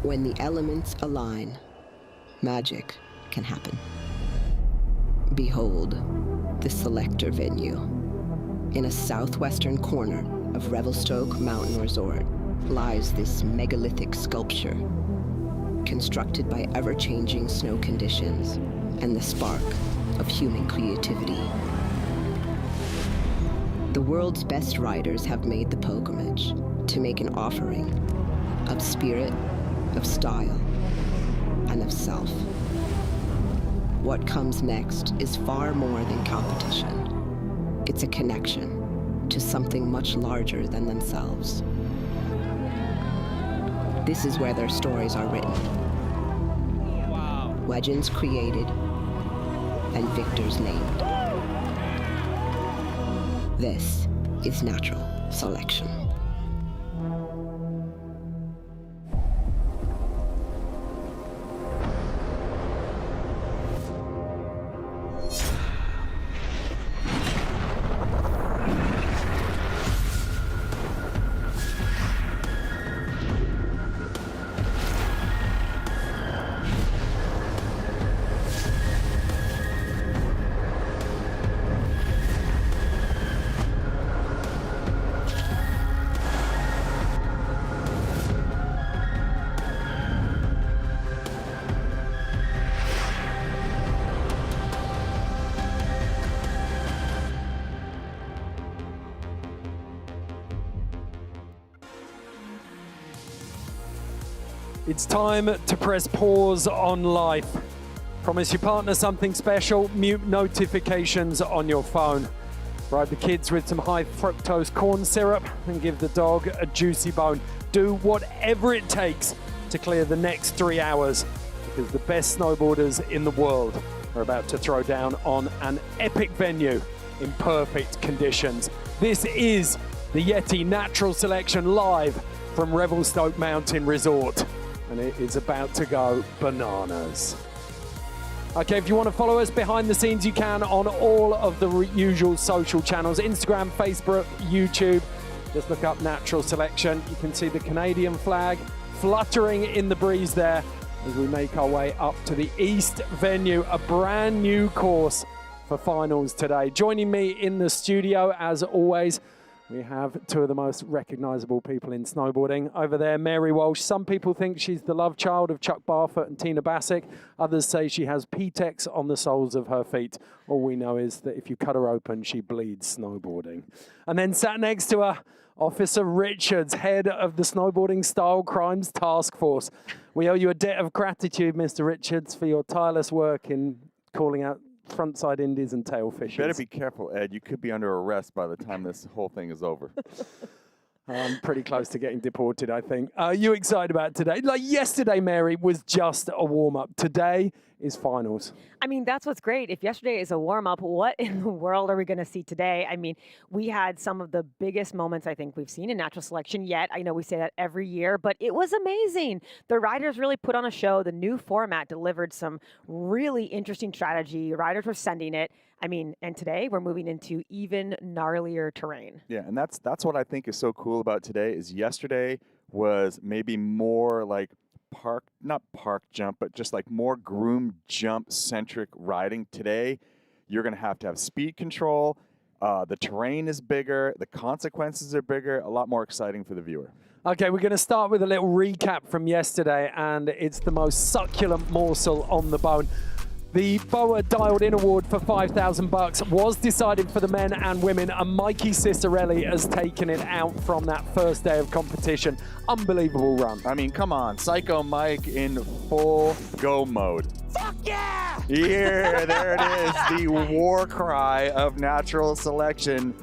When the elements align, magic can happen. Behold, the Selector venue. In a southwestern corner of Revelstoke Mountain Resort lies this megalithic sculpture, constructed by ever-changing snow conditions and the spark of human creativity. The world's best riders have made the pilgrimage to make an offering of spirit, of style, and of self. What comes next is far more than competition. It's a connection to something much larger than themselves. This is where their stories are written. Wow. Legends created and victors named. This is natural selection. It's time to press pause on life. Promise your partner something special, mute notifications on your phone. Ride the kids with some high fructose corn syrup and give the dog a juicy bone. Do whatever it takes to clear the next 3 hours, because the best snowboarders in the world are about to throw down on an epic venue in perfect conditions. This is the YETI Natural Selection live from Revelstoke Mountain Resort, and it is about to go bananas. Okay, if you want to follow us behind the scenes, you can on all of the usual social channels, Instagram, Facebook, YouTube. Just look up Natural Selection. You can see the Canadian flag fluttering in the breeze there as we make our way up to the East venue, a brand new course for finals today. Joining me in the studio, as always, we have two of the most recognizable people in snowboarding. Over there, Mary Walsh. Some people think she's the love child of Chuck Barfoot and Tina Bassick. Others say she has P-Tex on the soles of her feet. All we know is that if you cut her open, she bleeds snowboarding. And then sat next to her, Officer Richards, head of the Snowboarding Style Crimes Task Force. We owe you a debt of gratitude, Mr. Richards, for your tireless work in calling out frontside indies and tail fishes. You better be careful, Ed. You could be under arrest by the time this whole thing is over. I'm pretty close to getting deported, I think. Are you excited about today? Like yesterday, Mary, was just a warm-up. Today is finals. I mean, that's what's great. If yesterday is a warm-up, what in the world are we going to see today? I mean, we had some of the biggest moments I think we've seen in natural selection yet. I know we say that every year, but it was amazing. The riders really put on a show. The new format delivered some really interesting strategy. Riders were sending it. I mean, and today we're moving into even gnarlier terrain. Yeah, and that's what I think is so cool about today is yesterday was maybe more like not park jump, but just like more groom jump centric riding. Today, you're going to have speed control. The terrain is bigger. The consequences are bigger. A lot more exciting for the viewer. Okay, we're going to start with a little recap from yesterday, and it's the most succulent morsel on the bone. The BOA Dialed In Award for $5,000 was decided for the men and women, and Mikey Cicerelli has taken it out from that first day of competition. Unbelievable run. I mean, come on. Psycho Mike in full go mode. Fuck yeah! Here, there it is, the war cry of natural selection.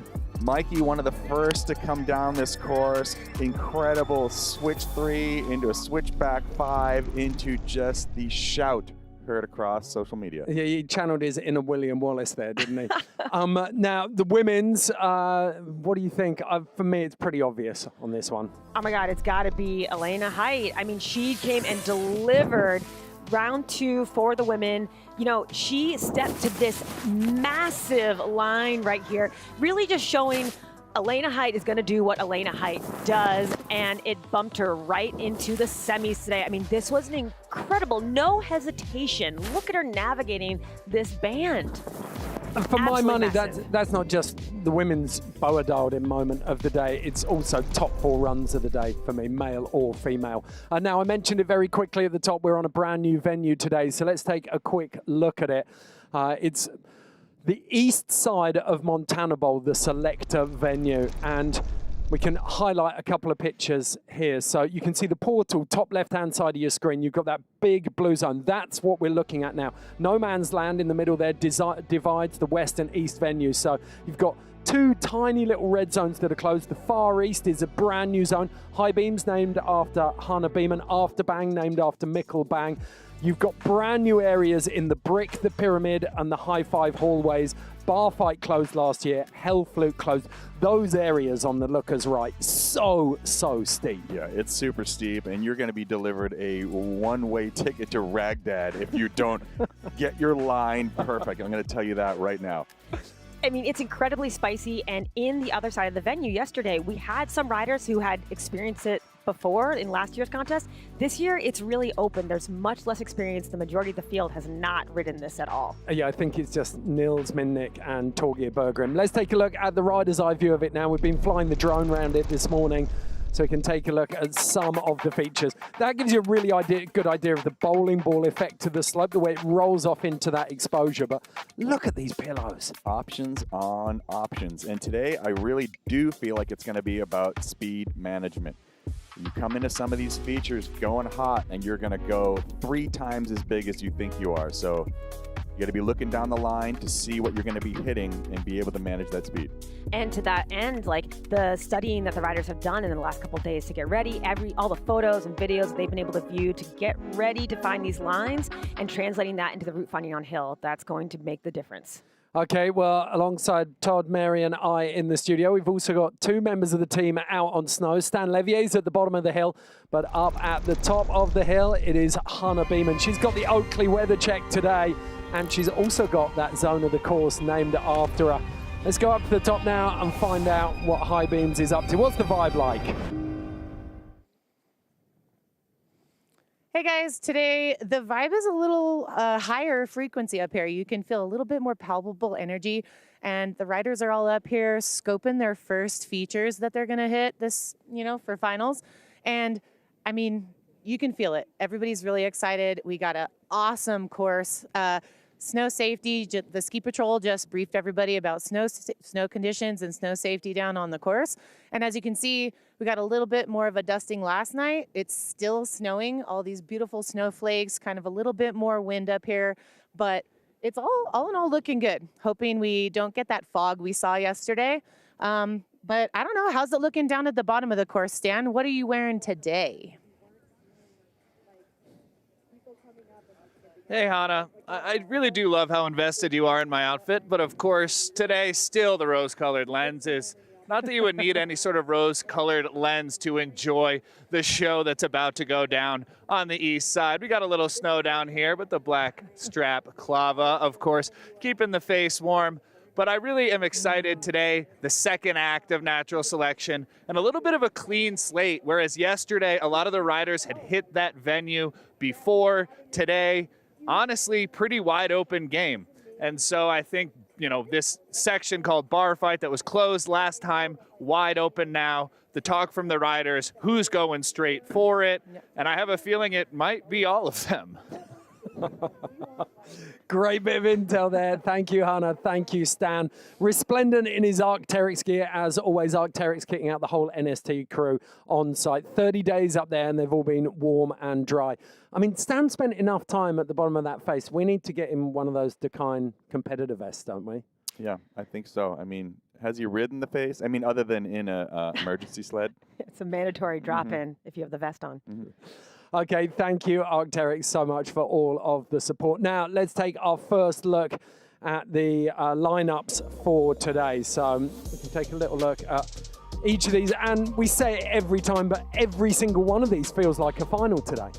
Mikey, one of the first to come down this course. Incredible switch 3 into a switchback 5 into just the shout heard across social media. Yeah, he channeled his inner William Wallace there, didn't he? Now, the women's, what do you think? For me, it's pretty obvious on this one. Oh my God, it's got to be Elena Height. I mean, she came and delivered round 2 for the women. You know, she stepped to this massive line right here, really just showing Elena Height is going to do what Elena Height does, and it bumped her right into the semis today. I mean, this was an incredible, no hesitation. Look at her navigating this band. And for my money, massive. that's not just the women's boa dialed in moment of the day. It's also top 4 runs of the day for me, male or female. Now, I mentioned it very quickly at the top. We're on a brand new venue today, so let's take a quick look at it. It's the east side of Montana Bowl, the Selector venue, and we can highlight a couple of pictures here. So you can see the portal, top left-hand side of your screen. You've got that big blue zone. That's what we're looking at now. No man's land in the middle there divides the west and east venues. So you've got 2 tiny little red zones that are closed. The far east is a brand new zone. High beams named after Hannah Beeman. Afterbang named after Mikkel Bang. You've got brand new areas in the brick, the pyramid, and the high 5 hallways. Bar Fight closed last year. Hell Flute closed. Those areas on the looker's right, so steep. Yeah, it's super steep, and you're going to be delivered a one-way ticket to Ragdad if you don't get your line perfect. I'm going to tell you that right now. I mean, it's incredibly spicy, and in the other side of the venue yesterday, we had some riders who had experienced it before in last year's contest. This year, it's really open. There's much less experience. The majority of the field has not ridden this at all. Yeah, I think it's just Nils Minnick and Torgeir Berggren. Let's take a look at the rider's eye view of it now. We've been flying the drone around it this morning, so we can take a look at some of the features. That gives you a really good idea of the bowling ball effect to the slope, the way it rolls off into that exposure. But look at these pillows. Options on options. And today, I really do feel like it's going to be about speed management. You come into some of these features going hot, and you're going to go 3 times as big as you think you are. So you got to be looking down the line to see what you're going to be hitting and be able to manage that speed. And to that end, like the studying that the riders have done in the last couple of days to get ready, all the photos and videos that they've been able to view to get ready to find these lines and translating that into the route finding on hill, that's going to make the difference. Okay, well, alongside Todd, Mary, and I in the studio, we've also got 2 members of the team out on snow. Stan Levier's at the bottom of the hill, but up at the top of the hill, it is Hannah Beeman. She's got the Oakley weather check today, and she's also got that zone of the course named after her. Let's go up to the top now and find out what High Beams is up to. What's the vibe like? Hey guys, today the vibe is a little higher frequency up here. You can feel a little bit more palpable energy, and the riders are all up here scoping their first features that they're gonna hit this, for finals. And I mean, you can feel it. Everybody's really excited. We got an awesome course. Snow safety, the ski patrol just briefed everybody about snow conditions and snow safety down on the course. And as you can see, we got a little bit more of a dusting last night. It's still snowing, all these beautiful snowflakes, kind of a little bit more wind up here, but it's all in all looking good. Hoping we don't get that fog we saw yesterday. But I don't know, how's it looking down at the bottom of the course, Stan? What are you wearing today? Hey, Hannah. I really do love how invested you are in my outfit, but of course, today, still the rose-colored lenses. Not that you would need any sort of rose-colored lens to enjoy the show that's about to go down on the east side. We got a little snow down here, but the black strap clava, of course, keeping the face warm. But I really am excited today, the second act of natural selection, and a little bit of a clean slate, whereas yesterday, a lot of the riders had hit that venue before. Today, honestly, pretty wide open game. And so I think, this section called Bar Fight that was closed last time, wide open now. The talk from the riders, who's going straight for it? And I have a feeling it might be all of them. Great bit of intel there. Thank you, Hannah. Thank you, Stan. Resplendent in his Arc'teryx gear, as always. Arc'teryx kicking out the whole NST crew on site. 30 days up there, and they've all been warm and dry. I mean, Stan spent enough time at the bottom of that face. We need to get him one of those Dakine competitor vests, don't we? Yeah, I think so. I mean, has he ridden the face? I mean, other than in a emergency sled? It's a mandatory drop-in if you have the vest on. Okay, thank you, Arc'teryx, so much for all of the support. Now, let's take our first look at the lineups for today. So we can take a little look at each of these. And we say it every time, but every single one of these feels like a final today.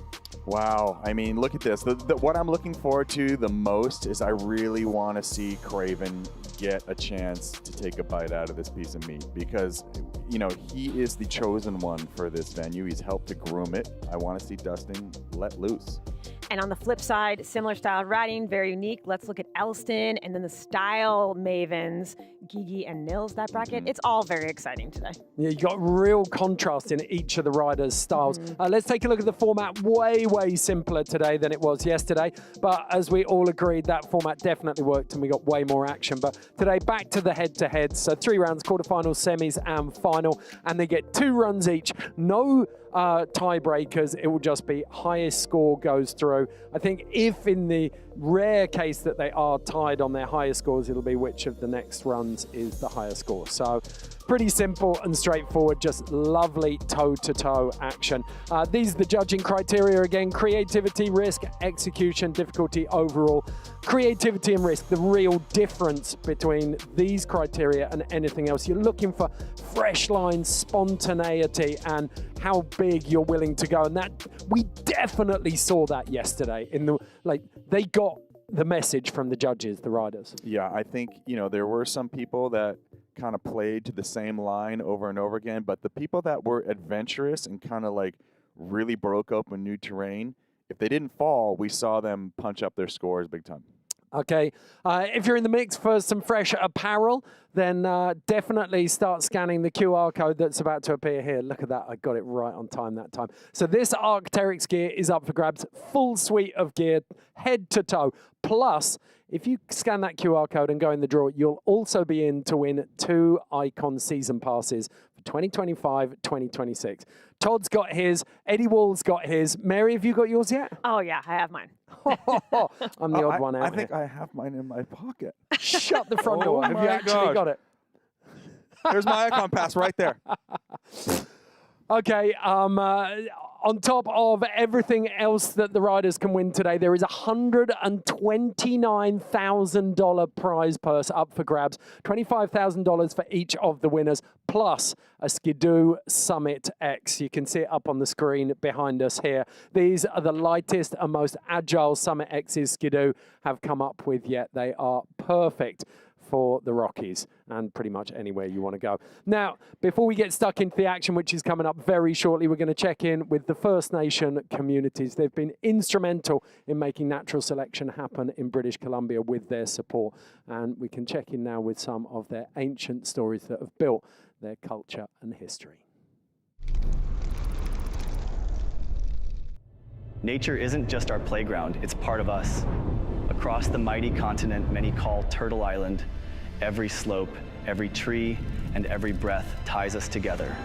Wow. I mean, look at this. What I'm looking forward to the most is I really want to see Craven get a chance to take a bite out of this piece of meat because, you know, he is the chosen one for this venue. He's helped to groom it. I want to see Dustin let loose. And on the flip side, similar style riding, very unique. Let's look at Elston and then the style mavens, Gigi and Nils, that bracket. It's all very exciting today. Yeah, you got real contrast in each of the riders' styles. Let's take a look at the format. Way simpler today than it was yesterday. But as we all agreed, that format definitely worked and we got way more action. But today, back to the head-to-heads. So 3 rounds, quarterfinals, semis, and final. And they get 2 runs each. No tiebreakers. It will just be highest score goes through. I think if in the rare case that they are tied on their highest scores, it'll be which of the next runs is the higher score. So pretty simple and straightforward, just lovely toe-to-toe action. These are the judging criteria again: creativity, risk, execution, difficulty overall. Creativity and risk, the real difference between these criteria and anything else. You're looking for fresh lines, spontaneity, and how big you're willing to go. And that we definitely saw that yesterday. They got the message from the judges, the riders. Yeah, I think, you know, there were some people that kind of played to the same line over and over again, but the people that were adventurous and kind of like really broke open new terrain, if they didn't fall, we saw them punch up their scores big time. Okay, if you're in the mix for some fresh apparel, then definitely start scanning the QR code that's about to appear here. Look at that, I got it right on time that time. So this Arc'teryx gear is up for grabs, full suite of gear, head to toe. Plus, if you scan that QR code and go in the draw, you'll also be in to win 2 Icon season passes for 2025-2026. Todd's got his, Eddie Wall's got his. Mary, have you got yours yet? Oh yeah, I have mine. I'm the odd one out I think here. I have mine in my pocket. Shut the front door. Have you my actually gosh. got it? There's my Icon pass right there. Okay, on top of everything else that the riders can win today, there is a $129,000 prize purse up for grabs, $25,000 for each of the winners, plus a Skidoo Summit X. You can see it up on the screen behind us here. These are the lightest and most agile Summit X's Skidoo have come up with yet. They are perfect for the Rockies and pretty much anywhere you want to go. Now, before we get stuck into the action, which is coming up very shortly, we're going to check in with the First Nation communities. They've been instrumental in making natural selection happen in British Columbia with their support. And we can check in now with some of their ancient stories that have built their culture and history. Nature isn't just our playground, it's part of us. Across the mighty continent many call Turtle Island, every slope, every tree, and every breath ties us together.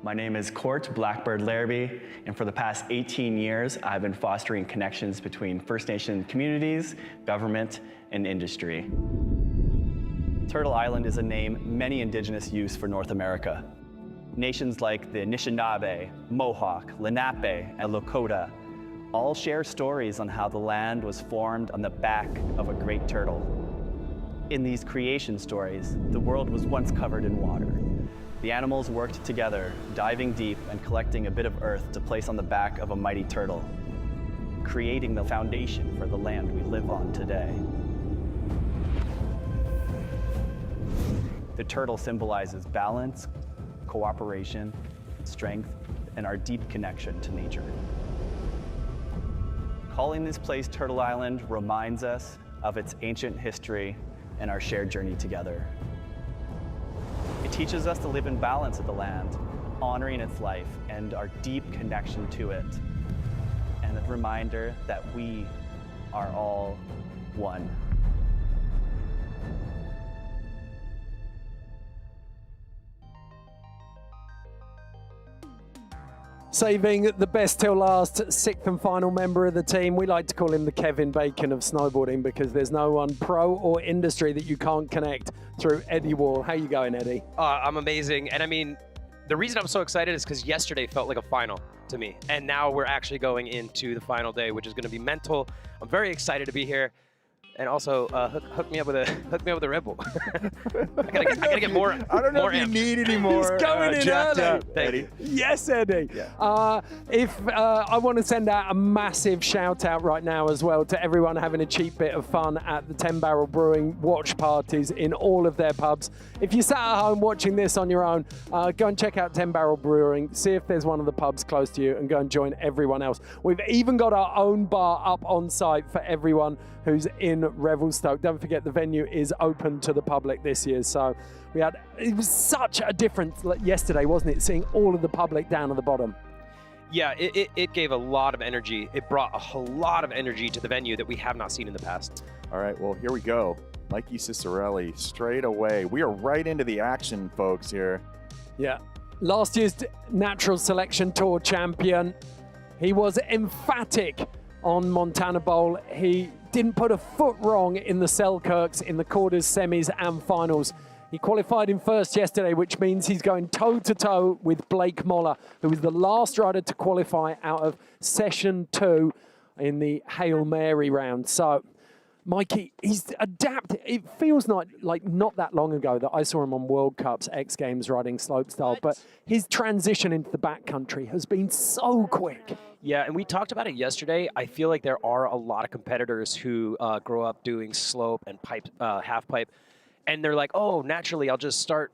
My name is Court Blackbird Larrabee, and for the past 18 years, I've been fostering connections between First Nation communities, government, and industry. Turtle Island is a name many Indigenous use for North America. Nations like the Anishinaabe, Mohawk, Lenape, and Lakota all share stories on how the land was formed on the back of a great turtle. In these creation stories, the world was once covered in water. The animals worked together, diving deep and collecting a bit of earth to place on the back of a mighty turtle, creating the foundation for the land we live on today. The turtle symbolizes balance, cooperation, strength, and our deep connection to nature. Calling this place Turtle Island reminds us of its ancient history and our shared journey together. It teaches us to live in balance with the land, honoring its life and our deep connection to it, and a reminder that we are all one. Saving the best till last, 6th and final member of the team. We like to call him the Kevin Bacon of snowboarding because there's no one pro or industry that you can't connect through Eddie Wall. How you going, Eddie? I'm amazing. And I mean, the reason I'm so excited is because yesterday felt like a final to me. And now we're actually going into the final day, which is going to be mental. I'm very excited to be here. And also, hook me up with a Red Bull. I gotta get more. I don't know more if you amped. need any more. He's going in jacked early. up, Eddie. Yes, Eddie. Yeah. I want to send out a massive shout out right now as well to everyone having a cheap bit of fun at the 10 Barrel Brewing watch parties in all of their pubs. If you sat at home watching this on your own, go and check out 10 Barrel Brewing, see if there's one of the pubs close to you, and go and join everyone else. We've even got our own bar up on site for everyone who's in Revelstoke. Don't forget the venue is open to the public this year. So it was such a difference yesterday, wasn't it? Seeing all of the public down at the bottom. Yeah, it gave a lot of energy. It brought a whole lot of energy to the venue that we have not seen in the past. All right, well, here we go. Mikey Cicerelli, straight away. We are right into the action, folks, here. Yeah. Last year's Natural Selection Tour champion. He was emphatic on Montana Bowl. He didn't put a foot wrong in the Selkirks, in the quarters, semis, and finals. He qualified in first yesterday, which means he's going toe-to-toe with Blake Moller, who was the last rider to qualify out of Session 2 in the Hail Mary round. So, Mikey, he's adapted. It feels like not that long ago that I saw him on World Cups, X Games riding slopestyle, but his transition into the backcountry has been so quick. Yeah, and we talked about it yesterday. I feel like there are a lot of competitors who grow up doing slope and pipe, half pipe, and they're like, oh, naturally, I'll just start,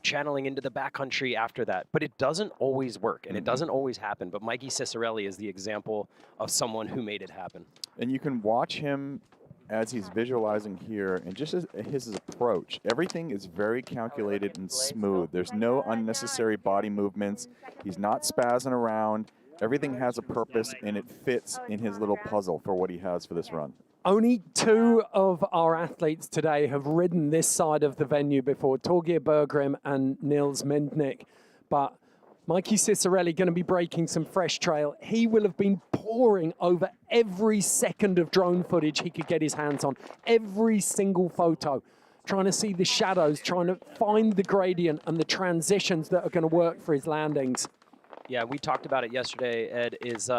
channeling into the backcountry after that. But it doesn't always work, and it doesn't always happen. But Mikey Cicerelli is the example of someone who made it happen. And you can watch him as he's visualizing here, and just his approach. Everything is very calculated and smooth. There's no unnecessary body movements. He's not spazzing around. Everything has a purpose, and it fits in his little puzzle for what he has for this run. Only 2 of our athletes today have ridden this side of the venue before, Torgeir Bergrim and Nils Mendnik. But Mikey Cicerelli going to be breaking some fresh trail. He will have been poring over every second of drone footage he could get his hands on, every single photo, trying to see the shadows, trying to find the gradient and the transitions that are going to work for his landings. Yeah, we talked about it yesterday, Ed, is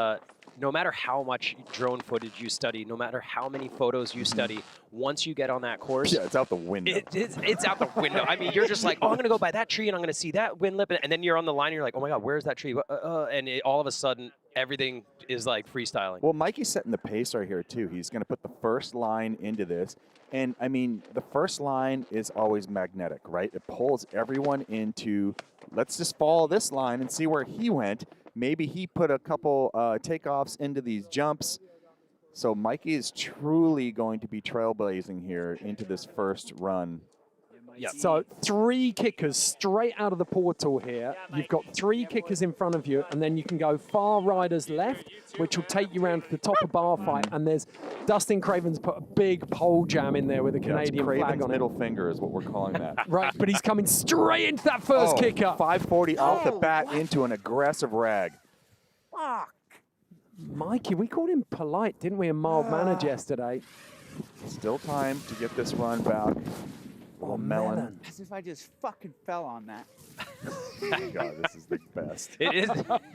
no matter how much drone footage you study, no matter how many photos you study, once you get on that course... Yeah, it's out the window. It's out the window. I mean, you're just like, oh, I'm going to go by that tree, and I'm going to see that wind lip, and then you're on the line, and you're like, oh, my God, where's that tree? And all of a sudden, everything is like freestyling. Well, Mikey's setting the pace right here, too. He's going to put the first line into this. And, I mean, the first line is always magnetic, right? It pulls everyone into, let's just follow this line and see where he went. Maybe he put a couple takeoffs into these jumps. So Mikey is truly going to be trailblazing here into this first run. Yeah. So 3 kickers straight out of the portal here. You've got 3 kickers in front of you, and then you can go far riders left, which will take you around to the top of bar fight. And there's Dustin Craven's put a big pole jam in there with a Canadian flag Craven's on it. middle finger is what we're calling that. Right, but he's coming straight into that first kicker. 540 off the bat into an aggressive rag. Fuck. Mikey, we called him polite, didn't we, and mild-mannered yesterday? Still time to get this run back. Oh, melon. As if I just fucking fell on that. God, this is the best. It is.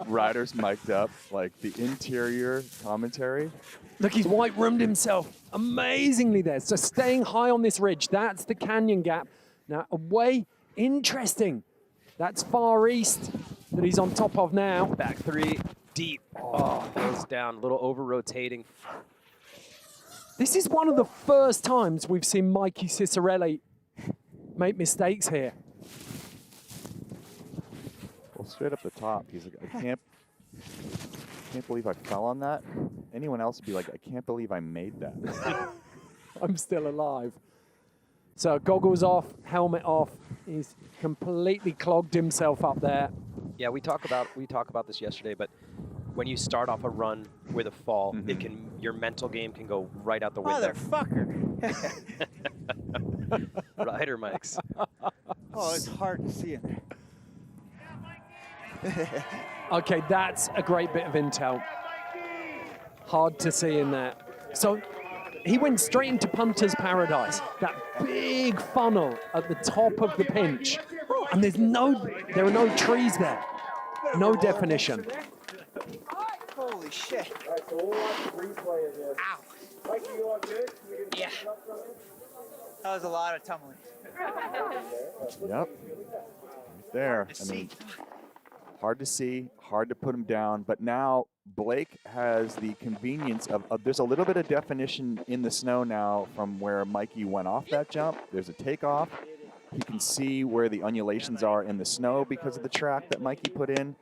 Riders mic'd up, like the interior commentary. Look, he's white roomed himself amazingly there. So staying high on this ridge, that's the canyon gap. Now away, interesting. That's far east that he's on top of now. Back 3, deep. Oh, goes down, a little over-rotating. This is one of the first times we've seen Mikey Cicerelli make mistakes here. Well, straight up the top, he's like, I can't believe I fell on that. Anyone else would be like, I can't believe I made that. I'm still alive. So goggles off, helmet off. He's completely clogged himself up there. Yeah, we talk about this yesterday, but when you start off a run with a fall, your mental game can go right out the window. Motherfucker. Rider mics. Oh, it's hard to see in there. Okay, that's a great bit of intel. Hard to see in there. So he went straight into Punter's Paradise, that big funnel at the top of the pinch. And there are no trees there. No definition. Holy shit. All right, so we'll watch the replay of this. Ow. Mikey, you all good? We can Yeah. That was a lot of tumbling. Yep. Right there. I mean, hard to see, hard to put him down, but now Blake has the convenience of there's a little bit of definition in the snow now from where Mikey went off that jump. There's a takeoff. He can see where the undulations are in the snow because of the track that Mikey put in.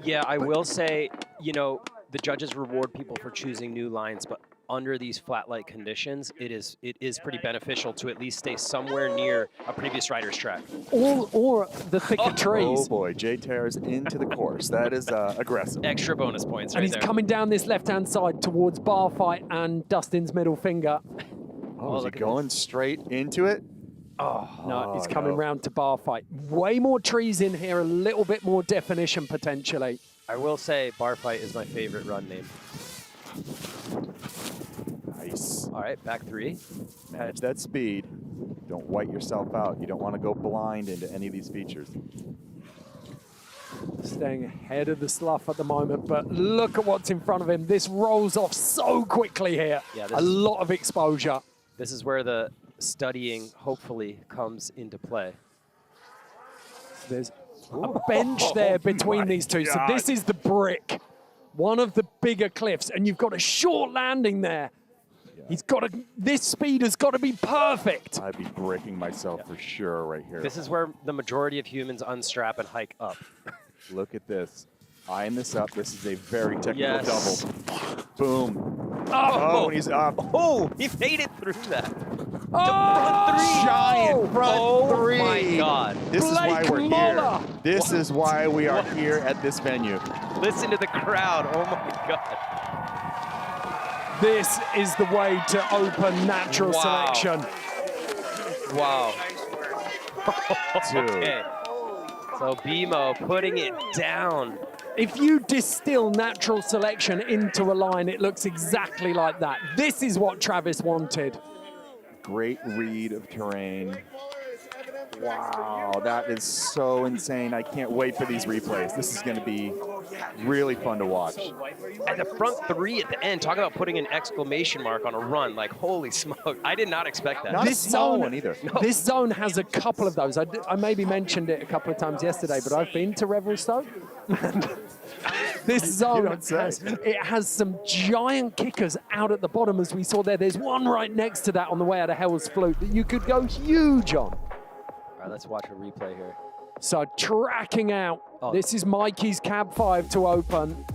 Yeah, I will say, you know, the judges reward people for choosing new lines, but under these flat light conditions, it is pretty beneficial to at least stay somewhere near a previous rider's track. Or the thicker trees. Oh boy, Jay tears into the course. That is aggressive. Extra bonus points And right he's there. coming down this left-hand side towards bar fight and Dustin's middle finger. Oh, is he going straight into it? Oh, no, he's coming no. round to bar fight. Way more trees in here, a little bit more definition potentially. I will say bar fight is my favorite run name. Nice. All right, back three. Manage that speed. Don't white yourself out. You don't want to go blind into any of these features. Staying ahead of the slough at the moment, but look at what's in front of him. This rolls off so quickly here. Yeah, a lot of exposure. This is where the studying hopefully comes into play. There's a bench there between these two. So this is the brick, one of the bigger cliffs, and you've got a short landing there. He's got to, this speed has got to be perfect. I'd be bricking myself for sure right here. This is where the majority of humans unstrap and hike up. Look at this. Eyeing this up. This is a very technical double. Boom. Oh, and he's up. Oh, he made it through that. Oh, Giant front three. Oh my God. This is why Blake we're Muller. here. This is why we are here at this venue. Listen to the crowd. Oh my God. This is the way to open natural Wow. selection. Wow. Dude. Okay. So BMO putting it down. If you distill natural selection into a line, it looks exactly like that. This is what Travis wanted. Great read of terrain. Wow, that is so insane. I can't wait for these replays. This is going to be really fun to watch. And the front three at the end, talk about putting an exclamation mark on a run. Like, holy smoke. I did not expect that. Not This a small zone- one either. This zone has a couple of those. I maybe mentioned it a couple of times yesterday, but I've been to Revelstoke. This zone don't say. has some giant kickers out at the bottom, as we saw there. There's one right next to that on the way out of Hell's Flute that you could go huge on. All right, let's watch a replay here. So tracking out. Oh. This is Mikey's cab 5 to open.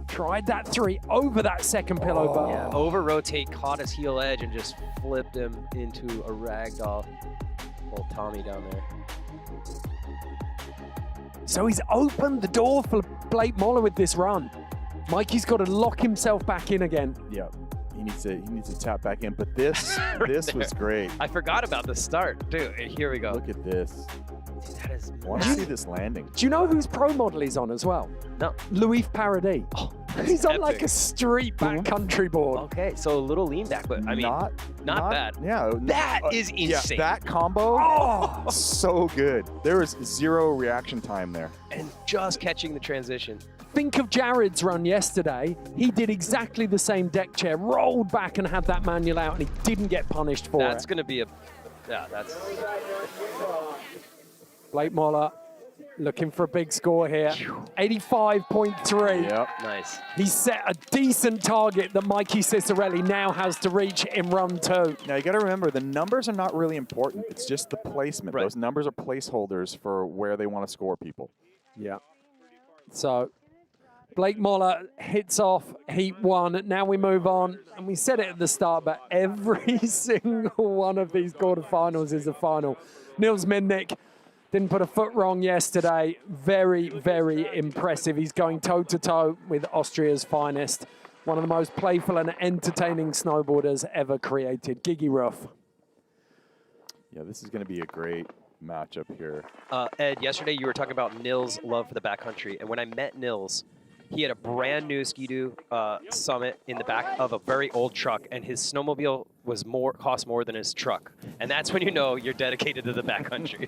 Tried that 3 over that second pillow bar. Yeah, over rotate, caught his heel edge, and just flipped him into a ragdoll. Old Tommy down there. So he's opened the door for Blake Muller with this run. Mikey's got to lock himself back in again. Yeah, he needs to tap back in. But this was great. I forgot about the start, too. Here we go. Look at this. That is I want to see this landing. Do you know whose pro model he's on as well? No. Louis Paradis. Oh, He's on epic. like a street backcountry board. Okay, so a little lean back, but I mean, not bad. Yeah. That is Yeah, insane. that combo, Oh! so good. There was zero reaction time there. And just catching the transition. Think of Jared's run yesterday. He did exactly the same deck chair, rolled back and had that manual out, and he didn't get punished for That's it. going to be a, yeah, that's, Blake Muller looking for a big score here. 85.3. Yep. nice. He set a decent target that Mikey Cicerelli now has to reach in run 2. Now you got to remember, the numbers are not really important. It's just the placement. Right. Those numbers are placeholders for where they want to score people. Yeah. So Blake Muller hits off heat 1. Now we move on. And we said it at the start, but every single one of these quarterfinals is a final. Niels Minnick didn't put a foot wrong yesterday. Very, very impressive. He's going toe-to-toe with Austria's finest. One of the most playful and entertaining snowboarders ever created. Gigi Ruff. Yeah, this is going to be a great matchup here. Ed, yesterday you were talking about Nils' love for the backcountry, and when I met Nils, he had a brand new Ski-Doo Summit in the back of a very old truck, and his snowmobile was cost more than his truck. And that's when you know you're dedicated to the backcountry.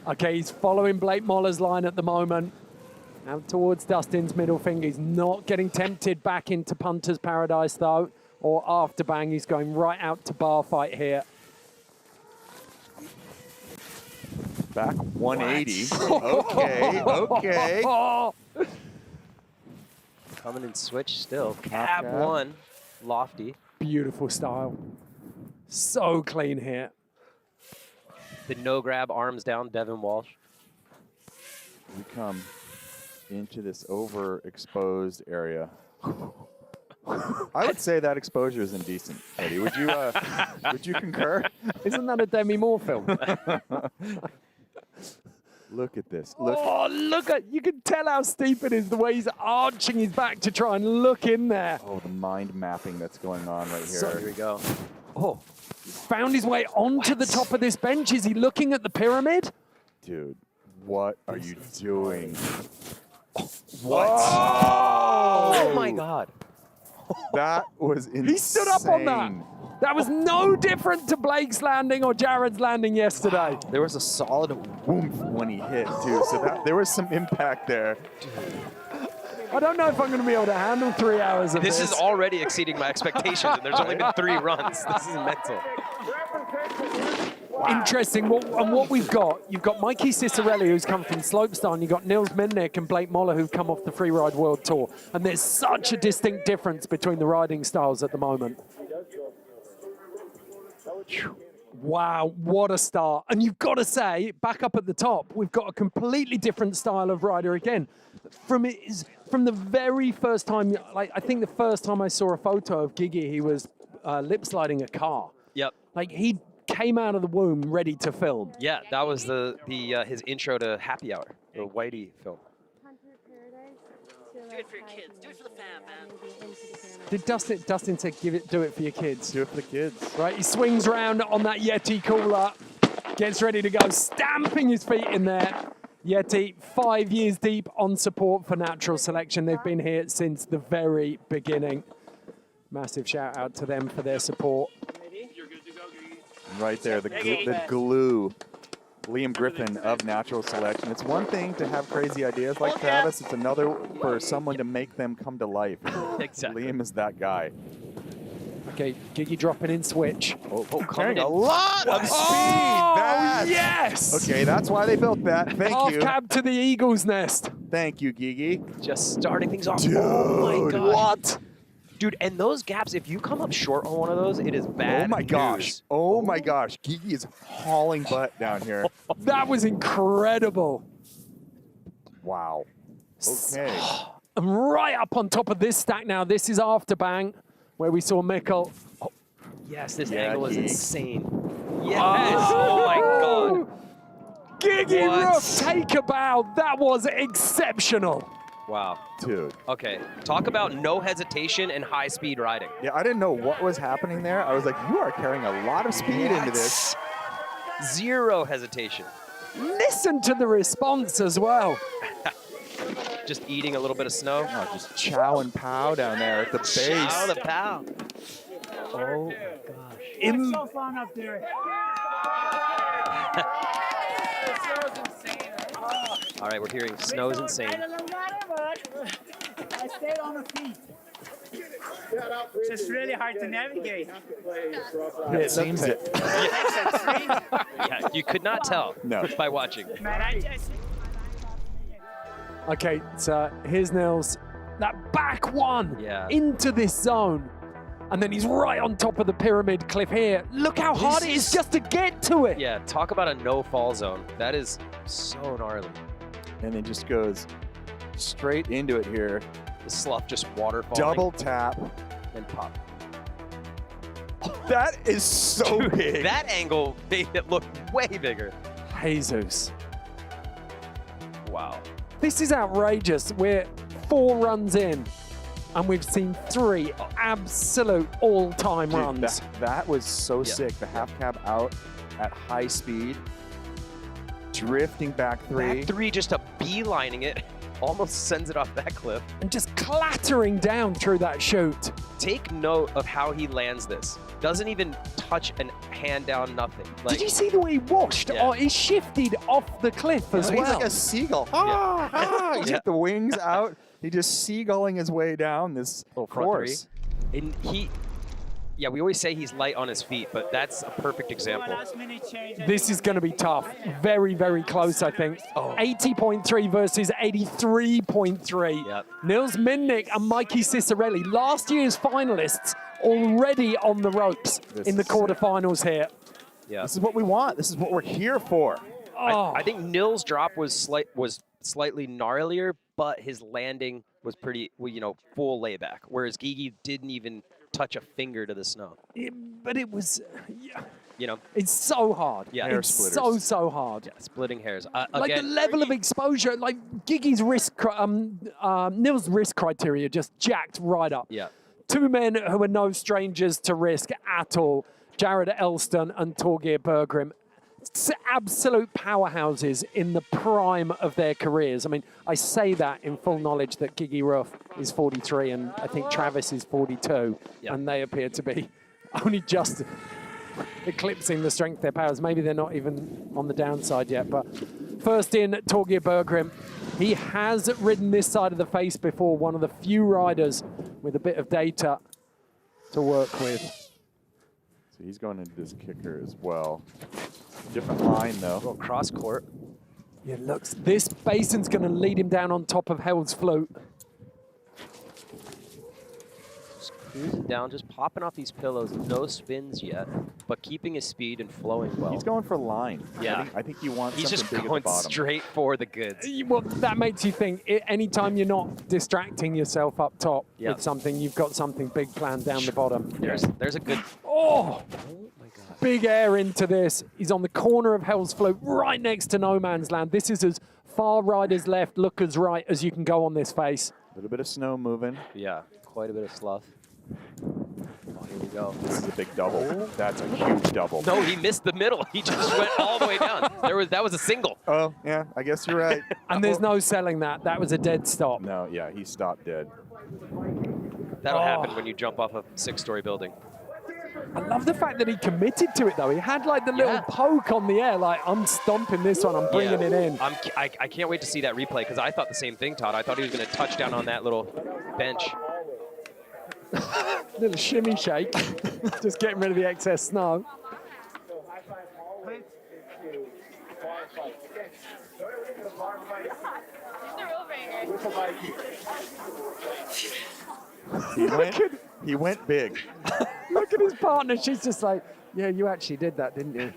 Okay, he's following Blake Muller's line at the moment. Out towards Dustin's middle finger. He's not getting tempted back into punter's paradise, though. or after bang. He's going right out to bar fight here. Back 180. Okay, okay. Coming in switch still. Cab one. Lofty. Beautiful style. So clean here. The no grab arms down, Devin Walsh. We come into this overexposed area. I would say that exposure is indecent, Eddie. Would you concur? Isn't that a Demi Moore film? Look at this. Look. Oh, you can tell how steep it is, the way he's arching his back to try and look in there. Oh, the mind mapping that's going on right here. So here we go. Oh, found his way onto the top of this bench. Is he looking at the pyramid? Dude, what are you doing? What? Oh my God. That was insane. He stood up on that. That was no different to Blake's landing or Jared's landing yesterday. There was a solid whoomph when he hit, too. So there was some impact there. I don't know if I'm going to be able to handle 3 hours of this. This is already exceeding my expectations, and there's only been 3 runs. This is mental. Interesting. What we've got, you've got Mikey Cicerelli, who's come from Slopestyle, and you've got Nils Mennick and Blake Moller, who've come off the Freeride World Tour. And there's such a distinct difference between the riding styles at the moment. Wow, what a start. And you've got to say, back up at the top, we've got a completely different style of rider again. From the very first time, like I think the first time I saw a photo of Gigi, he was lip sliding a car. Yep. Like he came out of the womb ready to film. Yeah, that was his intro to Happy Hour, the YETI film. Do it for your kids. Do it for the fam, man. Did Dustin said do it for your kids. Do it for the kids. Right, he swings round on that YETI cooler, gets ready to go, stamping his feet in there. YETI, 5 years deep on support for natural selection. They've been here since the very beginning. Massive shout out to them for their support. Right there, the glue. Liam Griffin of Natural Selection. It's one thing to have crazy ideas like Travis. It's another for someone to make them come to life. Exactly. Liam is that guy. Okay, Gigi dropping in switch. Carrying a lot of speed. Oh, yes! Okay, that's why they built that. Thank Half you. cab to the Eagle's Nest. Thank you, Gigi. Just starting things off. Dude, oh my God. What? Dude, and those gaps, if you come up short on one of those, it is bad. Oh my gosh. news. Oh my gosh. Gigi is hauling butt down here. That was incredible. Wow. Okay. I'm right up on top of this stack now. This is after bang, where we saw Mikkel. Oh, Yes, this Yeah, angle is Geek. insane. Yes. Oh my God. Gigi What? Roof, take a bow. That was exceptional. Wow. Dude. Okay, talk about no hesitation and high-speed riding. Yeah, I didn't know what was happening there. I was like, you are carrying a lot of speed into this. Zero hesitation. Listen to the response as well. Just eating a little bit of snow. Oh, just chow and pow down there at the base. Chow the pow. Oh my gosh. It's so fun up there. All right, we're hearing snow's insane. I don't know about it, but I stayed on the feet. It's just really hard to navigate. It seems it. Yeah, you could not tell No. by watching. Man, I just... Okay, so here's Nils. That back one Yeah. into this zone. And then he's right on top of the pyramid cliff here. Look how hard it is just to get to it. Yeah, talk about a no-fall zone. That is so gnarly. And it just goes straight into it here. The slough just waterfalling. Double tap. And pop. That is so Dude, big. that angle made it look way bigger. Jesus. Wow. This is outrageous. We're 4 runs in, and we've seen 3 absolute all-time Dude, runs. that was so sick. The half cab out at high speed, drifting back 3. Back 3 just a beelining it. Almost sends it off that cliff. And just clattering down through that chute. Take note of how he lands this. Doesn't even touch an hand down, nothing. Like, Did you see the way he washed? Yeah. Oh, he shifted off the cliff as He's well. like a seagull. He's got the wings out. He just seagulling his way down this Little front course. And Yeah, we always say he's light on his feet, but that's a perfect example. This is going to be tough. Very, very close, I think. 80.3 versus 83.3. Yep. Nils Minnick and Mikey Cicerelli, last year's finalists, already on the ropes in the quarterfinals here. Yeah. This is what we want. This is what we're here for. I think Nils' drop was slightly gnarlier, but his landing was pretty, full layback, whereas Gigi didn't even touch a finger to the snow. But it was, it's so hard. Yeah. It's so hard. Yeah, splitting hairs. Like the level of exposure, like Gigi's Nils' risk criteria just jacked right up. Yeah. Two men who are no strangers to risk at all, Jared Elston and Torgeir Berggrim. Absolute powerhouses in the prime of their careers. I mean, I say that in full knowledge that Gigi Ruff is 43 and I think Travis is 42, and they appear to be only just eclipsing the strength of their powers. Maybe they're not even on the downside yet, but first in, Torgeir Berggrim. He has ridden this side of the face before, one of the few riders with a bit of data to work with. So he's going into this kicker as well. Different line, though. Little cross court. Yeah, looks. This basin's going to lead him down on top of Hell's Float. Just cruising down, just popping off these pillows. No spins yet, but keeping his speed and flowing well. He's going for line. Yeah. I think he wants He's something just big at the going bottom. straight for the goods. Well, that makes you think anytime you're not distracting yourself up top with something, you've got something big planned down the bottom. There's a good... Oh! Big air into this. He's on the corner of Hell's Float, right next to no man's land. This is as far riders left, lookers right as you can go on this face. A little bit of snow moving. Yeah, quite a bit of slough. Oh, here we go. This is a big double. That's a huge double. No, he missed the middle. He just went all the way down. That was a single. Oh, yeah, I guess you're right. And there's no selling that. That was a dead stop. No, yeah, he stopped dead. That'll happen when you jump off a 6-story building. I love the fact that he committed to it, though. He had like the little poke on the air, like, I'm stomping this one, I'm bringing it in. I can't wait to see that replay, because I thought the same thing, Todd. I thought he was going to touch down on that little bench. Little shimmy shake. Just getting rid of the excess snow. He went big. Look at his partner. She's just like, yeah, you actually did that, didn't you?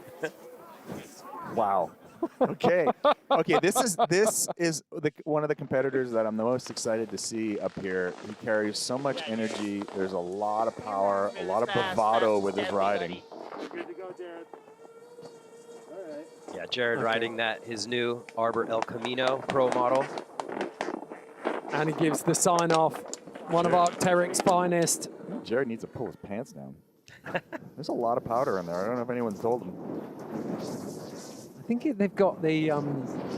Wow. Okay. Okay. This is one of the competitors that I'm the most excited to see up here. He carries so much energy. There's a lot of power, a lot of bravado with his riding. Good to go, Jared. All right. Yeah, Jared riding his new Arbor El Camino Pro model. And he gives the sign off. One of Arc'teryx's finest. Jared needs to pull his pants down. There's a lot of powder in there. I don't know if anyone's told him. I think they've got the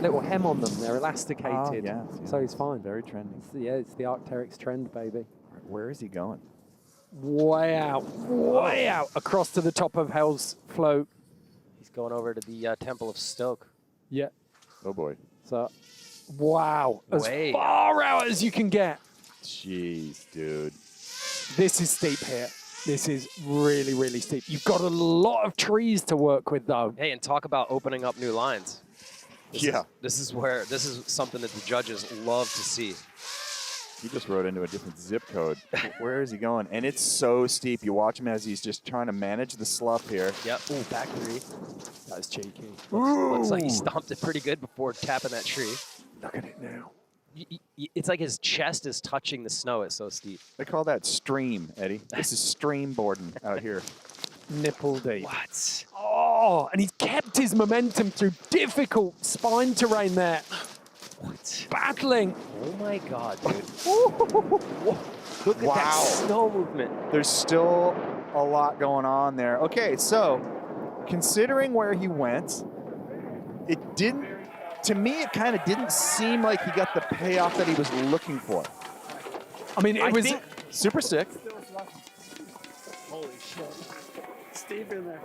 little hem on them. They're elasticated. Yeah. So he's fine. Very trendy. It's the Arc'teryx trend, baby. Where is he going? Way out across to the top of Hell's Float. He's going over to the Temple of Stoke. Yeah. Oh boy. So, wow. As far out as you can get. Jeez, dude. This is steep here. This is really, really steep. You've got a lot of trees to work with, though. Hey, and talk about opening up new lines. This is something that the judges love to see. He just rode into a different zip code. Where is he going? And it's so steep. You watch him as he's just trying to manage the slough here. Yep. Ooh, back three. That was cheeky. Looks like he stomped it pretty good before tapping that tree. Look at it now. It's like his chest is touching the snow. It's so steep. They call that stream, Eddie. This is stream boarding out here. Nipple deep. What? Oh, and he's kept his momentum through difficult spine terrain there. What? Battling. Oh my God, dude. Look at that snow movement. There's still a lot going on there. Okay, so considering where he went, to me, it kind of didn't seem like he got the payoff that he was looking for. I mean, it was super sick. Holy shit. steep in there.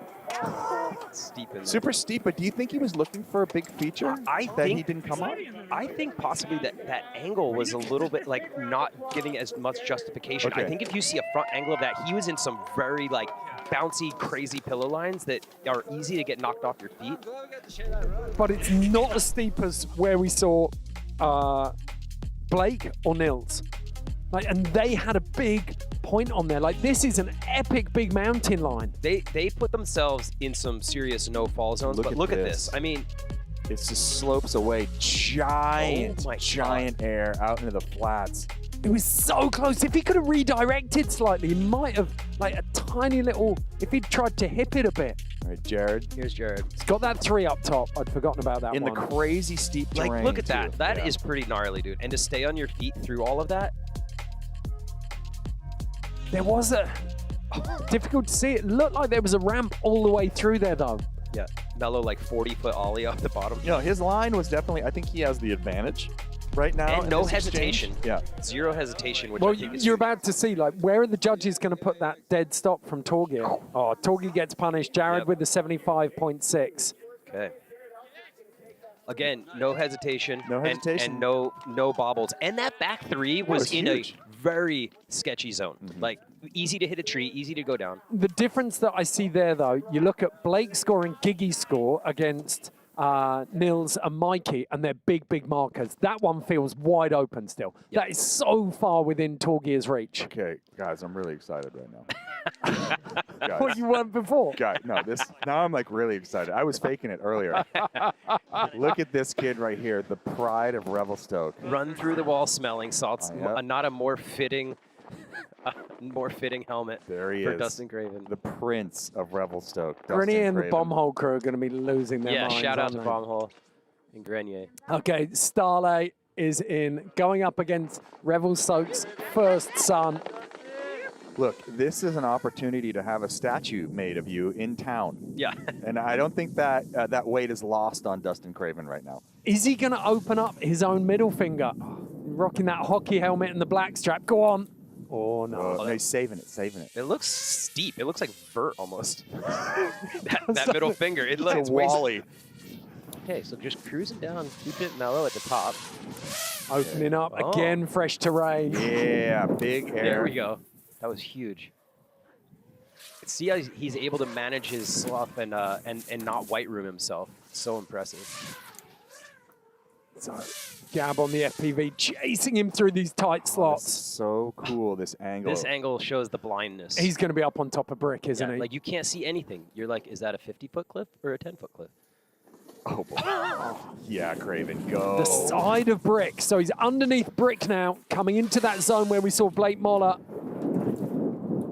Steep in there. Super steep, but do you think he was looking for a big feature I that he think- didn't come on? I think possibly that angle was a little bit like not giving as much justification. I Okay. think if you see a front angle of that, he was in some very like bouncy, crazy pillow lines that are easy to get knocked off your feet. But it's not as steep as where we saw Blake or Nils. Like, and they had a big point on there. Like, this is an epic big mountain line. They put themselves in some serious no-fall zones, but look at this. I mean, It just slopes away, giant, Oh my giant air out into the flats. It was so close. If he could have redirected slightly, he might have, like, a tiny little, if he'd tried to hip it a bit. All right, Jared. here's Jared. He's got that 3 up top. I'd forgotten about that In one. the crazy steep terrain. Like, look at that. too. That is Yeah. pretty gnarly, dude. And to stay on your feet through all of that, There was a, difficult to see. It looked like there was a ramp all the way through there, though. yeah, mellow like 40-foot ollie off the bottom. You know, his line was definitely, I think he has the advantage right now. And in no this exchange. hesitation. Yeah. Zero hesitation, which Well, I think is you're huge. about to see, like, where are the judges going to put that dead stop from Torgeir? Oh, Torgeir gets punished. Jared Yep. with the 75.6. Okay. Again, no hesitation. No hesitation. And no bobbles. And that back three was, was in huge. a very sketchy zone. Like, easy to hit a tree, easy to go down. The difference that I see there, though, you look at Blake scoring Giggy's score against Nils and Mikey, and they're big, big markers. That one feels wide open still. Yep. That is so far within Torgeir's reach. Okay, guys, I'm really excited right now. What you weren't before. Now I'm like really excited. I was faking it earlier. Look at this kid right here, the pride of Revelstoke. Run through the wall smelling salts. Yep. Not a more fitting helmet There he for is. Dustin Craven. The prince of Revelstoke. Dustin Grenier and the Craven. bomb hole crew are going to be losing their Yeah, minds. shout out aren't to they? Bombhole and Grenier. Okay, Starlay is in, going up against Revelstoke's first son. Look, this is an opportunity to have a statue made of you in town. Yeah. And I don't think that that weight is lost on Dustin Craven right now. Is he going to open up his own middle finger? Rocking that hockey helmet and the black strap. Go on. Oh, no. No, he's saving it. It looks steep. It looks like vert almost. that middle finger. It looks It's a Wally. Okay, so just cruising down, keep it mellow at the top. Opening up Oh. again, fresh terrain. Yeah, big air. There we go. That was huge. See how he's able to manage his slough and not white room himself. So impressive. So, Gab on the FPV chasing him through these tight slots. So cool, this angle. This angle shows the blindness. He's going to be up on top of brick, isn't Yeah, he? like you can't see anything. You're like, is that a 50-foot cliff or a 10-foot cliff? Oh, boy. Yeah, Craven, go. The side of brick. So he's underneath brick now, coming into that zone where we saw Blake Moller.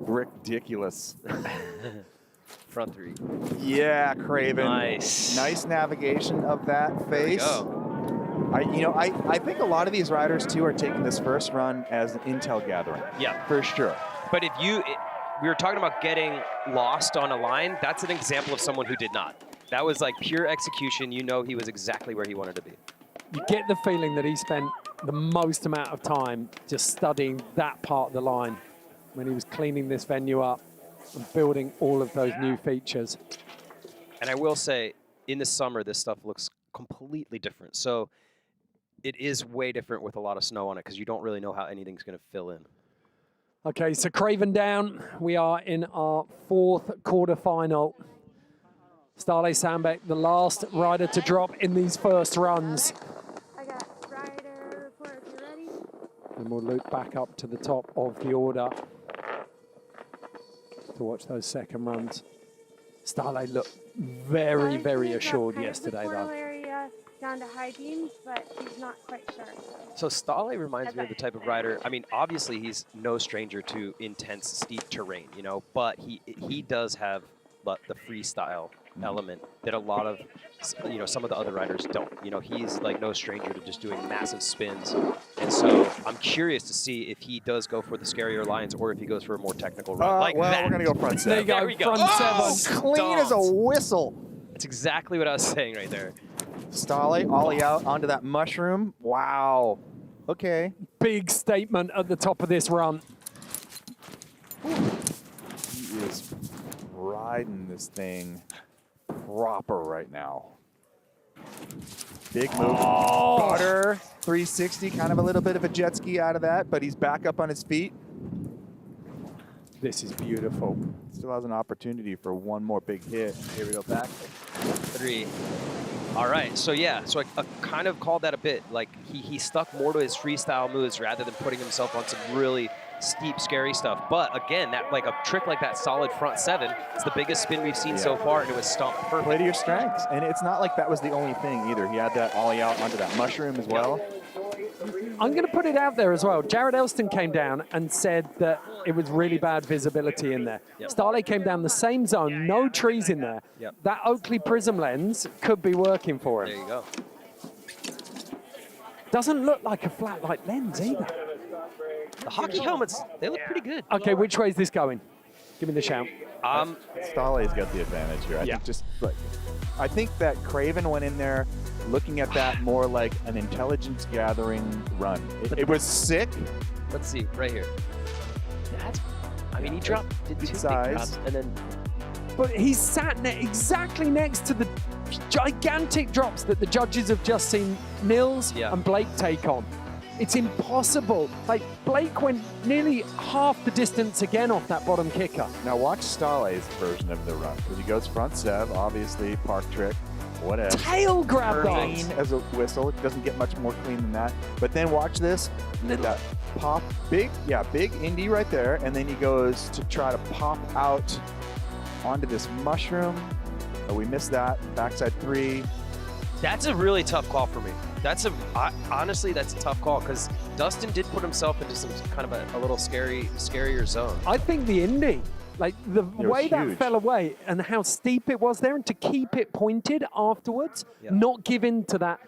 Ridiculous. Front three. Yeah, Craven. Nice. Nice navigation of that There we face. go. I think a lot of these riders, too, are taking this first run as an intel gathering. Yeah. For sure. But if we were talking about getting lost on a line, that's an example of someone who did not. That was like pure execution. You know he was exactly where he wanted to be. You get the feeling that he spent the most amount of time just studying that part of the line when he was cleaning this venue up and building all of those new features. And I will say, in the summer, this stuff looks completely different. So it is way different with a lot of snow on it because you don't really know how anything's going to fill in. Okay, so Craven down. We are in our 4th quarterfinal. Starley Sandbeck, the last rider to drop in these first runs. I got rider report if you're ready. And we'll loop back up to the top of the order to watch those second runs. Starley looked very, very assured yesterday, though. though. Area down to high beams, but he's not quite sure. So Stale reminds me of the type of rider. I mean, obviously he's no stranger to intense, steep terrain, you know, but he does have the freestyle element that a lot of, you know, some of the other riders don't. You know, he's like no stranger to just doing massive spins. And so I'm curious to see if he does go for the scarier lines or if he goes for a more technical run. Like well, that. we're going to go front There you seven. go, There we go. front seven. Clean as a whistle. That's exactly what I was saying right there. Stale, ollie out onto that mushroom. Wow. Okay. Big statement at the top of this run. He is riding this thing proper right now. Big move. Butter 360, kind of a little bit of a jet ski out of that, but he's back up on his feet. This is beautiful. Still has an opportunity for one more big hit. Here we go, back 3. All right, so yeah, so I kind of called that a bit. Like he stuck more to his freestyle moves rather than putting himself on some really steep, scary stuff. But again, that like a trick like that solid front 7 is the biggest spin we've seen so far, and it was stomped perfect. Play to your strengths, and it's not like that was the only thing either. He had that ollie out onto that mushroom as well. I'm going to put it out there as well. Jared Elston came down and said that it was really bad visibility in there. Starley came down the same zone, no trees in there. That Oakley Prism lens could be working for him. There you go. Doesn't look like a flat light lens either. The hockey helmets, they look pretty good. Okay, which way is this going? Give me the shout. Starley's got the advantage here. I think that Craven went in there looking at that more like an intelligence gathering run. It was sick. Let's see, right here. I mean, he did 2 big drops, and then... But he's sat exactly next to the gigantic drops that the judges have just seen Nils and Blake take on. It's impossible. Like, Blake went nearly half the distance again off that bottom kicker. Now watch Starley's version of the run, because he goes front 7, obviously, park trick, whatever. Tail grab clean as a whistle. It doesn't get much more clean than that. But then watch this. That pop, big Indy right there, and then he goes to try to pop out onto this mushroom. Oh, we missed that. Backside 3. That's a really tough call for me. Honestly, that's a tough call because Dustin did put himself into some kind of a little scarier zone. I think the Indy, like the way that fell away and how steep it was there, and to keep it pointed afterwards, not give in to that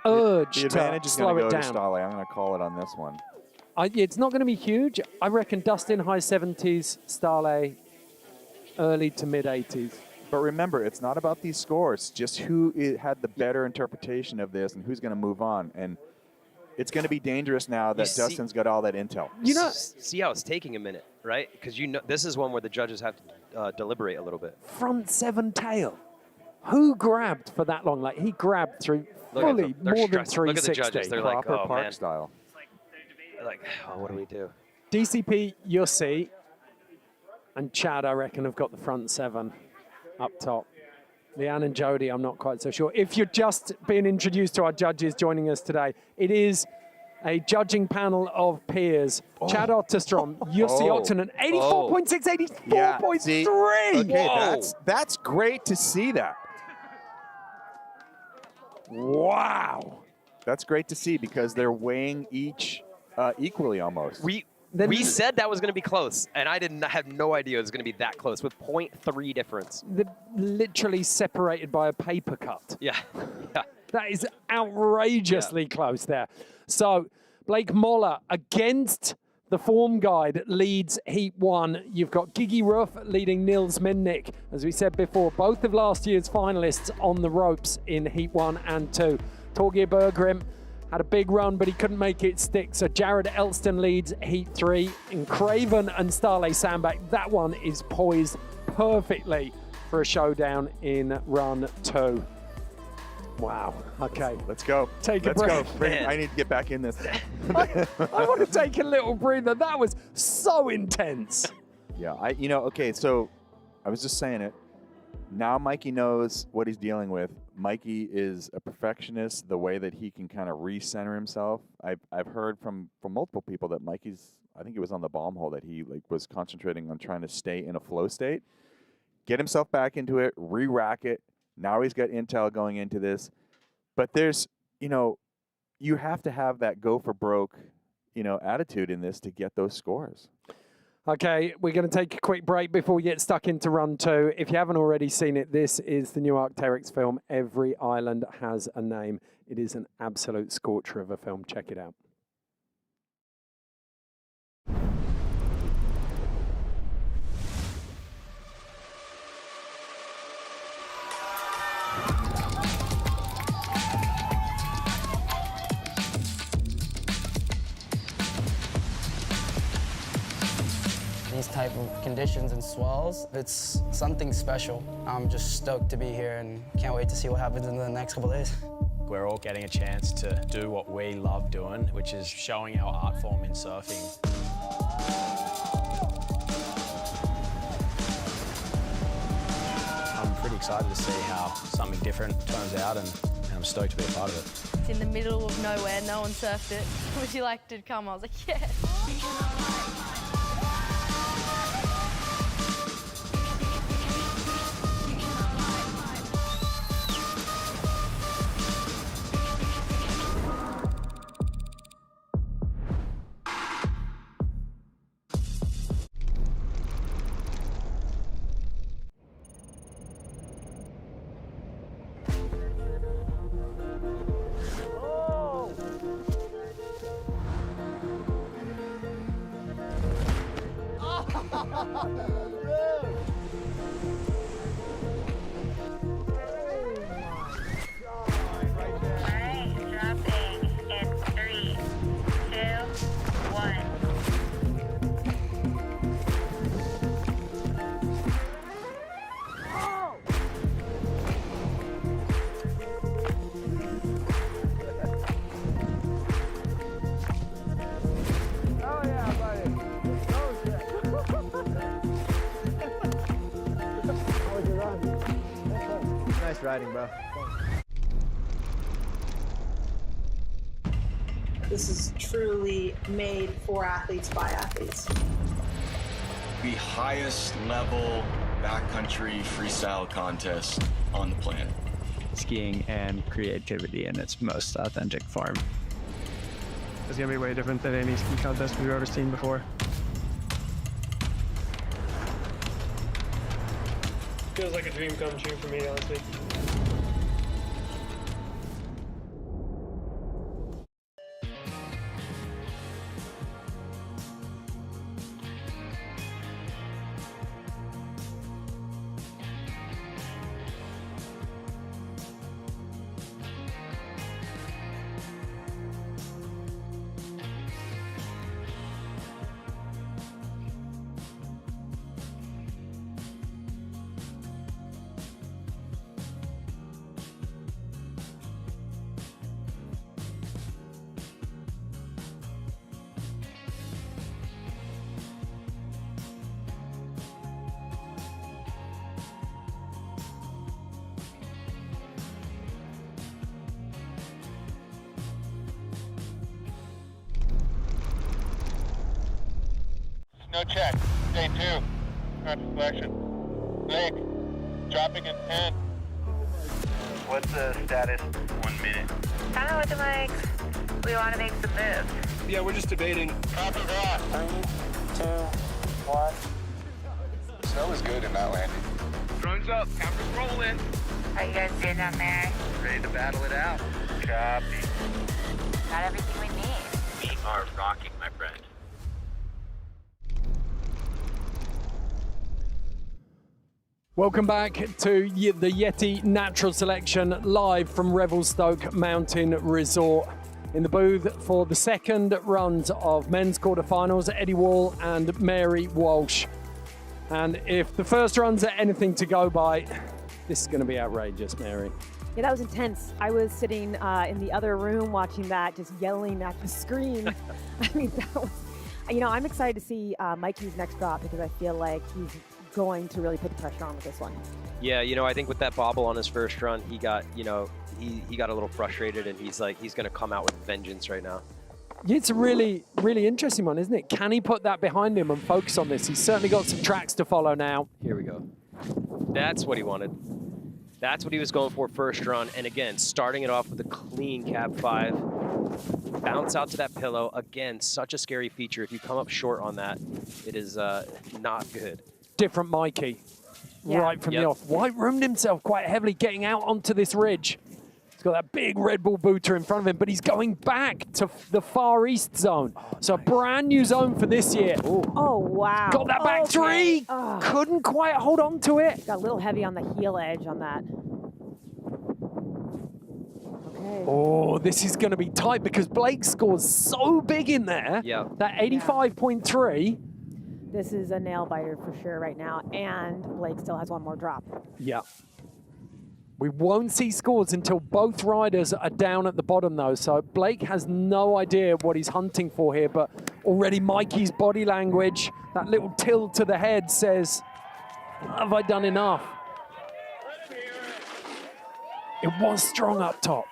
urge the advantage to is slow going it to go down. to Starley. I'm going to call it on this one. It's not going to be huge. I reckon Dustin high 70s, Starley early to mid 80s. But remember, it's not about these scores, just who had the better interpretation of this and who's going to move on. And it's going to be dangerous now that Dustin's got all that intel. You know, see how it's taking a minute, right? Because this is one where the judges have to deliberate a little bit. Front 7 tail. Who grabbed for that long? Like, he grabbed through fully more than 360. Look at the judges. They're like, Proper oh, park man. style. They're like, oh, what do we do? DCP, Yussi, and Chad, I reckon, have got the front 7 up top. Leanne and Jody, I'm not quite so sure. If you're just being introduced to our judges joining us today, it is a judging panel of peers. Chad Otterstrom, Yussi Ottanen, 84.6, 84.3. Okay, that's great to see that. Wow. That's great to see because they're weighing each equally almost. We said that was going to be close, and I have no idea it was going to be that close with 0.3 difference. They're literally separated by a paper cut. Yeah. That is outrageously close there. So Blake Moller against the form guide leads Heat 1. You've got Gigi Ruff leading Nils Mennick. As we said before, both of last year's finalists on the ropes in Heat 1 and 2. Torgeir Berggrim had a big run, but he couldn't make it stick. So Jared Elston leads Heat 3. And Craven and Starley Sandbach, that one is poised perfectly for a showdown in run 2. Wow. Okay. Let's go. Take a breath. I need to get back in this. I want to take a little breather. That was so intense. Yeah. Okay, so I was just saying it. Now Mikey knows what he's dealing with. Mikey is a perfectionist, the way that he can kind of recenter himself. I've heard from multiple people that Mikey's, I think it was on the bomb hole, that he was concentrating on trying to stay in a flow state, get himself back into it, re-rack it. Now he's got intel going into this. But there's, you have to have that go for broke, attitude in this to get those scores. Okay, we're going to take a quick break before we get stuck into run 2. If you haven't already seen it, this is the new Arc'teryx film, Every Island Has a Name. It is an absolute scorcher of a film. Check it out. It's type of conditions and swells. It's something special. I'm just stoked to be here and can't wait to see what happens in the next couple days. We're all getting a chance to do what we love doing, which is showing our art form in surfing. I'm pretty excited to see how something different turns out, and I'm stoked to be a part of it. It's in the middle of nowhere, no one surfed it. Would you like to come? I was like, yeah. Nice riding, bro. This is truly made for athletes by athletes. The highest level backcountry freestyle contest on the planet. Skiing and creativity in its most authentic form. It's gonna be way different than any ski contest we've ever seen before. Feels like a dream come true for me, honestly. No check. Day 2. Start selection. Blake, dropping in 10. What's the status? 1 minute. Kind of looking like we want to make some moves. Yeah, we're just debating. Copy that. 3, 2, 1. Snow is good in that landing. Drones up. Cameras rolling. How you guys doing down there? Ready to battle it out. Copy. Got everything we need. We are rocking, my friend. Welcome back to the Yeti Natural Selection live from Revelstoke Mountain Resort. In the booth for the second runs of men's quarterfinals, Eddie Wall and Mary Walsh. And if the first runs are anything to go by, this is going to be outrageous, Mary. Yeah, that was intense. I was sitting in the other room watching that, just yelling at the screen. I mean, that was, you know, I'm excited to see Mikey's next drop because I feel like he's going to really put the pressure on with this one. Yeah, you know, I think with that bobble on his first run, he got, you know, he got a little frustrated, and he's like, he's going to come out with vengeance right now. Yeah, it's a really, really interesting one, isn't it? Can he put that behind him and focus on this? He's certainly got some tracks to follow now. Here we go. That's what he wanted. That's what he was going for first run. And again, starting it off with a clean cab 5. Bounce out to that pillow. Again, such a scary feature. If you come up short on that, it is not good. Different Mikey, right from the off. White roomed himself quite heavily getting out onto this ridge. He's got that big Red Bull booter in front of him, but he's going back to the Far East zone. So a brand new zone for this year. Ooh. Oh, wow. Got that back three. Oh. Couldn't quite hold on to it. Got a little heavy on the heel edge on that. Okay. Oh, this is going to be tight because Blake scores so big in there. Yeah. That 85.3. This is a nail biter for sure right now, and Blake still has one more drop. Yeah. We won't see scores until both riders are down at the bottom, though. So Blake has no idea what he's hunting for here, but already Mikey's body language, that little tilt to the head says, have I done enough? It was strong up top.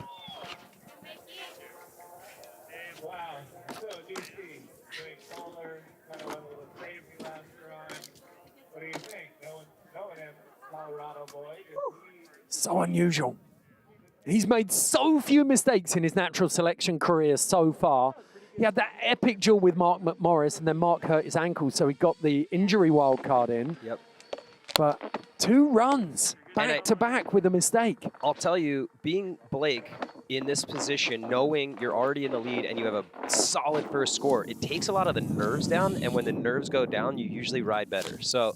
So unusual. He's made so few mistakes in his natural selection career so far. He had that epic duel with Mark McMorris, and then Mark hurt his ankle, so he got the injury wild card in. Yep. But 2 runs back to back with a mistake. I'll tell you, being Blake in this position, knowing you're already in the lead and you have a solid first score, it takes a lot of the nerves down, and when the nerves go down, you usually ride better. So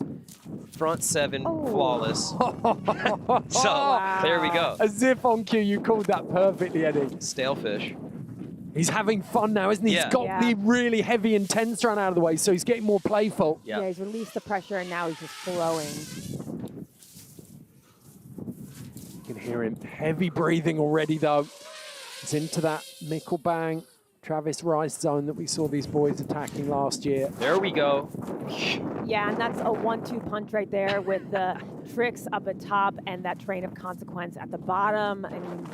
front 7, flawless. So there we go. As if on cue, you called that perfectly, Eddie. Stale fish. He's having fun now, isn't he? Yeah. He's got the really heavy, intense run out of the way, so he's getting more playful. Yeah, he's released the pressure, and now he's just flowing. You can hear him heavy breathing already, though. He's into that Mickelbang, Travis Rice zone that we saw these boys attacking last year. There we go. Yeah, and that's a 1-2 punch right there with the tricks up at top and that train of consequence at the bottom. I mean,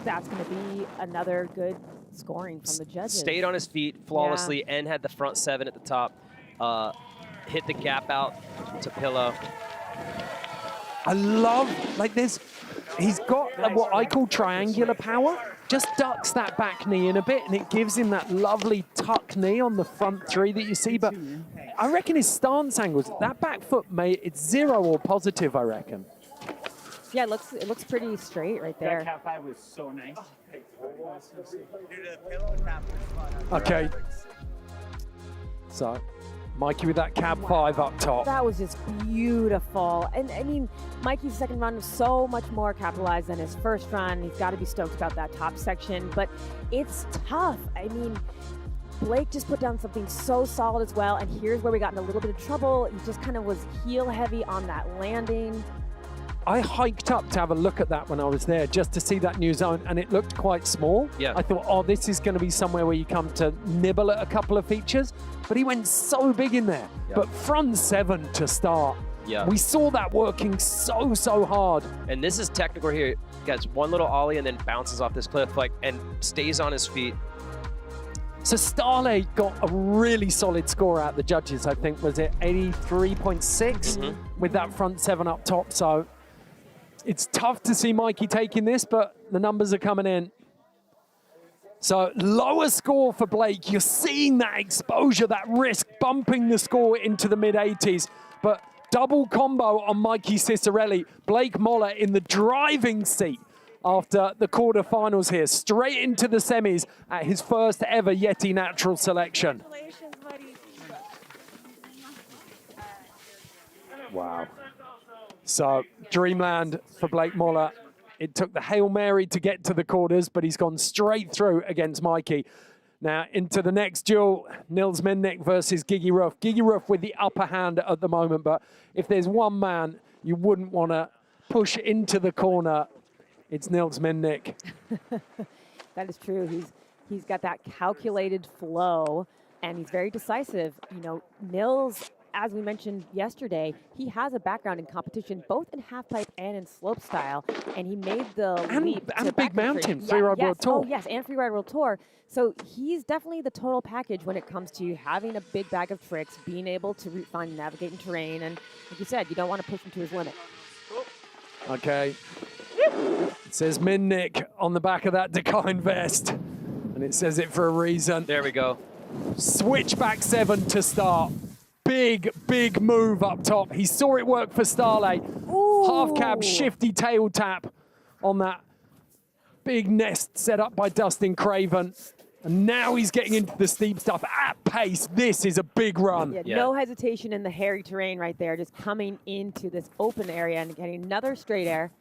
that's going to be another good scoring from the judges. Stayed on his feet flawlessly and had the front 7 at the top. Hit the gap out to pillow. I love, like this, he's got what I call triangular power. Just ducks that back knee in a bit, and it gives him that lovely tuck knee on the front 3 that you see. But I reckon his stance angles, that back foot, it's 0 or positive, I reckon. Yeah, it looks pretty straight right there. That Cat 5 was so nice. Okay. So, Mikey with that cab 5 up top. That was just beautiful. And I mean, Mikey's second run was so much more capitalized than his first run. He's got to be stoked about that top section, but it's tough. I mean, Blake just put down something so solid as well, and here's where we got in a little bit of trouble. He just kind of was heel heavy on that landing. I hiked up to have a look at that when I was there, just to see that new zone, and it looked quite small. Yeah. I thought, oh, this is going to be somewhere where you come to nibble at a couple of features, but he went so big in there. Yeah. But front 7 to start. Yeah. We saw that working so hard. And this is technical here. He gets one little ollie and then bounces off this cliff and stays on his feet. So Starley got a really solid score out of the judges, I think. Was it 83.6 with that front 7 up top? So it's tough to see Mikey taking this, but the numbers are coming in. So lower score for Blake. You're seeing that exposure, that risk, bumping the score into the mid-80s. But double combo on Mikey Cicerelli. Blake Moller in the driving seat after the quarterfinals here. Straight into the semis at his first ever YETI natural selection. Congratulations, buddy. Wow. So Dreamland for Blake Moller. It took the Hail Mary to get to the quarters, but he's gone straight through against Mikey. Now into the next duel, Nils Mennick versus Gigi Ruff. Gigi Ruff with the upper hand at the moment, but if there's one man you wouldn't want to push into the corner, it's Nils Mennick. That is true. He's got that calculated flow, and he's very decisive. You know, Nils, as we mentioned yesterday, he has a background in competition, both in halfpipe and in slope style, and he made the leap and to Big backcountry. Mountain, Freeride World Tour. Oh, yes, and Freeride World Tour. So he's definitely the total package when it comes to having a big bag of tricks, being able to route find and navigate in terrain, and like you said, you don't want to push him to his limit. Okay. It says Mennick on the back of that Dakine vest, and it says it for a reason. There we go. Switchback 7 to start. Big move up top. He saw it work for Starley. Half cab, shifty tail tap on that big nest set up by Dustin Craven. And now he's getting into the steep stuff at pace. This is a big run. Yeah, no hesitation in the hairy terrain right there, just coming into this open area and getting another straight air.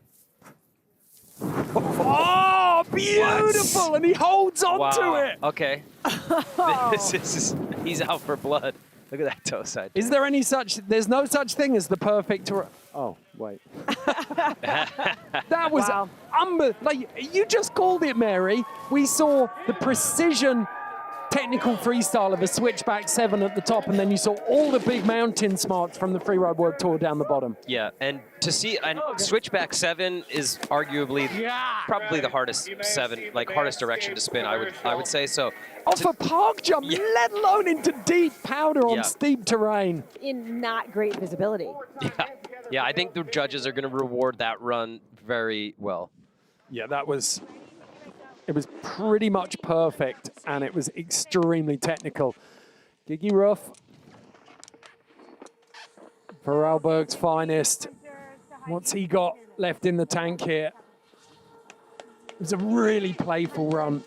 Oh, beautiful! What? And he holds on to it. Okay. He's out for blood. Look at that toe side. Is there any such? There's no such thing as the perfect. Oh wait. That was like you just called it, Mary. We saw the precision. Technical freestyle of a switchback 7 at the top, and then you saw all the big mountain smarts from the Freeride World Tour down the bottom. Yeah, and to see, and switchback 7 is arguably probably the hardest 7, like hardest direction to spin. I would say so. Off a park jump, let alone into deep powder on steep terrain. In not great visibility. Yeah, I think the judges are going to reward that run very well. Yeah, it was pretty much perfect, and it was extremely technical. Gigi Ruff, Vorarlberg's finest. What's he got left in the tank here? It was a really playful run.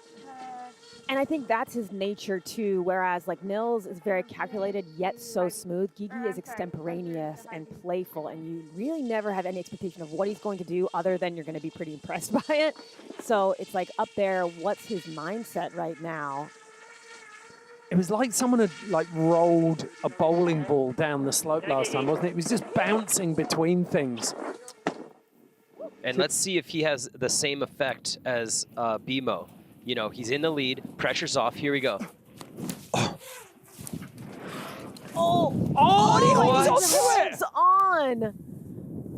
And I think that's his nature too, whereas like Nils is very calculated yet so smooth. Gigi is extemporaneous and playful, and you really never have any expectation of what he's going to do other than you're going to be pretty impressed by it. So it's like up there, what's his mindset right now? It was like someone had like rolled a bowling ball down the slope last time, wasn't it? It was just bouncing between things. And let's see if he has the same effect as BMO. You know, he's in the lead, pressure's off, here we go. It's on.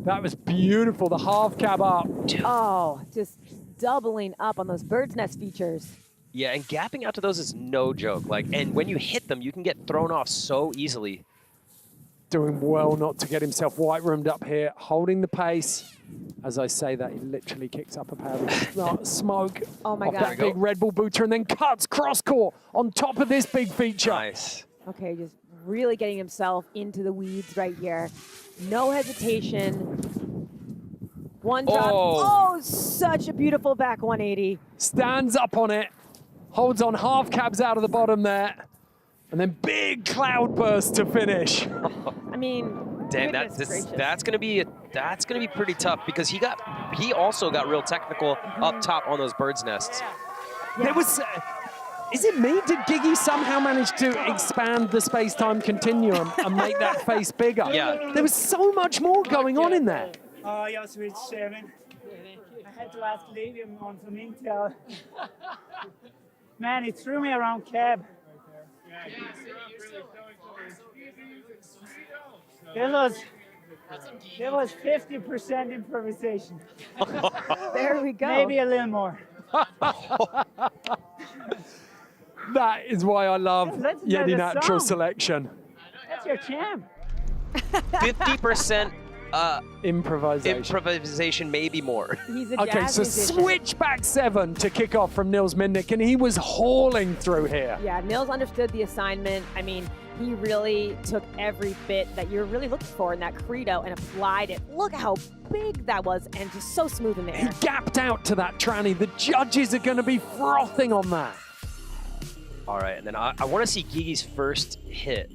That was beautiful, the half cab up. Oh, just doubling up on those bird's nest features. Yeah, and gapping out to those is no joke. Like, and when you hit them, you can get thrown off so easily. Doing well not to get himself white-roomed up here, holding the pace. As I say that, he literally kicks up a powder smoke off that big Red Bull booter and then cuts cross-core on top of this big feature. Nice. Okay, just really getting himself into the weeds right here. No hesitation. One drop. Oh, such a beautiful back 180. Stands up on it, holds on half cabs out of the bottom there, and then big cloud burst to finish. I mean, damn, that's gonna be pretty tough because he also got real technical up top on those birds' nests. There was, is it me? Did Gigi somehow manage to expand the space-time continuum and make that face bigger? Yeah. There was so much more going on in there. Oh, yeah, switch 7. I had to ask Livium on some intel. Man, it threw me around cab. It was 50% improvisation. There we go. Maybe a little more. That is why I love YETI Natural song. Selection. That's your champ. 50% improvisation, maybe more. He's a Okay, jazz so musician. switchback 7 to kick off from Nils Midnick, and he was hauling through here. Yeah, Nils understood the assignment. I mean, he really took every bit that you're really looking for in that credo and applied it. Look how big that was and just so smooth in the He air. gapped out to that tranny. The judges are going to be frothing on that. All right, and then I want to see Gigi's first hit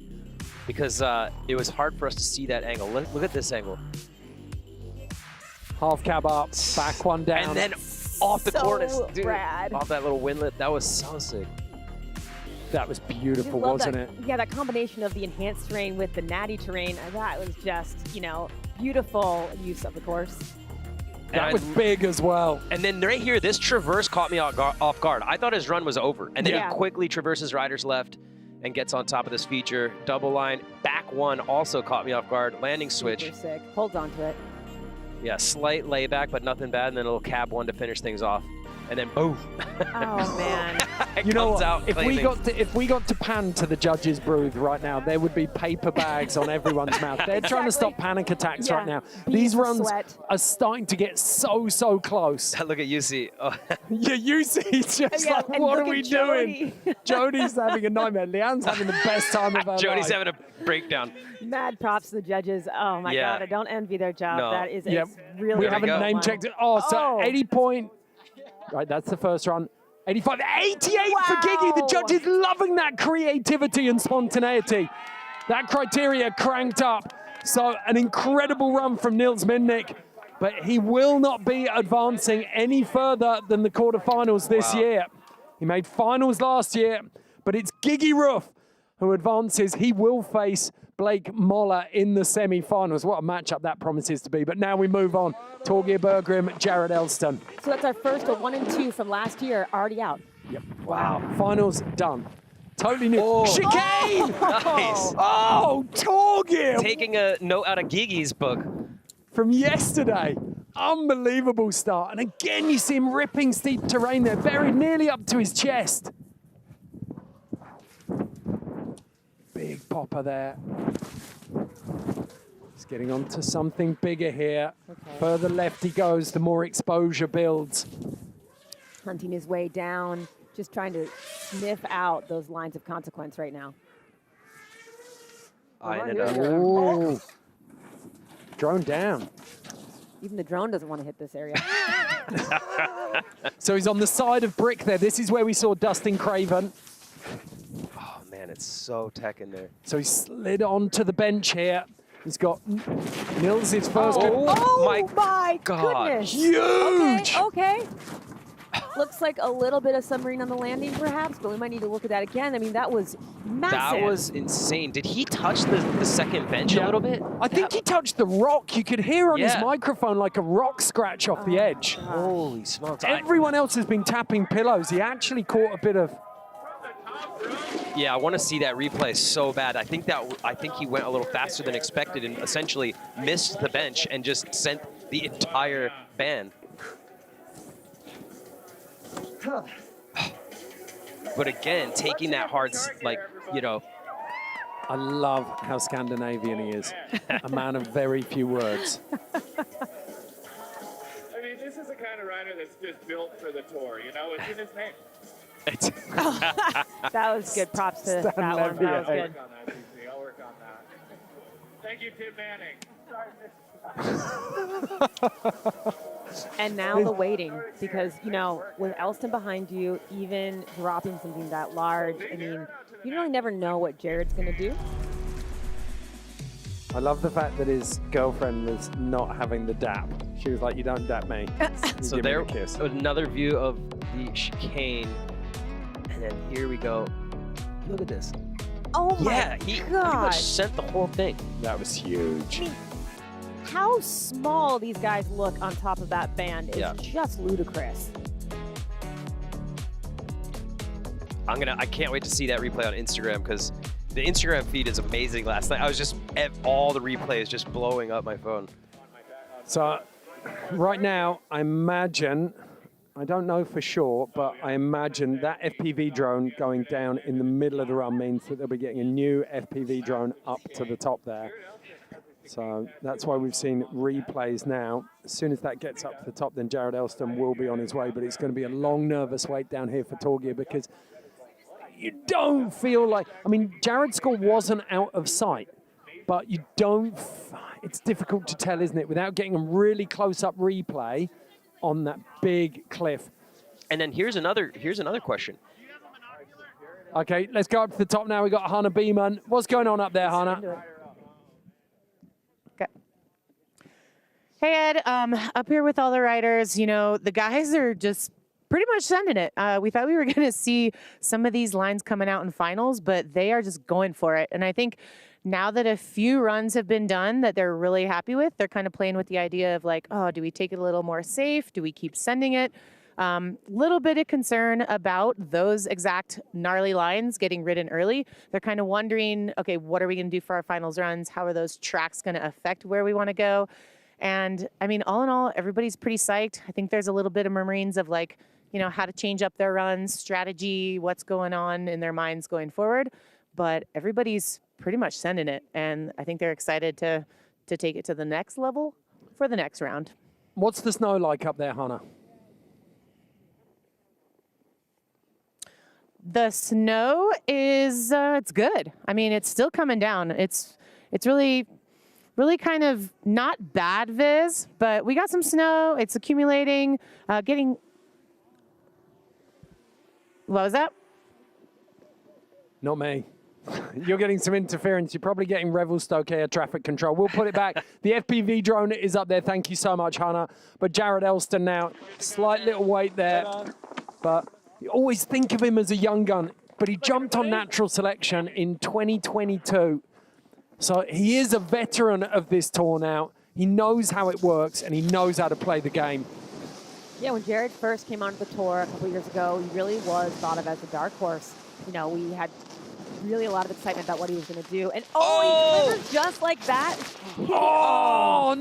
because it was hard for us to see that angle. Look at this angle. Half cab up, back one down. And then off the cornice, dude, rad. off that little windlet. That was so sick. That was beautiful, I love wasn't that, it? Yeah, that combination of the enhanced terrain with the natty terrain, that was just, you know, beautiful use of the course. That was big as well. And then right here, this traverse caught me off guard. I thought his run was over. And then he quickly traverses riders left and gets on top of this feature. Double line, back one also caught me off guard. Landing switch. Super sick. Holds on to it. Yeah, slight layback, but nothing bad. And then a little cab one to finish things off. And then boom. Oh, man. You know what? Out If we got to pan to the judges' booth right now, there would be paper bags on everyone's mouth. They're trying to stop panic attacks right now. These runs are starting to get so close. Look at UC. Oh. Yeah, UC's just like, what are we doing? Jody's having a nightmare. Leanne's having the best time of her Jody's life. having a breakdown. Mad props to the judges. Oh, my God. I don't envy their job. No. That is Yep. a really We good haven't one. name checked it. Oh, so 80 point. Right, that's the first run. 85, 88 for Gigi. The judges loving that creativity and spontaneity. That criteria cranked up. So an incredible run from Nils Midnick, but he will not be advancing any further than the quarterfinals this year. He made finals last year, but it's Gigi Ruff who advances. He will face Blake Moller in the semi-finals. What a matchup that promises to be. But now we move on. Torgeir Berggrim, Jared Elston. So that's our first of 1 and 2 from last year already out. Yep. Wow. Finals done. Totally new. Oh. Chicane! Nice. Oh, Torgeir! Taking a note out of Gigi's book. From yesterday. Unbelievable start. And again, you see him ripping steep terrain there, buried nearly up to his chest. Big popper there. He's getting onto something bigger here. Okay. Further left he goes, the more exposure builds. Hunting his way down, just trying to sniff out those lines of consequence right now. Oh. Drone down. Even the drone doesn't want to hit this area. So he's on the side of brick there. This is where we saw Dustin Craven. Oh, man, it's so tech in there. So he slid onto the bench here. He's got Nils' first. Oh my God. goodness. Huge. Okay. Looks like a little bit of submarine on the landing, perhaps, but we might need to look at that again. I mean, that was massive. That was insane. Did he touch the second bench a little bit? I think he touched the rock. You could hear on his microphone like a rock scratch off the edge. Holy smokes. Everyone else has been tapping pillows. He actually caught a bit of... Yeah, I want to see that replay so bad. I think he went a little faster than expected and essentially missed the bench and just sent the entire band. But again, taking that hard, I love how Scandinavian he is. A man of very few words. I mean, this is the kind of rider that's just built for the tour, you know? It's in his name. That was good. Props to that one. That was good. I'll work on that. Thank you, Tim Manning. And now the waiting, because, you know, with Elston behind you, even dropping something that large, I mean, you really never know what Jared's going to do. I love the fact that his girlfriend was not having the dap. She was like, you don't dap me. So there, another view of the chicane. And then here we go. Look at this. Oh my yeah, he pretty much sent the whole thing. That was huge. I mean, how small these guys look on top of that band is just ludicrous. I can't wait to see that replay on Instagram, because the Instagram feed is amazing. Last night I was just all the replays just blowing up my phone. So right now, I imagine, I don't know for sure, but I imagine that FPV drone going down in the middle of the run means that they'll be getting a new FPV drone up to the top there. So that's why we've seen replays now. As soon as that gets up to the top, then Jared Elston will be on his way, but it's going to be a long, nervous wait down here for Torgeir, because you don't feel like, I mean, Jared's score wasn't out of sight, but you don't, it's difficult to tell, isn't it, without getting a really close-up replay on that big cliff. And then here's another question. Okay, let's go up to the top now. We got Hannah Beeman. What's going on up there, Hannah? Hey, Ed, up here with all the riders, you know, the guys are just pretty much sending it. We thought we were going to see some of these lines coming out in finals, but they are just going for it. And I think now that a few runs have been done that they're really happy with, they're kind of playing with the idea of like, oh, do we take it a little more safe? Do we keep sending it? Little bit of concern about those exact gnarly lines getting ridden early. They're kind of wondering, okay, what are we going to do for our finals runs? How are those tracks going to affect where we want to go? And I mean, all in all, everybody's pretty psyched. I think there's a little bit of murmurings of like, you know, how to change up their runs, strategy, what's going on in their minds going forward. But everybody's pretty much sending it. And I think they're excited to take it to the next level for the next round. What's the snow like up there, Hannah? The snow is, it's good. I mean, it's still coming down. It's really kind of not bad viz, but we got some snow. It's accumulating, what was that? Not me. You're getting some interference. You're probably getting Revelstoke air traffic control. We'll put it back. The FPV drone is up there. Thank you so much, Hannah. But Jared Elston now, slight little wait there. But you always think of him as a young gun. but he jumped on natural selection in 2022. So he is a veteran of this tour now. He knows how it works, and he knows how to play the game. Yeah, when Jared first came onto the tour a couple years ago, he really was thought of as a dark horse. You know, we had really a lot of excitement about what he was going to do. And he delivers just like that. No!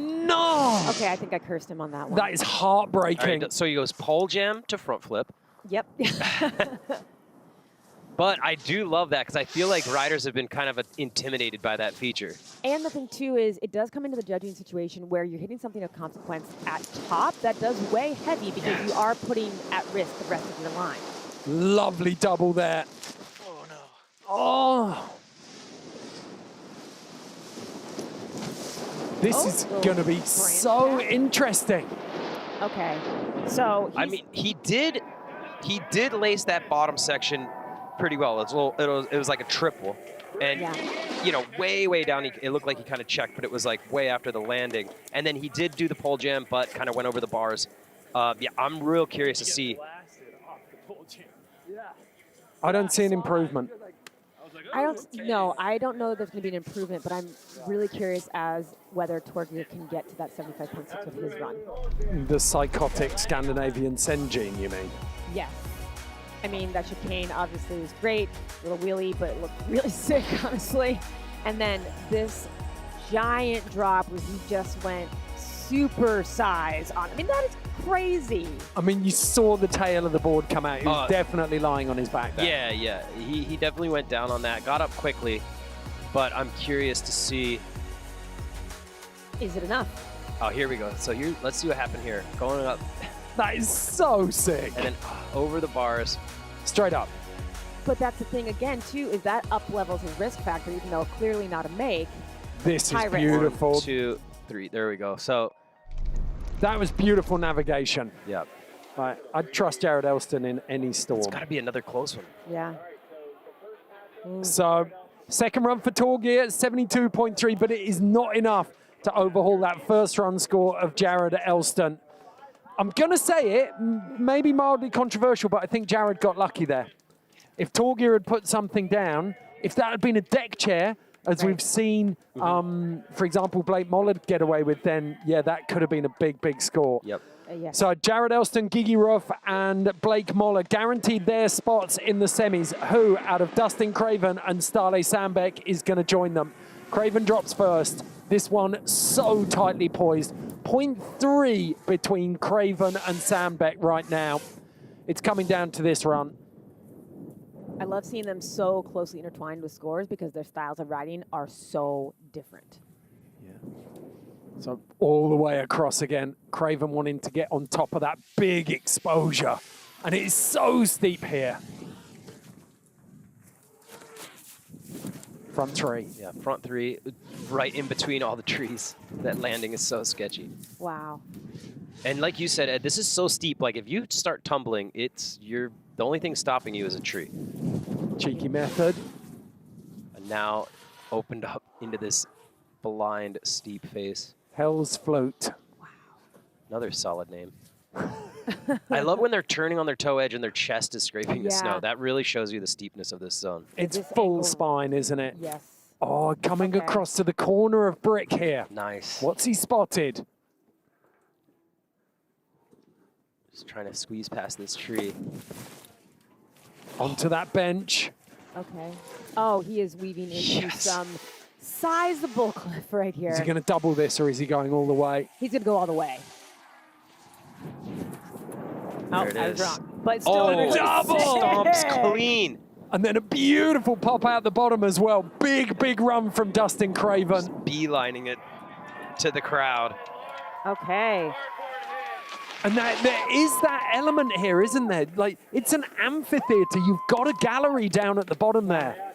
Okay, I think I cursed him on that one. That is heartbreaking. Right, so he goes pole jam to front flip. Yep. But I do love that because I feel like riders have been kind of intimidated by that feature. And the thing, too, is it does come into the judging situation where you're hitting something of consequence at top that does weigh heavy because you are putting at risk the rest of your line. Lovely double there. Oh, no. Oh. This is going to be so interesting. Okay. So I mean, he did lace that bottom section pretty well. It was like a triple. And, you know, way down, it looked like he kind of checked, but it was like way after the landing. And then he did do the pole jam, but kind of went over the bars. Yeah, I'm real curious to see. I don't see an improvement. I don't know that there's going to be an improvement, but I'm really curious as whether Torgeir can get to that 75.6 with his run. The psychotic Scandinavian Sen gene, you mean? Yes. I mean, that chicane obviously was great, little wheelie, but it looked really sick, honestly. And then this giant drop where he just went super size on. I mean, that is crazy. I mean, you saw the tail of the board come out. He was definitely lying on his back there. Yeah. He definitely went down on that, got up quickly, but I'm curious to see. Is it enough? Oh, here we go. So let's see what happened here. Going up. That is so sick. And then over the bars. Straight up. But that's the thing again, too, is that up levels his risk factor, even though clearly not a make. This is High risk. beautiful. 1, 2, 3. There we go. So that was beautiful navigation. Yeah. Right. I'd trust Jared Elston in any storm. It's got to be another close one. Yeah. So second run for Torgeir, 72.3, but it is not enough to overhaul that first run score of Jared Elston. I'm going to say it, maybe mildly controversial, but I think Jared got lucky there. If Torgeir had put something down, if that had been a deck chair, as we've seen, for example, Blake Mollard get away with, then, yeah, that could have been a big score. Yep. Yeah. So Jared Elston, Gigi Ruff, and Blake Mollard guaranteed their spots in the semis. Who, out of Dustin Craven and Starley Sandbeck, is going to join them? Craven drops first. This one so tightly poised. 0.3 between Craven and Sandbeck right now. It's coming down to this run. I love seeing them so closely intertwined with scores because their styles of riding are so different. So all the way across again. Craven wanting to get on top of that big exposure. And it is so steep here. Front three. Yeah, front three, right in between all the trees. That landing is so sketchy. Wow. And like you said, Ed, this is so steep. Like if you start tumbling, the only thing stopping you is a tree. Cheeky method. And now opened up into this blind, steep face. Hell's Float. Wow. Another solid name. I love when they're turning on their toe edge and their chest is scraping the snow. That really shows you the steepness of this zone. It's full spine, isn't it? Yes. Oh, coming across to the corner of brick here. Nice. What's he spotted? Just trying to squeeze past this tree. Onto that bench. Okay. Oh, he is weaving into some sizable cliff right here. Is he going to double this or is he going all the way? He's going to go all the way. There it I was is. wrong. But still double! Stomps clean. And then a beautiful pop out the bottom as well. Big run from Dustin Craven. Just beelining it to the crowd. Okay. And there is that element here, isn't there? Like, it's an amphitheater. You've got a gallery down at the bottom there.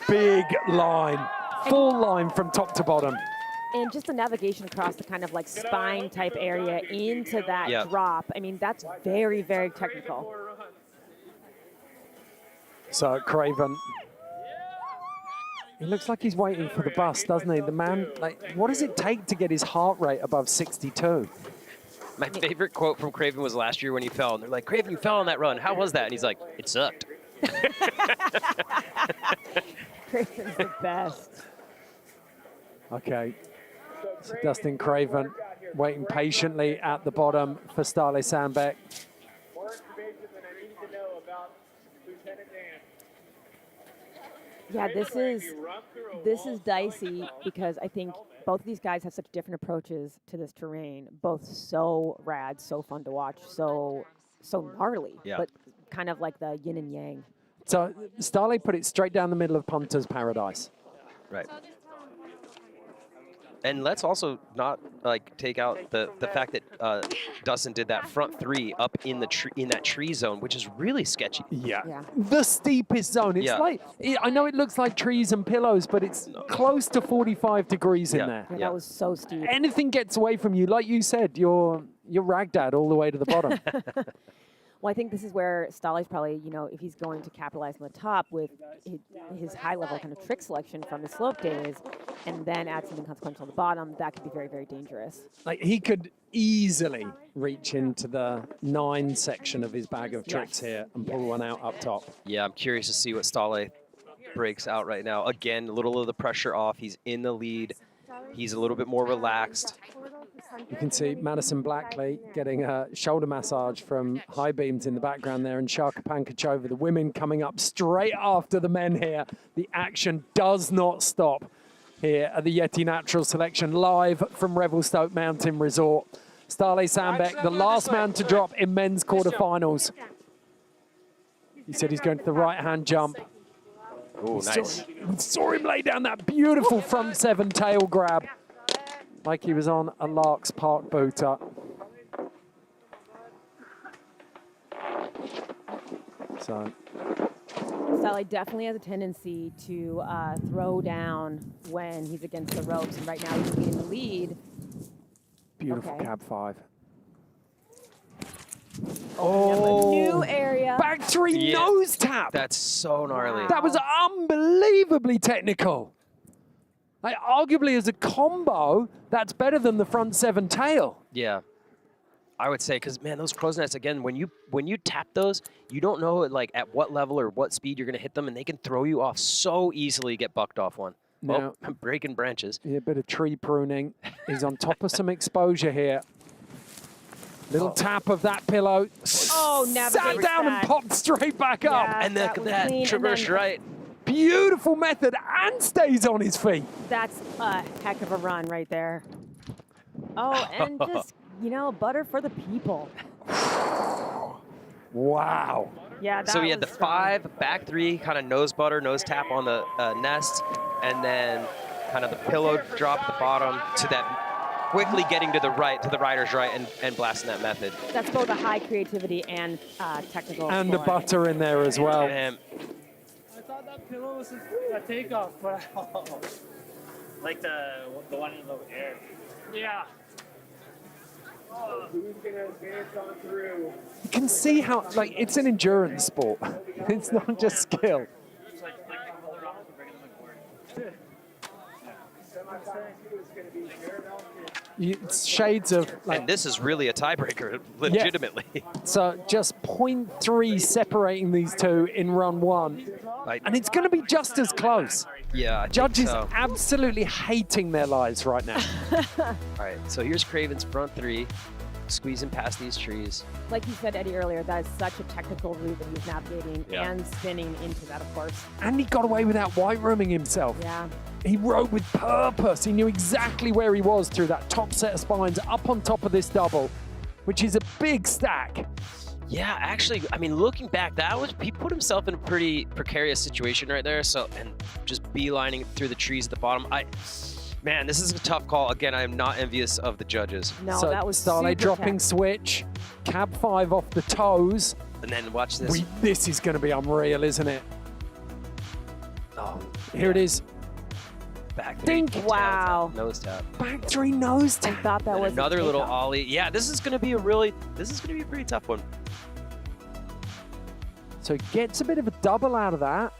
Big line. Full line from top to bottom. And just the navigation across the kind of like spine type area into that drop. I mean, that's very technical. So Craven, he looks like he's waiting for the bus, doesn't he? The man, like, what does it take to get his heart rate above 62? My favorite quote from Craven was last year when he fell. And they're like, Craven, you fell on that run. How was that? And he's like, it sucked. Craven's the best. Okay. So Dustin Craven waiting patiently at the bottom for Starley Sandbeck. More information than I need to know about Lieutenant Dan. Yeah, this is dicey because I think both of these guys have such different approaches to this terrain. Both so rad, so fun to watch, so gnarly, but kind of like the yin and yang. So Starley put it straight down the middle of Punter's Paradise. Right. And let's also not like take out the fact that Dustin did that front three up in the in that tree zone, which is really sketchy. Yeah. The steepest zone. It's like, I know it looks like trees and pillows, but it's close to 45 degrees in there. Yeah, that was so steep. Anything gets away from you, like you said, you're ragdad all the way to the bottom. Well, I think this is where Stahle's probably, if he's going to capitalize on the top with his high-level kind of trick selection from his slope days, and then add something consequential on the bottom, that could be very, very dangerous. Like, he could easily reach into the 9 section of his bag of tricks here and pull one out up top. Yeah, I'm curious to see what Stahle breaks out right now. Again, a little of the pressure off. He's in the lead. He's a little bit more relaxed. You can see Madison Blackley getting a shoulder massage from High Beams in the background there, and Shaka Pankachova, the women coming up straight after the men here. The action does not stop here at the Yeti Natural Selection, live from Revelstoke Mountain Resort. Starley Sandbeck, the last man to drop in men's quarterfinals. He said he's going to the right-hand jump. Oh, nice. Saw him lay down that beautiful front 7 tail grab, like he was on a Lark's Park booter. So Stahle definitely has a tendency to throw down when he's against the ropes, and right now he's in the lead. Beautiful Okay. cab 5. Oh, a new area. Back 3 nose tap. That's so gnarly. That was unbelievably technical. Like, arguably as a combo, that's better than the front 7 tail. Yeah, I would say, because man, those crow's nests again. When you tap those, you don't know like at what level or what speed you're gonna hit them, and they can throw you off so easily. Get bucked off one. Now, I'm breaking branches. Yeah, a bit of tree pruning. He's on top of some exposure here. Little tap of that pillow. Oh, Sat down and popped straight back up. And look at that, traverse right. Beautiful method, and stays on his feet. That's a heck of a run right there. Oh, and just, butter for the people. Wow. Yeah, that So we had the was strong. 5, back 3, kind of nose butter, nose tap on the nest, and then kind of the pillow drop at the bottom to that quickly getting to the right, to the rider's right, and blasting that method. That's both a high creativity and technical. And the scoring. butter in there as well. I thought that pillow was a takeoff, but like the one in the air. Yeah. Oh, who's gonna advance on through? You can see how, like, it's an endurance sport. It's not just skill. It's shades of, like, And this is really a tiebreaker, legitimately. so just 0.3 separating these two in run 1. And it's going to be just as close. Yeah, I think Judges so. absolutely hating their lives right now. All right, so here's Craven's front 3, squeezing past these trees. Like you said, Eddie, earlier, that is such a technical route that he's navigating and spinning into that, of course. And he got away without white rooming himself. Yeah. He rode with purpose. He knew exactly where he was through that top set of spines up on top of this double, which is a big stack. Yeah, actually, I mean, looking back, he put himself in a pretty precarious situation right there. So, and just beelining through the trees at the bottom. Man, this is a tough call. Again, I am not envious of the judges. No, So that was Stahle super dropping tech. switch, cab 5 off the toes. And then watch this. This is going to be unreal, isn't it? Oh, Here it is. back 3. Dink. Wow. Nose tap. Back 3 nose I tap. thought that And was another a little takeoff. ollie. Yeah, this is going to be a pretty tough one. So he gets a bit of a double out of that.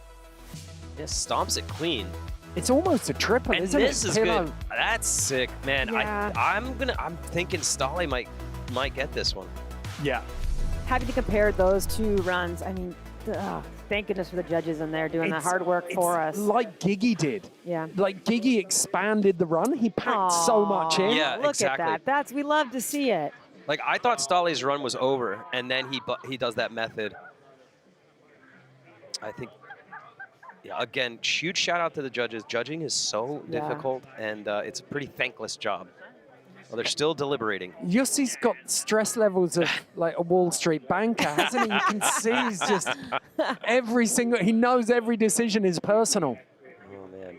Yeah, stomps it clean. It's almost a triple, And isn't this it? is Pillow. good. That's sick, man. Yeah. I'm thinking Stahle might get this one. Yeah. Having to compare those two runs, I mean, Thank goodness for the judges in there doing the hard work for us. Like Gigi did. Yeah. Like Gigi expanded the run. He packed so much in. Yeah, Look exactly. at that. We love to see it. Like, I thought Stahle's run was over, and then he does that method. I think, yeah, again, huge shout out to the judges. Judging is so difficult, and it's a pretty thankless job. Well, they're still deliberating. Yussi's got stress levels of like a Wall Street banker, hasn't he? You can see he's just he knows every decision is personal. Oh, man.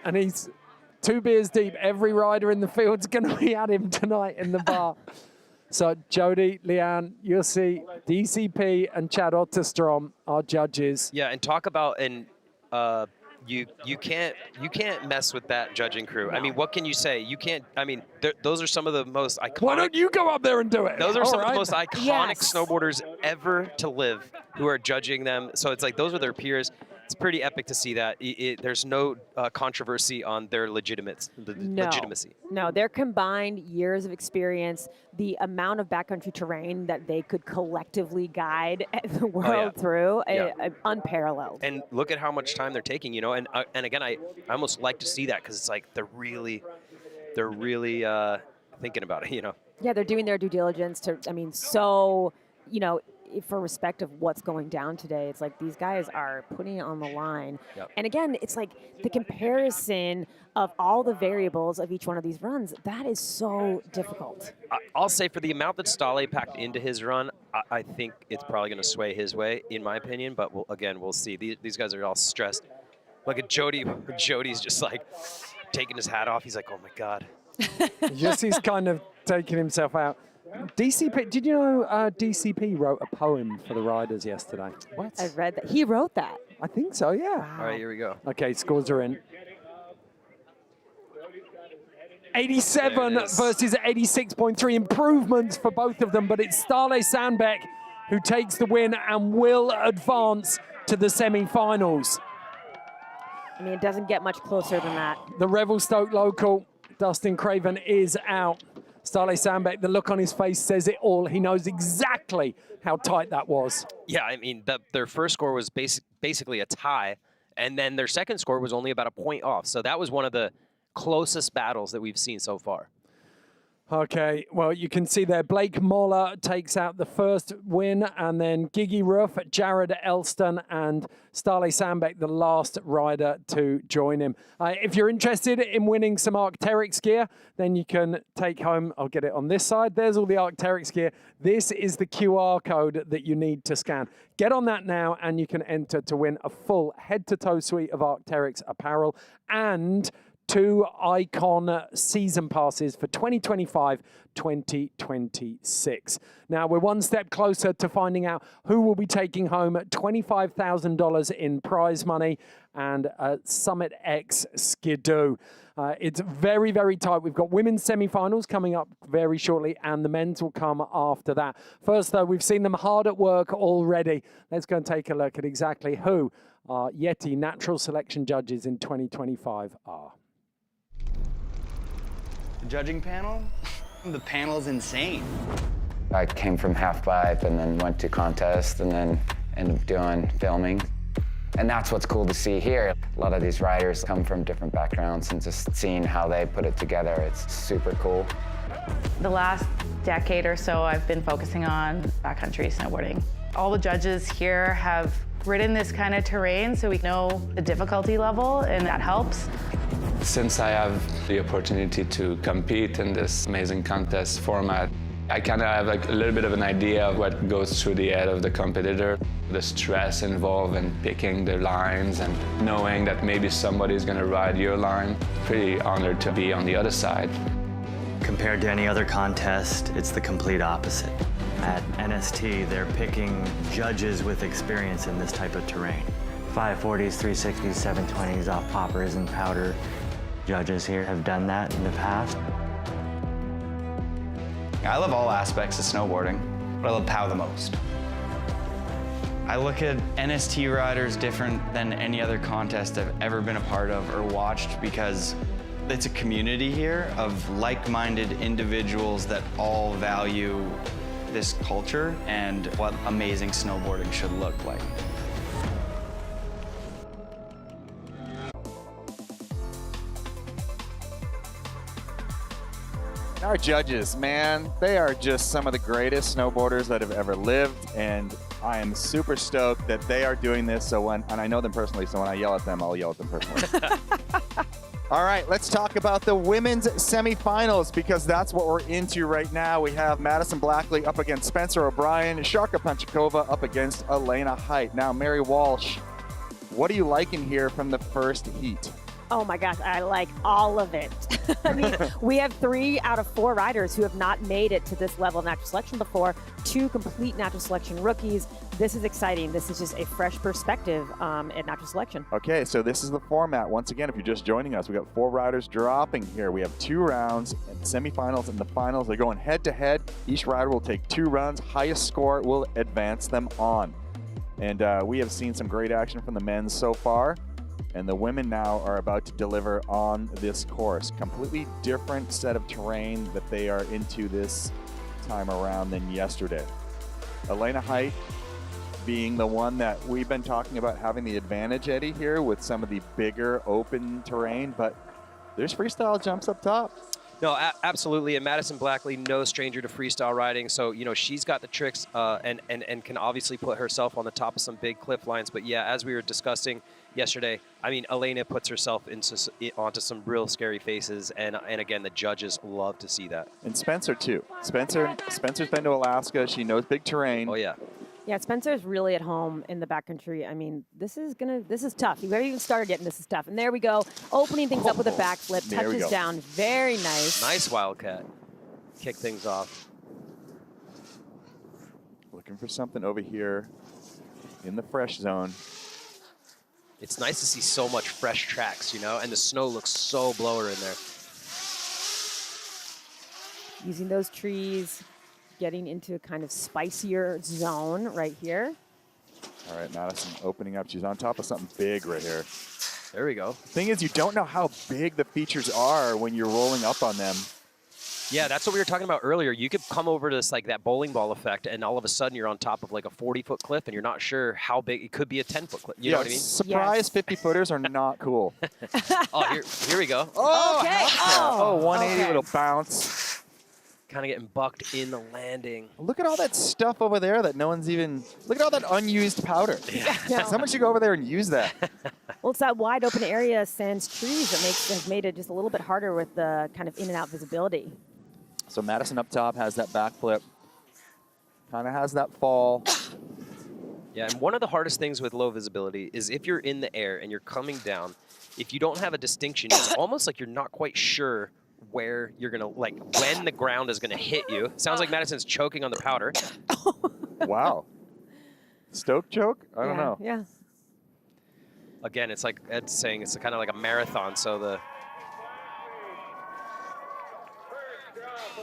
And he's 2 beers deep. Every rider in the field's going to be at him tonight in the bar. So Jody, Leanne, Yussi, DCP, and Chad Otterstrom are judges. Yeah, and talk about you can't mess with that judging crew. I mean, what can you say? You can't. I mean, those are some of the most iconic. Why don't you go up there and do it? Those are some of the most iconic Yes. snowboarders ever to live who are judging them. So it's like those are their peers. It's pretty epic to see that. There's no controversy on their legitimacy. No, their combined years of experience, the amount of backcountry terrain that they could collectively guide the world through, unparalleled. And look at how much time they're taking, you know. And again, I almost like to see that because it's like they're really thinking about it, you know. Yeah, they're doing their due diligence for respect of what's going down today. It's like these guys are putting it on the line. Yep. And again, it's like the comparison of all the variables of each one of these runs, that is so difficult. I'll say for the amount that Stahle packed into his run, I think it's probably going to sway his way, in my opinion. But we'll see. These guys are all stressed. Look at Jody. Jody's just like taking his hat off. He's like, oh my God. Yussi's kind of taking himself out. DCP, did you know DCP wrote a poem for the riders yesterday? What? I read that. He wrote that. I think so, yeah. All right, here we go. Okay, scores are in. 87 versus 86.3 improvements for both of them, but it's Stahle Sandbeck who takes the win and will advance to the semi-finals. I mean, it doesn't get much closer than that. The Revelstoke local, Dustin Craven, is out. Stahle Sandbeck, the look on his face says it all. He knows exactly how tight that was. Yeah, I mean, their first score was basically a tie, and then their second score was only about a point off. So that was one of the closest battles that we've seen so far. Okay, well, you can see there, Blake Moller takes out the first win, and then Gigi Ruff, Jared Elston, and Stahle Sandbeck, the last rider to join him. If you're interested in winning some Arc'teryx gear, then you can take home, I'll get it on this side, there's all the Arc'teryx gear. This is the QR code that you need to scan. Get on that now, and you can enter to win a full head-to-toe suite of Arc'teryx apparel and 2 Icon season passes for 2025-2026. Now, we're one step closer to finding out who will be taking home $25,000 in prize money and a Summit X Skidoo. It's very, very tight. We've got women's semi-finals coming up very shortly, and the men's will come after that. First, though, we've seen them hard at work already. Let's go and take a look at exactly who our YETI natural selection judges in 2025 are. Judging panel? The panel's insane. I came from halfpipe and then went to contest and then ended up doing filming. And that's what's cool to see here. A lot of these riders come from different backgrounds, and just seeing how they put it together, it's super cool. The last decade or so, I've been focusing on backcountry snowboarding. All the judges here have ridden this kind of terrain, so we know the difficulty level, and that helps. Since I have the opportunity to compete in this amazing contest format, I kind of have a little bit of an idea of what goes through the head of the competitor, the stress involved in picking the lines and knowing that maybe somebody's going to ride your line. Pretty honored to be on the other side. Compared to any other contest, it's the complete opposite. At NST, they're picking judges with experience in this type of terrain. 540s, 360s, 720s, off poppers, and powder. Judges here have done that in the past. I love all aspects of snowboarding, but I love POW the most. I look at NST riders different than any other contest I've ever been a part of or watched, because it's a community here of like-minded individuals that all value this culture and what amazing snowboarding should look like. Our judges, man, they are just some of the greatest snowboarders that have ever lived, and I am super stoked that they are doing this. And I know them personally, so when I yell at them, I'll yell at them personally. All right, let's talk about the women's semifinals, because that's what we're into right now. We have Madison Blackley up against Spencer O'Brien, Sharka Panchakova up against Elena Height. Now, Mary Walsh, what are you liking here from the first heat? Oh my gosh, I like all of it. I mean, we have 3 out of 4 riders who have not made it to this level of natural selection before, 2 complete natural selection rookies. This is exciting. This is just a fresh perspective at natural selection. Okay, so this is the format. Once again, if you're just joining us, we got 4 riders dropping here. We have 2 rounds, and semifinals and the finals. They're going head to head. Each rider will take 2 runs. Highest score will advance them on. And we have seen some great action from the men so far. And the women now are about to deliver on this course. Completely different set of terrain that they are into this time around than yesterday. Elena Height being the one that we've been talking about having the advantage, Eddie, here with some of the bigger open terrain, but there's freestyle jumps up top. No, absolutely. And Madison Blackley, no stranger to freestyle riding. So, you know, she's got the tricks and can obviously put herself on the top of some big cliff lines. But yeah, as we were discussing yesterday, I mean, Elena puts herself onto some real scary faces. And again, the judges love to see that. And Spencer, too. Spencer's been to Alaska. She knows big terrain. Oh, yeah. Yeah, Spencer's really at home in the backcountry. I mean, this is tough. You haven't even started yet, and this is tough. And there we go, opening things up with a backflip, touches down, very nice. Nice wildcat. Kick things off. Looking for something over here in the fresh zone. It's nice to see so much fresh tracks, you know, and the snow looks so blower in there. Using those trees, getting into a kind of spicier zone right here. All right, Madison opening up. She's on top of something big right here. There we go. Thing is, you don't know how big the features are when you're rolling up on them. Yeah, that's what we were talking about earlier. You could come over to this, like that bowling ball effect, and all of a sudden you're on top of like a 40-foot cliff, and you're not sure how big. It could be a 10-foot cliff. You know what I mean? Surprise, 50-footers are not cool. Oh, here we go. Oh, okay. Oh, 180 okay. little bounce. Kind of getting bucked in the landing. Look at all that stuff over there that no one's even. Look at all that unused powder. Yeah. Someone should go over there and use that. Well, it's that wide open area sans trees that has made it just a little bit harder with the kind of in and out visibility. So Madison up top has that backflip. Kind of has that fall. Yeah, and one of the hardest things with low visibility is if you're in the air and you're coming down, if you don't have a distinction, it's almost like you're not quite sure where you're going to, like, when the ground is going to hit you. Sounds like Madison's choking on the powder. Wow. Stoke choke? I don't know. Yeah. Again, it's like Ed's saying, it's kind of like a marathon, so the...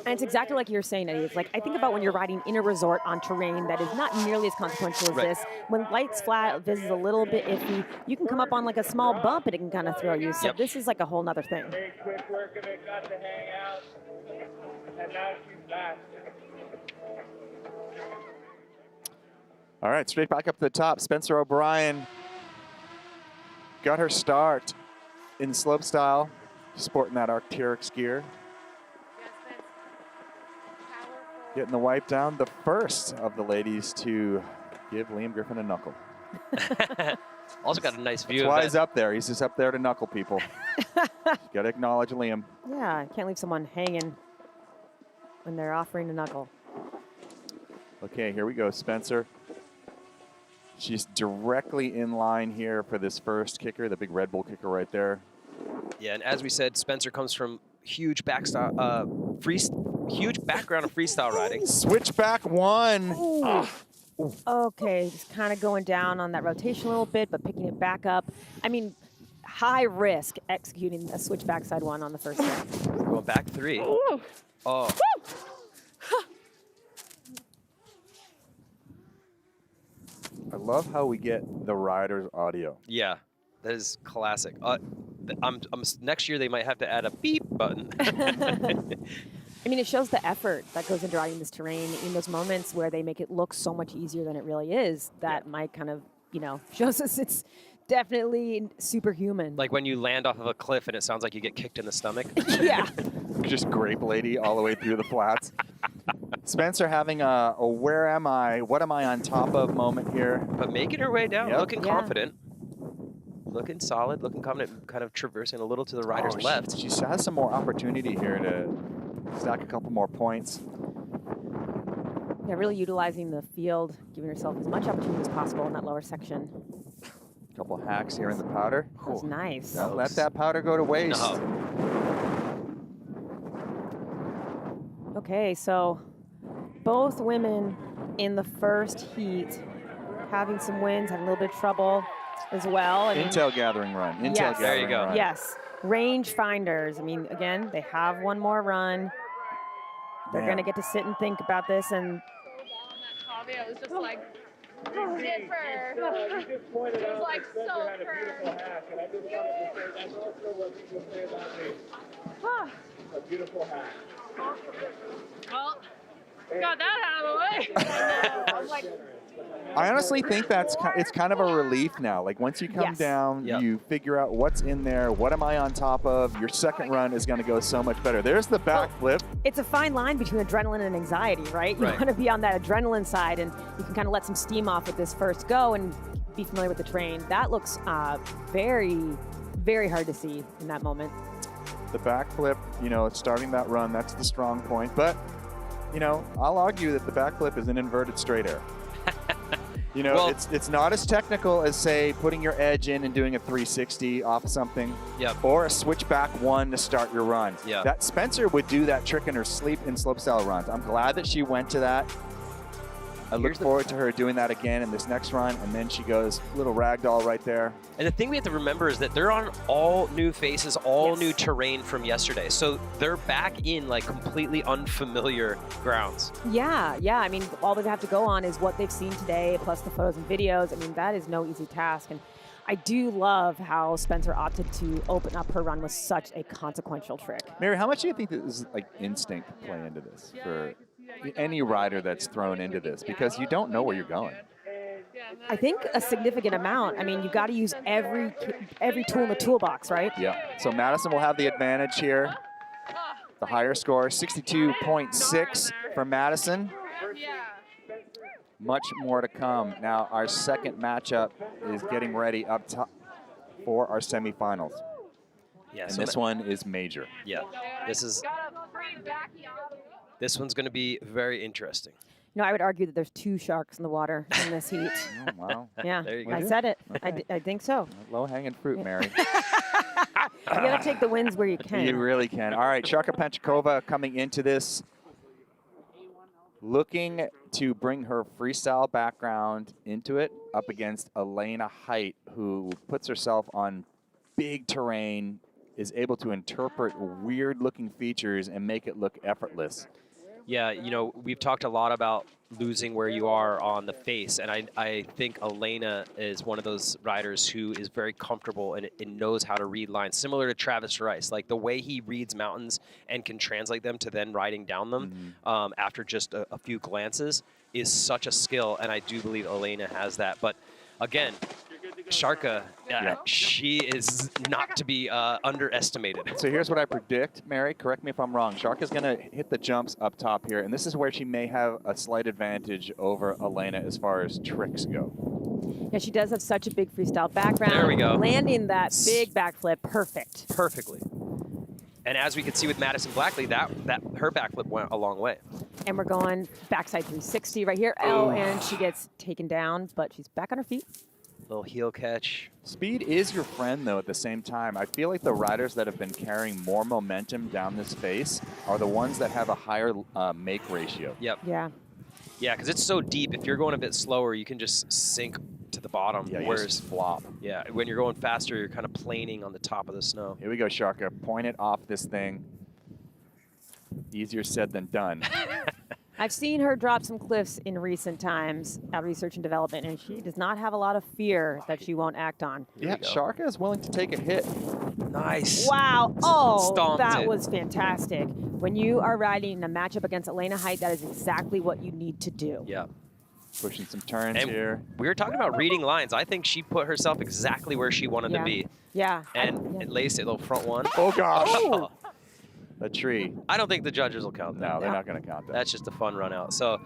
And it's exactly like you're saying, Eddie. It's like, I think about when you're riding in a resort on terrain that is not nearly as consequential as this. When light's flat, viz is a little bit iffy, you can come up on like a small bump and it can kind of throw you. So this is like a whole nother thing. Quick work of it, got to hang out. And now she's back. All right, straight back up to the top. Spencer O'Brien got her start in slopestyle, sporting that Arc'teryx gear. Getting the wipe down, the first of the ladies to give Liam Griffin a knuckle. Also got a nice view That's of why that. he's up there. He's just up there to knuckle people. Got to acknowledge Liam. Yeah, can't leave someone hanging when they're offering a knuckle. Okay, here we go, Spencer. She's directly in line here for this first kicker, the big Red Bull kicker right there. Yeah, and as we said, Spencer comes from huge background of freestyle riding. Switchback one. Okay, just kind of going down on that rotation a little bit, but picking it back up. I mean, high risk executing a switch backside one on the first day. Going back 3. Oh. I love how we get the rider's audio. Yeah, that is classic. Next year they might have to add a beep button. I mean, it shows the effort that goes into riding this terrain in those moments where they make it look so much easier than it really is. That might kind of, you know, shows us it's definitely superhuman. Like when you land off of a cliff and it sounds like you get kicked in the stomach. Yeah. just grape lady all the way through the flats. Spencer having a where am I, what am I on top of moment here. But making her way down, Yep. looking confident. Looking solid, looking confident, kind of traversing a little to the rider's left. She has some more opportunity here to stack a couple more points. Yeah, really utilizing the field, giving herself as much opportunity as possible in that lower section. A couple hacks here in the powder. That was nice. Don't let that powder go to waste. No. Okay, so both women in the first heat having some wins, having a little bit of trouble as well. I mean, Intel gathering run. Intel yes. gathering There you go. run. Yes, range finders. I mean, again, they have one more run. They're Man. going to get to sit and think about this. And It was just like zipper. It was like so firm. A beautiful hack. Well, got that out of the way. I'm like, I honestly think it's kind of a relief now. Like once you come Yes. down, Yep. you figure out what's in there, what am I on top of, your second run is going to go so much better. There's the backflip. it's a fine line between adrenaline and anxiety, right? You Right. want to be on that adrenaline side, and you can kind of let some steam off with this first go and be familiar with the terrain. That looks very, very hard to see in that moment. The backflip, starting that run, that's the strong point. But, I'll argue that the backflip is an inverted straight air. Well- It's not as technical as, say, putting your edge in and doing a 360 off something. Yep. Or a switchback one to start your run. Yeah. That Spencer would do that trick in her slopestyle runs. I'm glad that she went to that. I look forward to her doing that again in this next run, and then she goes little ragdoll right there. And the thing we have to remember is that they're on all new faces, all Yes. new terrain from yesterday. So they're back in like completely unfamiliar grounds. Yeah. I mean, all they have to go on is what they've seen today, plus the photos and videos. I mean, that is no easy task. And I do love how Spencer opted to open up her run with such a consequential trick. Mary, how much do you think that is like instinct play into this for any rider that's thrown into this? Because you don't know where you're going. I think a significant amount. I mean, you've got to use every tool in the toolbox, right? Yeah. So Madison will have the advantage here. The higher score, 62.6 for Madison. Much more to come. Now our second matchup is getting ready up top for our semifinals. Yeah. And so this one is major. Yeah. This one's going to be very interesting. I would argue that there's 2 sharks in the water in this heat. Oh, wow. Yeah, There you go. I said it. I think so. Low-hanging fruit, Mary. You got to take the wins where you can. You really can. All right, Sharka Penchikova coming into this, looking to bring her freestyle background into it, up against Elena Height, who puts herself on big terrain, is able to interpret weird-looking features and make it look effortless. Yeah, we've talked a lot about losing where you are on the face, and I think Elena is one of those riders who is very comfortable and knows how to read lines, similar to Travis Rice. Like the way he reads mountains and can translate them to then riding down them after just a few glances is such a skill, and I do believe Elena has that. But again, Sharka, she is not to be underestimated. So here's what I predict, Mary. Correct me if I'm wrong. Sharka's going to hit the jumps up top here, and this is where she may have a slight advantage over Elena as far as tricks go. Yeah, she does have such a big freestyle background. There we go. Landing that big backflip, perfect. Perfectly. And as we could see with Madison Blackley, that her backflip went a long way. And we're going backside 360 right here. Oh, and she gets taken down, but she's back on her feet. Little heel catch. Speed is your friend, though, at the same time. I feel like the riders that have been carrying more momentum down this face are the ones that have a higher make ratio. Yep. Yeah. Yeah, because it's so deep. If you're going a bit slower, you can just sink to the bottom. Yeah, you whereas just flop. Yeah, when you're going faster, you're kind of planing on the top of the snow. Here we go, Sharka. Point it off this thing. Easier said than done. I've seen her drop some cliffs in recent times at research and development, and she does not have a lot of fear that she won't act on. Yeah, Sharka is willing to take a hit. Nice. Wow. Oh, Stomped that it. was fantastic. When you are riding in a matchup against Elena Height, that is exactly what you need to do. Yeah. Pushing some turns And here. we were talking about reading lines. I think she put herself exactly where she wanted to be. Yeah. And laced it, little front one. Oh, gosh. Oh. a tree. I don't think the judges will count that. No, they're not going to count that. That's just a fun run out. So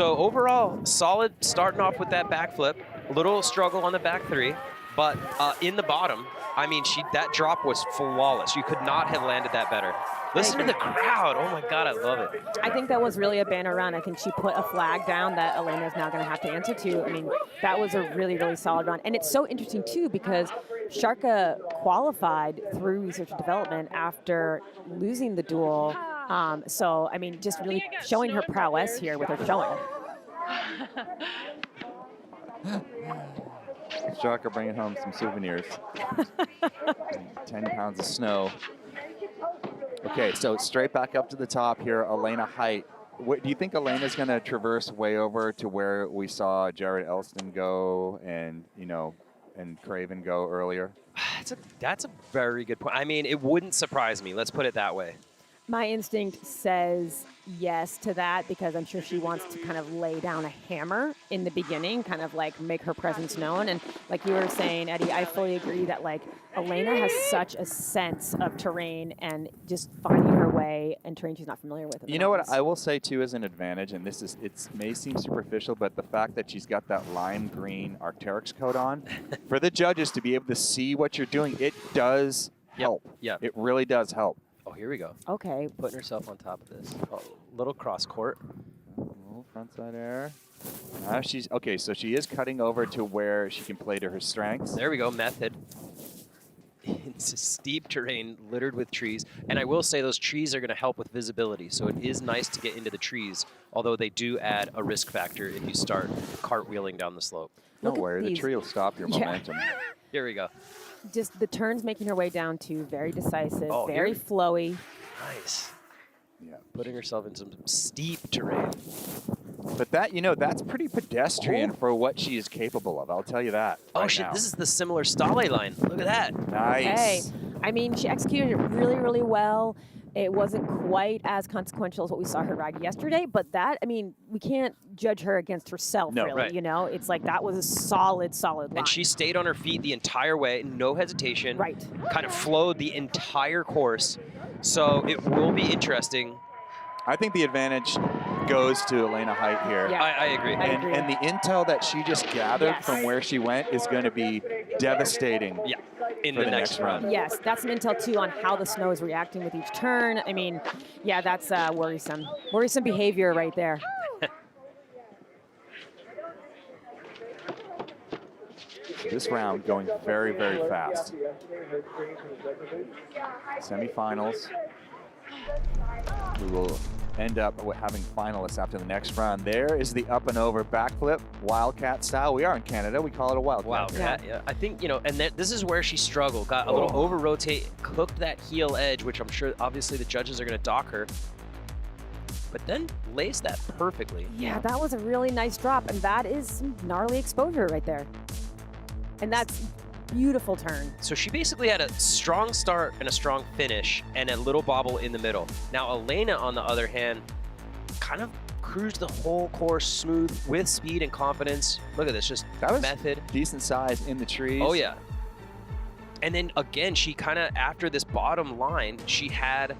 overall, solid starting off with that backflip. A little struggle on the back three, but in the bottom, I mean, that drop was flawless. You could not have landed that better. Listen to the crowd. Oh my God, I love it. I think that was really a banner run. I think she put a flag down that Elena is now going to have to answer to. I mean, that was a really, really solid run. And it's so interesting, too, because Sharka qualified through research and development after losing the duel. So, I mean, just really showing her prowess here with her showing. Sharka bringing home some souvenirs. 10 pounds of snow. Okay, so straight back up to the top here, Elena Height. Do you think Elena's going to traverse way over to where we saw Jared Elston go and, and Craven go earlier? That's a very good point. I mean, it wouldn't surprise me. Let's put it that way. My instinct says yes to that because I'm sure she wants to kind of lay down a hammer in the beginning, kind of like make her presence known. And like you were saying, Eddie, I fully agree that like Elena has such a sense of terrain and just finding her way in terrain she's not familiar with. You know what I will say too is an advantage, and it may seem superficial, but the fact that she's got that lime green Arc'teryx coat on, for the judges to be able to see what you're doing, it does help. Yeah. It really does help. Oh, here we go. Okay. Putting herself on top of this. Oh, little cross court. Little frontside air. Now she's, okay, so she is cutting over to where she can play to her strengths. There we go, method. It's a steep terrain littered with trees. And I will say those trees are going to help with visibility. So it is nice to get into the trees, although they do add a risk factor if you start cartwheeling down the slope. Don't worry, the tree will stop your momentum. Here we go. Just the turns making her way down to very decisive, Oh, very flowy. Nice. Yeah, putting herself in some steep terrain. But that, that's pretty pedestrian for what she is capable of. I'll tell you that. Oh, right shit, now. this is the similar Stale line. Look at that. Nice. Okay. I mean, she executed it really, really well. It wasn't quite as consequential as what we saw her ride yesterday, but that, I mean, we can't judge her against herself, No, really, right. It's like that was a solid line. And she stayed on her feet the entire way, no hesitation. Right. Kind of flowed the entire course. So it will be interesting. I think the advantage goes to Elena Height here. Yeah. I agree. And the intel that she just gathered from where she went is going to be devastating. Yeah. In for the next run. Yes, that's some intel, too, on how the snow is reacting with each turn. I mean, yeah, that's worrisome. Worrisome behavior right there. This round going very, very fast. Semifinals. We will end up having finalists after the next round. There is the up and over backflip, Wildcat style. We are in Canada. We call it a Wildcat. Wildcat, yeah. I think, and this is where she struggled. Got a little over-rotate, cooked that heel edge, which I'm sure, obviously, the judges are going to dock her. But then laced that perfectly. Yeah, that was a really nice drop, and that is some gnarly exposure right there. And that's beautiful turn. So she basically had a strong start and a strong finish and a little bobble in the middle. Now Elena, on the other hand, kind of cruised the whole course smooth with speed and confidence. Look at this, just that was method. Decent size in the trees. Oh yeah. And then again, she kind of, after this bottom line, she had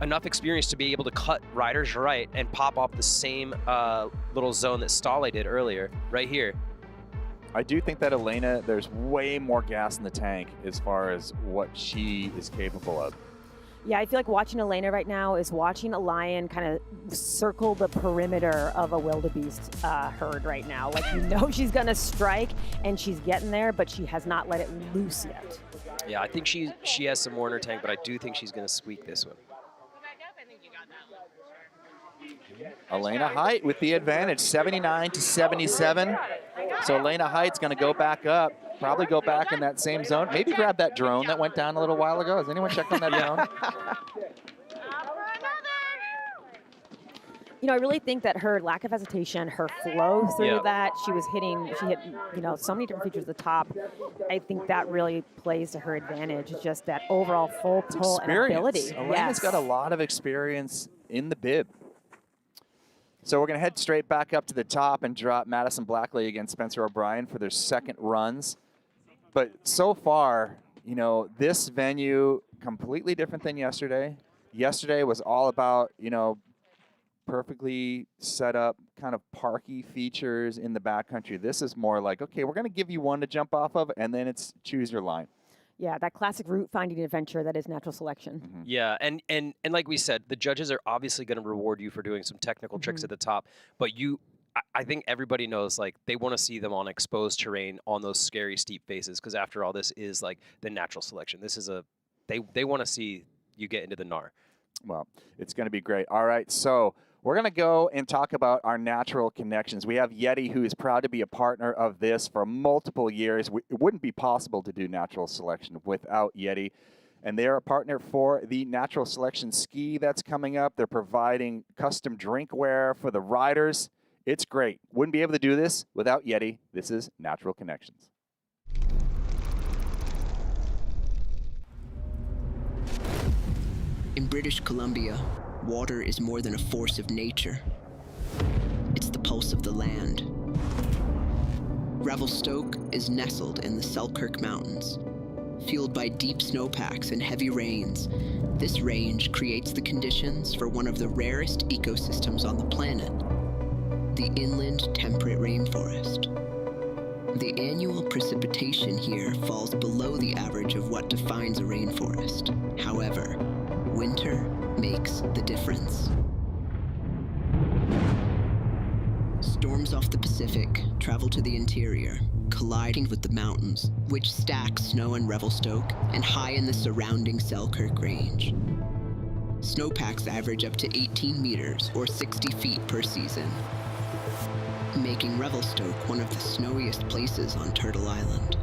enough experience to be able to cut riders right and pop off the same little zone that Stale did earlier, right here. I do think that Elena, there's way more gas in the tank as far as what she is capable of. Yeah, I feel like watching Elena right now is watching a lion kind of circle the perimeter of a wildebeest herd right now. Like, she's going to strike, and she's getting there, but she has not let it loose yet. Yeah, I think she has some more in her tank, but I do think she's going to squeak this one. Elena Height with the advantage, 79 to 77. So Elena Height's going to go back up, probably go back in that same zone. Maybe grab that drone that went down a little while ago. Has anyone checked on that drone? I really think that her lack of hesitation, her flow through that, she hit, so many different features at the top. I think that really plays to her advantage. It's just that overall full pull and ability. Elena's got a lot of experience in the bib. So we're going to head straight back up to the top and drop Madison Blackley against Spencer O'Brien for their second runs. But so far, this venue, completely different than yesterday. Yesterday was all about, perfectly set up kind of parky features in the backcountry. This is more like, okay, we're going to give you one to jump off of, and then it's choose your line. Yeah, that classic route finding adventure that is natural selection. Yeah, and like we said, the judges are obviously going to reward you for doing some technical tricks at the top, but I think everybody knows, like, they want to see them on exposed terrain on those scary steep faces, because after all, this is like the natural selection. This is they want to see you get into the gnar. Well, it's going to be great. All right, so we're going to go and talk about our natural connections. We have YETI, who is proud to be a partner of this for multiple years. It wouldn't be possible to do natural selection without YETI. And they're a partner for the natural selection ski that's coming up. They're providing custom drinkware for the riders. It's great. Wouldn't be able to do this without YETI. This is Natural Connections. In British Columbia, water is more than a force of nature. It's the pulse of the land. Revelstoke is nestled in the Selkirk Mountains. Fueled by deep snowpacks and heavy rains, this range creates the conditions for one of the rarest ecosystems on the planet, the inland temperate rainforest. The annual precipitation here falls below the average of what defines a rainforest. However, winter makes the difference. Storms off the Pacific travel to the interior, colliding with the mountains, which stack snow in Revelstoke and high in the surrounding Selkirk Range. Snowpacks average up to 18 meters or 60 feet per season, making Revelstoke one of the snowiest places on Turtle Island.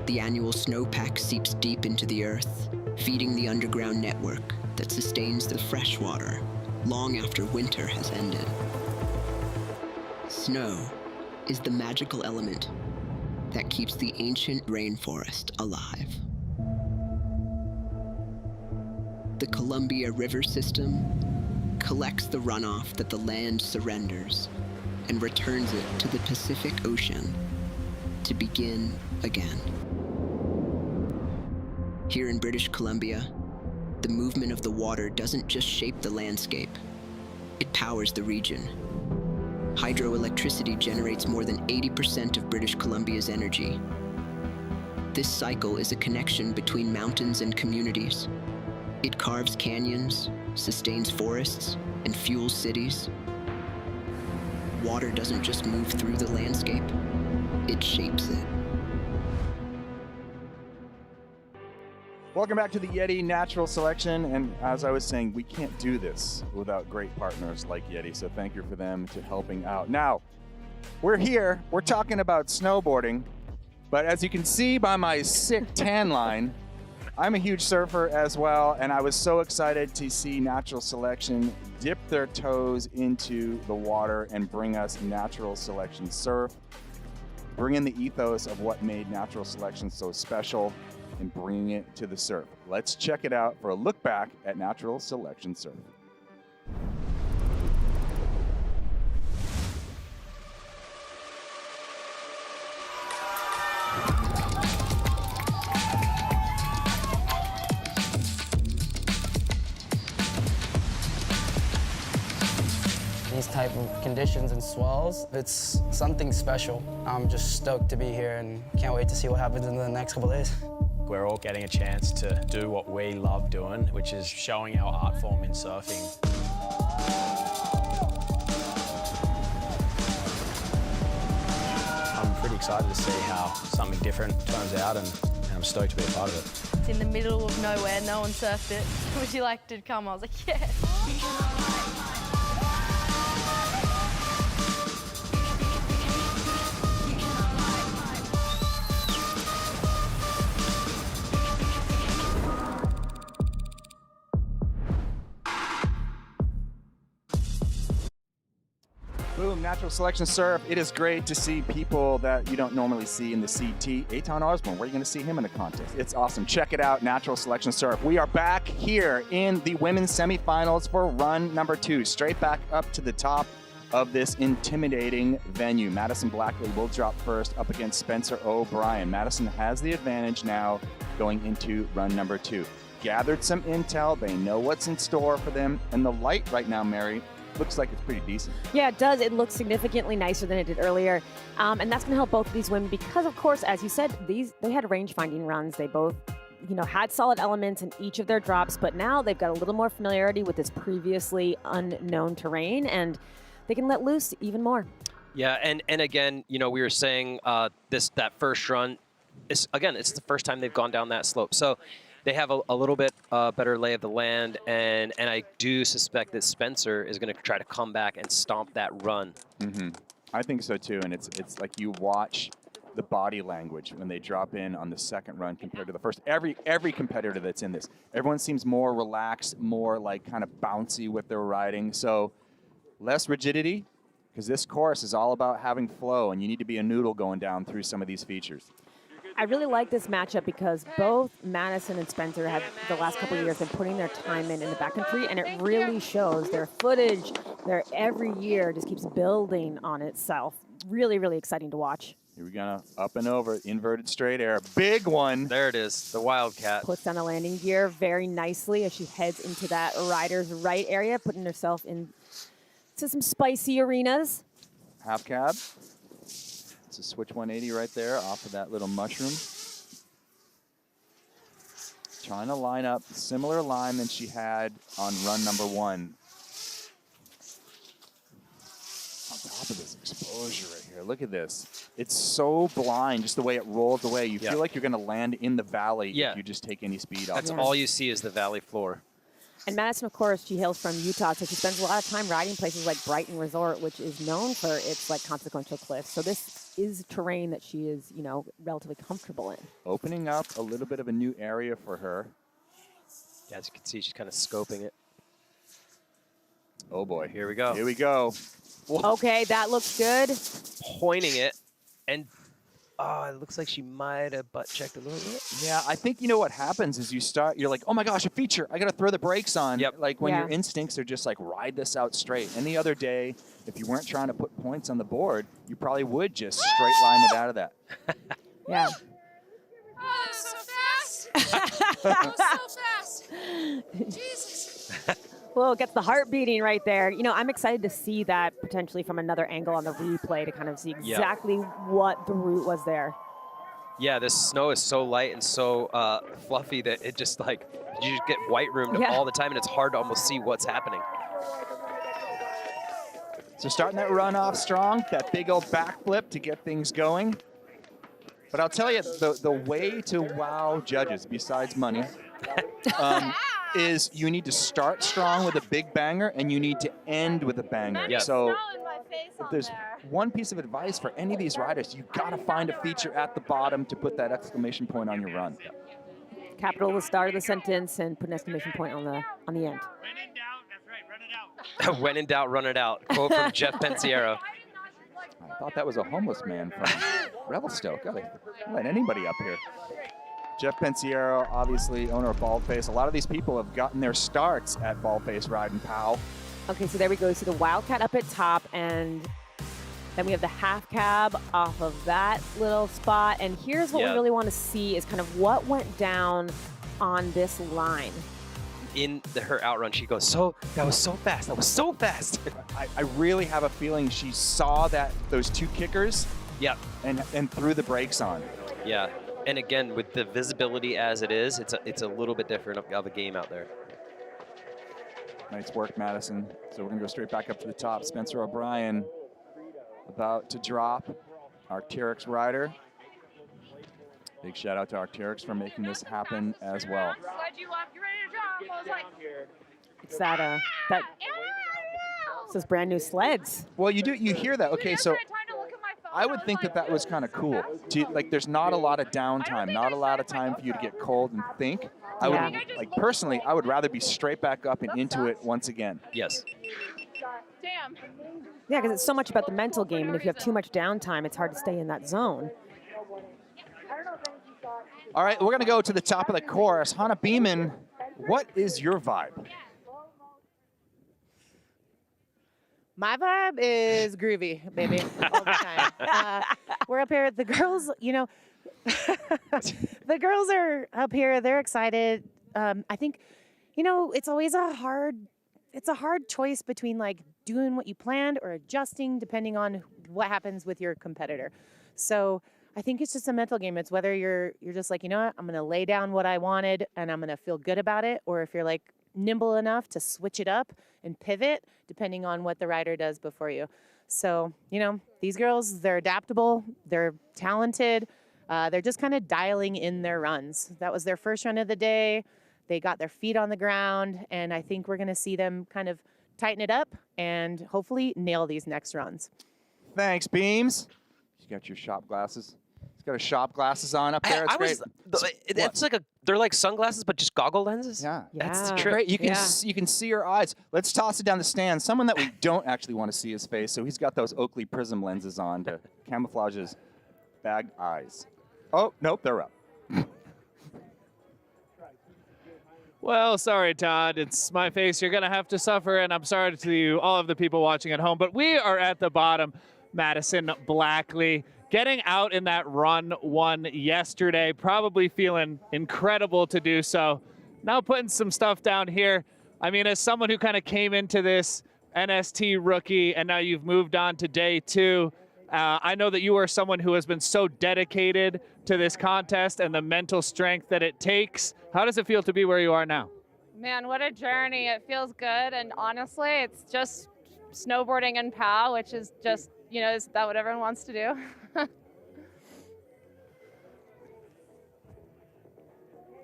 The annual snowpack seeps deep into the earth, feeding the underground network that sustains the fresh water long after winter has ended. Snow is the magical element that keeps the ancient rainforest alive. The Columbia River system collects the runoff that the land surrenders and returns it to the Pacific Ocean to begin again. Here in British Columbia, the movement of the water doesn't just shape the landscape, it powers the region. Hydroelectricity generates more than 80% of British Columbia's energy. This cycle is a connection between mountains and communities. It carves canyons, sustains forests, and fuels cities. Water doesn't just move through the landscape, it shapes it. Welcome back to the YETI Natural Selection, and as I was saying, we can't do this without great partners like YETI, so thank you for them to helping out. Now, we're here, we're talking about snowboarding, but as you can see by my sick tan line, I'm a huge surfer as well, and I was so excited to see Natural Selection dip their toes into the water and bring us Natural Selection surf, bring in the ethos of what made Natural Selection so special, and bringing it to the surf. Let's check it out for a look back at Natural Selection surf. These type of conditions and swells, it's something special. I'm just stoked to be here and can't wait to see what happens in the next couple days. We're all getting a chance to do what we love doing, which is showing our art form in surfing. I'm pretty excited to see how something different turns out, and I'm stoked to be a part of it. It's in the middle of nowhere, no one surfed it. Would you like to come? I was like, yeah. Boom, Natural Selection surf. It is great to see people that you don't normally see in the CT. Eitan Osborne, where are you going to see him in a contest? It's awesome. Check it out, Natural Selection surf. We are back here in the women's semifinals for run number 2. Straight back up to the top of this intimidating venue. Madison Blackley will drop first up against Spencer O'Brien. Madison has the advantage now going into run number 2. gathered some intel. They know what's in store for them. And the light right now, Mary, looks like it's pretty decent. Yeah, it does. It looks significantly nicer than it did earlier. And that's going to help both of these women because, of course, as you said, they had range-finding runs. They both, had solid elements in each of their drops, but now they've got a little more familiarity with this previously unknown terrain, and they can let loose even more. Yeah, and again, we were saying that first run, it's the first time they've gone down that slope. So they have a little bit better lay of the land, and I do suspect that Spencer is going to try to come back and stomp that run. Mm-hmm. I think so too, and it's like you watch the body language when they drop in on the second run compared to the first. Every competitor that's in this, everyone seems more relaxed, more like kind of bouncy with their riding. So less rigidity, because this course is all about having flow, and you need to be a noodle going down through some of these features. I really like this matchup because both Madison and Spencer have the last couple of years been putting their time in the backcountry, and it really shows. Their footage, every year just keeps building on itself. Really, really exciting to watch. Here we go, up and over, inverted straight air, big one. There it is, the Wildcat. Puts down the landing gear very nicely as she heads into that rider's right area, putting herself into some spicy arenas. Half cab. It's a switch 180 right there off of that little mushroom. Trying to line up similar line than she had on run number 1. On top of this exposure right here, look at this. It's so blind, just the way it rolls away. You feel like you're going to land in the valley if you just take any speed off. That's all you see is the valley floor. And Madison, of course, she hails from Utah, so she spends a lot of time riding places like Brighton Resort, which is known for its consequential cliffs. So this is terrain that she is, relatively comfortable in. Opening up a little bit of a new area for her. Yeah, as you can see, she's kind of scoping it. Oh boy, here we go. Here we go. Okay, that looks good. Pointing it, and it looks like she might have butt checked a little bit. Yeah, I think what happens is you're like, oh my gosh, a feature. I got to throw the brakes on. Yep. Like when your instincts are just like, ride this out straight. Any other day, if you weren't trying to put points on the board, you probably would just straight line it out of that. Yeah. Oh, so fast. Oh, so fast. Jesus. Well, it gets the heart beating right there. I'm excited to see that potentially from another angle on the replay to kind of see exactly what the route was there. Yeah, this snow is so light and so fluffy that it just you just get white roomed all the time, and it's hard to almost see what's happening. So starting that run off strong, that big old backflip to get things going. But I'll tell you, the way to wow judges, besides money, is you need to start strong with a big banger, and you need to end with a banger. Yeah. So if there's one piece of advice for any of these riders, you've got to find a feature at the bottom to put that exclamation point on your run. Capital the start of the sentence and put an exclamation point on the end. When in doubt, that's right, run it out. When in doubt, run it out. Quote from Jeff Pensiero. I thought that was a homeless man from Revelstoke. Oh, they let anybody up here. Jeff Pensiero, obviously owner of Baldface. A lot of these people have gotten their starts at Baldface Ride and Pow. Okay, so there we go. See the Wildcat up at top, and then we have the half cab off of that little spot. And here's what we really want to see is kind of what went down on this line. In her outrun, she goes, that was so fast. That was so fast. I really have a feeling she saw those two kickers. Yep. And threw the brakes on. Yeah. And again, with the visibility as it is, it's a little bit different of a game out there. Nice work, Madison. So we're going to go straight back up to the top. Spencer O'Brien about to drop. Arc'teryx rider. Big shout out to Arc'teryx for making this happen as well. Glad you left. You ready to drop? I was like, It's that those brand new sleds. Well, you hear that. Okay, so I would think that was kind of cool. There's not a lot of downtime, not a lot of time for you to get cold and think. I would, personally, I would rather be straight back up and into it once again. Yes. damn. Yeah, because it's so much about the mental game, and if you have too much downtime, it's hard to stay in that zone. All right, we're going to go to the top of the course. Hannah Beeman, what is your vibe? My vibe is groovy, baby, all the time. We're up here. The girls, the girls are up here. They're excited. I think, it's always a hard choice between like doing what you planned or adjusting depending on what happens with your competitor. So I think it's just a mental game. It's whether you're just like, you know what, I'm going to lay down what I wanted and I'm going to feel good about it. Or if you're like nimble enough to switch it up and pivot depending on what the rider does before you. So, these girls, they're adaptable, they're talented. They're just kind of dialing in their runs. That was their first run of the day. They got their feet on the ground, and I think we're going to see them kind of tighten it up and hopefully nail these next runs. Thanks, Beams. You got your shop glasses. He's got his shop glasses on up there. It's great. It's like they're like sunglasses, but just goggle lenses. Yeah, That's the it's trick. great. You can see her eyes. Let's toss it down the stand. Someone that we don't actually want to see his face, so he's got those Oakley Prism lenses on to camouflage his bag eyes. Oh, nope, they're up. Well, sorry, Todd. It's my face you're going to have to suffer, and I'm sorry to all of the people watching at home, but we are at the bottom. Madison Blackley getting out in that run one yesterday, probably feeling incredible to do so. Now putting some stuff down here. I mean, as someone who kind of came into this NST rookie, and now you've moved on to day 2, I know that you are someone who has been so dedicated to this contest and the mental strength that it takes. How does it feel to be where you are now? Man, what a journey. It feels good. And honestly, it's just snowboarding and POW, which is just, is that what everyone wants to do?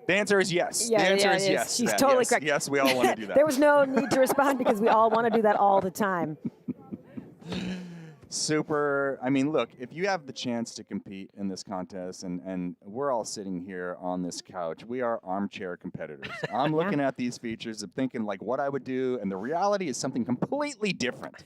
The answer is yes. Yeah, the answer yeah, is yes. She's Matt. totally Yes, correct. Yes, we all want to do that. There was no need to respond because we all want to do that all the time. Super. I mean, look, if you have the chance to compete in this contest, and we're all sitting here on this couch, we are armchair competitors. I'm looking at these features and thinking like what I would do, and the reality is something completely different.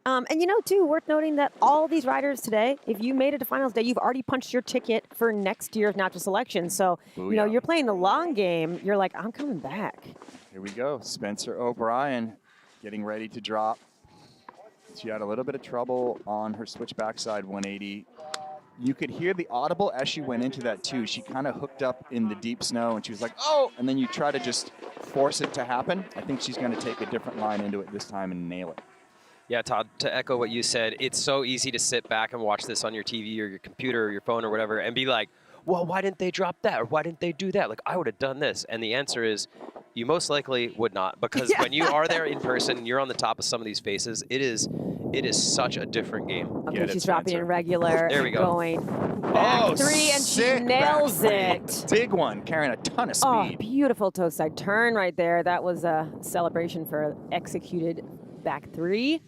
And too, worth noting that all these riders today, if you made it to finals day, you've already punched your ticket for next year's natural selection. So, Booyah. You're playing the long game. You're like, I'm coming back. Here we go. Spencer O'Brien getting ready to drop. She had a little bit of trouble on her switch backside 180. You could hear the audible as she went into that too. She kind of hooked up in the deep snow and she was like, oh, and then you try to just force it to happen. I think she's going to take a different line into it this time and nail it. Yeah, Todd, to echo what you said, it's so easy to sit back and watch this on your TV or your computer or your phone or whatever and be like, well, why didn't they drop that? Or why didn't they do that? Like, I would have done this. And the answer is, you most likely would not, because when you are there in person, you're on the top of some of these faces. It is such a different game. Okay, she's dropping in regular. There we go. Going back 3, and she nails it. Big one, carrying a ton of speed. Oh, beautiful toe side turn right there. That was a celebration for executed back 3.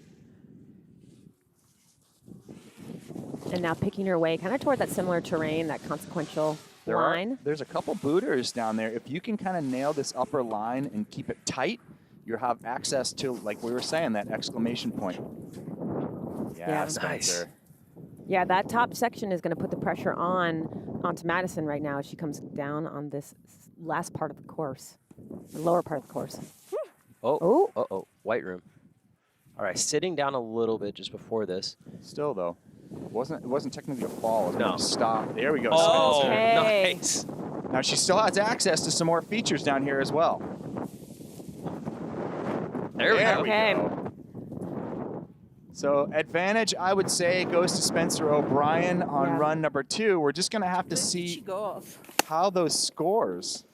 And now picking her way kind of toward that similar terrain, that consequential line. There's a couple booters down there. If you can kind of nail this upper line and keep it tight, you have access to, like we were saying, that exclamation point. Yeah, Spencer. Yeah, that top section is going to put the pressure onto Madison right now as she comes down on this last part of the course, the lower part of the course. Oh, white room. All right, sitting down a little bit just before this. Still though, it wasn't technically a fall. It was No. a stop. There we go. Oh, Spencer. nice. Now she still has access to some more features down here as well. There we go. Okay. So advantage, I would say, goes to Spencer O'Brien on Yeah. run number 2. We're just going to have to see how those scores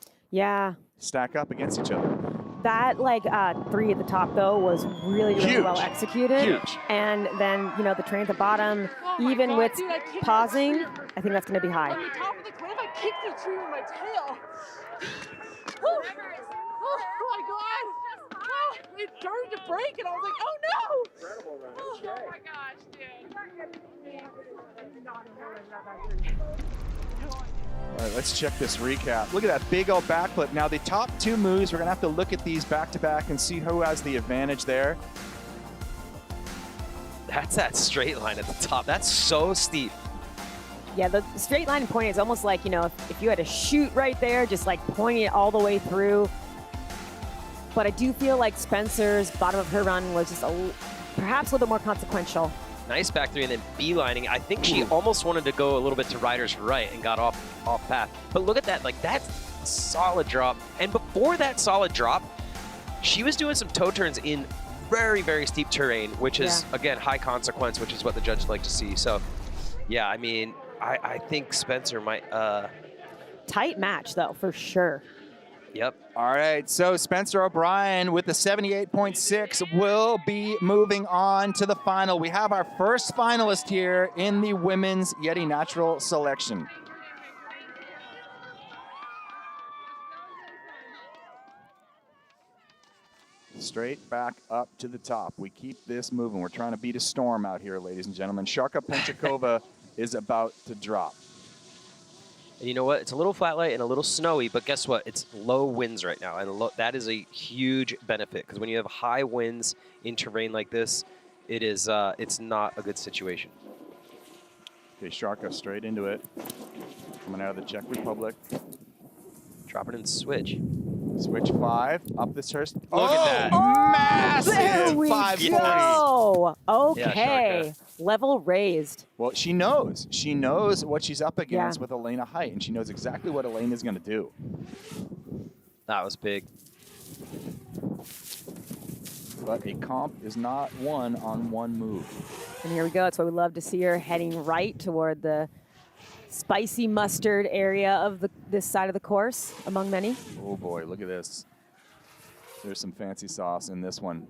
stack up against each other. That 3 at the top though was really Huge. well executed. Huge. And then the train at the bottom, even with pausing, I think that's going to be high. On the top of the cliff, I kicked the tree with my tail. Oh my god! Oh, it started to break, and I was like, oh no! Oh my gosh, dude. All right, let's check this recap. Look at that big old backflip. Now the top 2 moves, we're going to have to look at these back to back and see who has the advantage there. That's that straight line at the top. That's so steep. Yeah, the straight line point is almost like, if you had to shoot right there, just pointing it all the way through. But I do feel like Spencer's bottom of her run was just perhaps a little bit more consequential. Nice back 3 and then beelining. I think she almost wanted to go a little bit to rider's right and got off path. But look at that, solid drop. And before that solid drop, she was doing some toe turns in very, very steep terrain, which is, again, high consequence, which is what the judges like to see. So, yeah, I mean, I think Spencer might... Tight match, though, for sure. Yep. All right, so Spencer O'Brien with the 78.6 will be moving on to the final. We have our first finalist here in the women's YETI natural selection. Straight back up to the top. We keep this moving. We're trying to beat a storm out here, ladies and gentlemen. Sharka Penchikova is about to drop. And you know what? It's a little flat light and a little snowy, but guess what? It's low winds right now, and that is a huge benefit because when you have high winds in terrain like this, it is it's not a good situation. Okay, Sharka straight into it. Coming out of the Czech Republic. Dropping in switch. Switch 5 up this first. Look at that. Massive There we 540. go. Okay. Yeah, Level raised. Well, she knows. She knows what she's up against with Elena Height, and she knows exactly what Elena's going to do. That was big. But a comp is not won on one move. And here we go. That's why we love to see her heading right toward the spicy mustard area of this side of the course, among many. Oh boy, look at this. There's some fancy sauce in this one.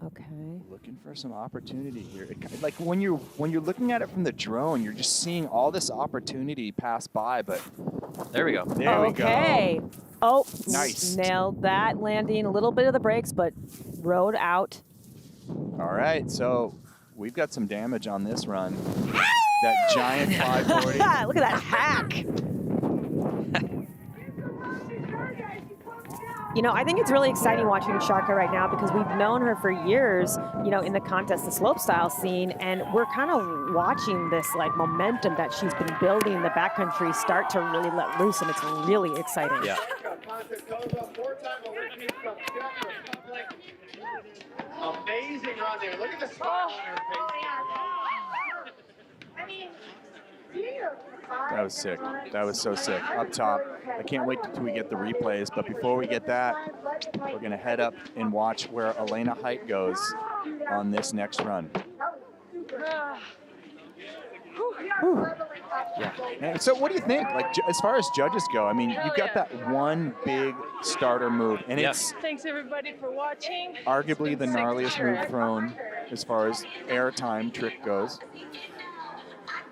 Okay. Looking for some opportunity here. Like when you're looking at it from the drone, you're just seeing all this opportunity pass by, but there we go. There we go. Okay. Oh, nice. Nailed that landing. A little bit of the brakes, but rode out. All right, so we've got some damage on this run. That giant 540. Look at that hack. You know, I think it's really exciting watching Sharka right now because we've known her for years, you know, in the contest, the slopestyle scene, and we're kind of watching this like momentum that she's been building in the backcountry start to really let loose, and it's really exciting. Yeah. Amazing run there. Look at the smile on her face. I mean, That was sick. That was so sick. Up top. I can't wait until we get the replays, but before we get that, we're going to head up and watch where Elena Height goes on this next run. Yeah. So what do you think? Like, as far as judges go, I mean, you've got that one big starter move, and it's Thanks everybody for watching. arguably the gnarliest move thrown as far as airtime trick goes.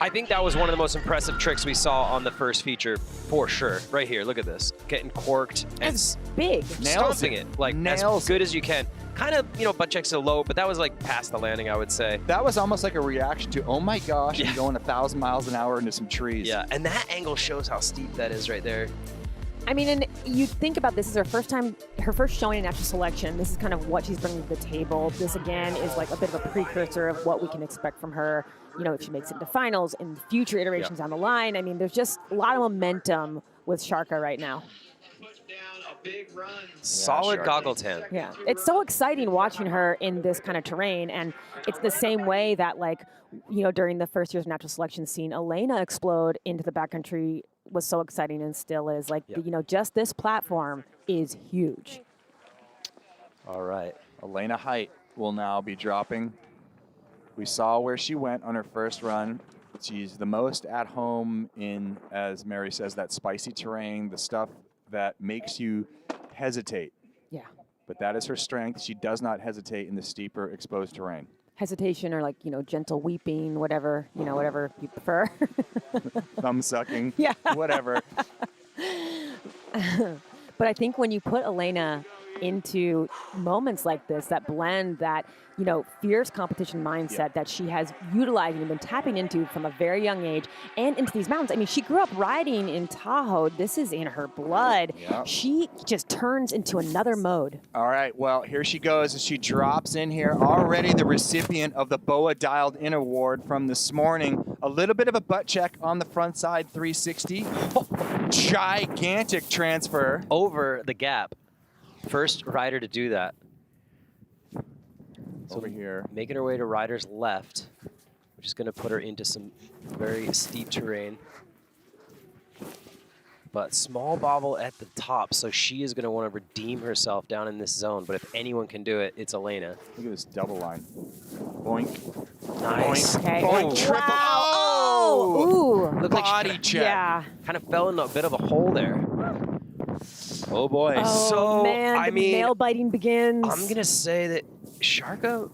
I think that was one of the most impressive tricks we saw on the first feature, for sure. Right here, look at this. Getting corked and big. stomping it like as good as you can. Kind of, you know, butt checks to low, but that was like past the landing, I would say. That was almost like a reaction to, oh my gosh, I'm going 1,000 miles an hour into some trees. Yeah, and that angle shows how steep that is right there. I mean, and you think about this is her first showing in natural selection. This is kind of what she's bringing to the table. This, again, is like a bit of a precursor of what we can expect from her, you know, if she makes it into finals in future iterations down the line. I mean, there's just a lot of momentum with Sharka right now. Solid goggle tan. Yeah, it's so exciting watching her in this kind of terrain, and it's the same way that, like, you know, during the first year's natural selection scene, Elena explode into the backcountry was so exciting and still is. Like, you know, just this platform is huge. All right, Elena Height will now be dropping. We saw where she went on her first run. She's the most at home in, as Mary says, that spicy terrain, the stuff that makes you hesitate. Yeah. But that is her strength. She does not hesitate in the steeper exposed terrain. Hesitation or, like, you know, gentle weeping, whatever, you know, whatever you prefer. Thumb sucking, yeah, whatever. But I think when you put Elena into moments like this that blend that, you know, fierce competition mindset that she has utilized and been tapping into from a very young age and into these mountains. I mean, she grew up riding in Tahoe. This is in her blood. Yep. She just turns into another mode. All right, well, here she goes as she drops in here. Already the recipient of the BOA Dialed In Award from this morning. A little bit of a butt check on the front side 360. Gigantic transfer. Over the gap. First rider to do that. So over here. Making her way to rider's left, which is going to put her into some very steep terrain. but small bobble at the top, so she is going to want to redeem herself down in this zone. But if anyone can do it, it's Elena. Look at this double line. Boink. Nice. Boink. Okay. Boink. Triple. Wow. Oh, ooh. Looked like Body she check. Yeah. kind of fell in a bit of a hole there. Oh boy. Oh, So, man, I the mean, nail biting begins. I'm going to say that Sharka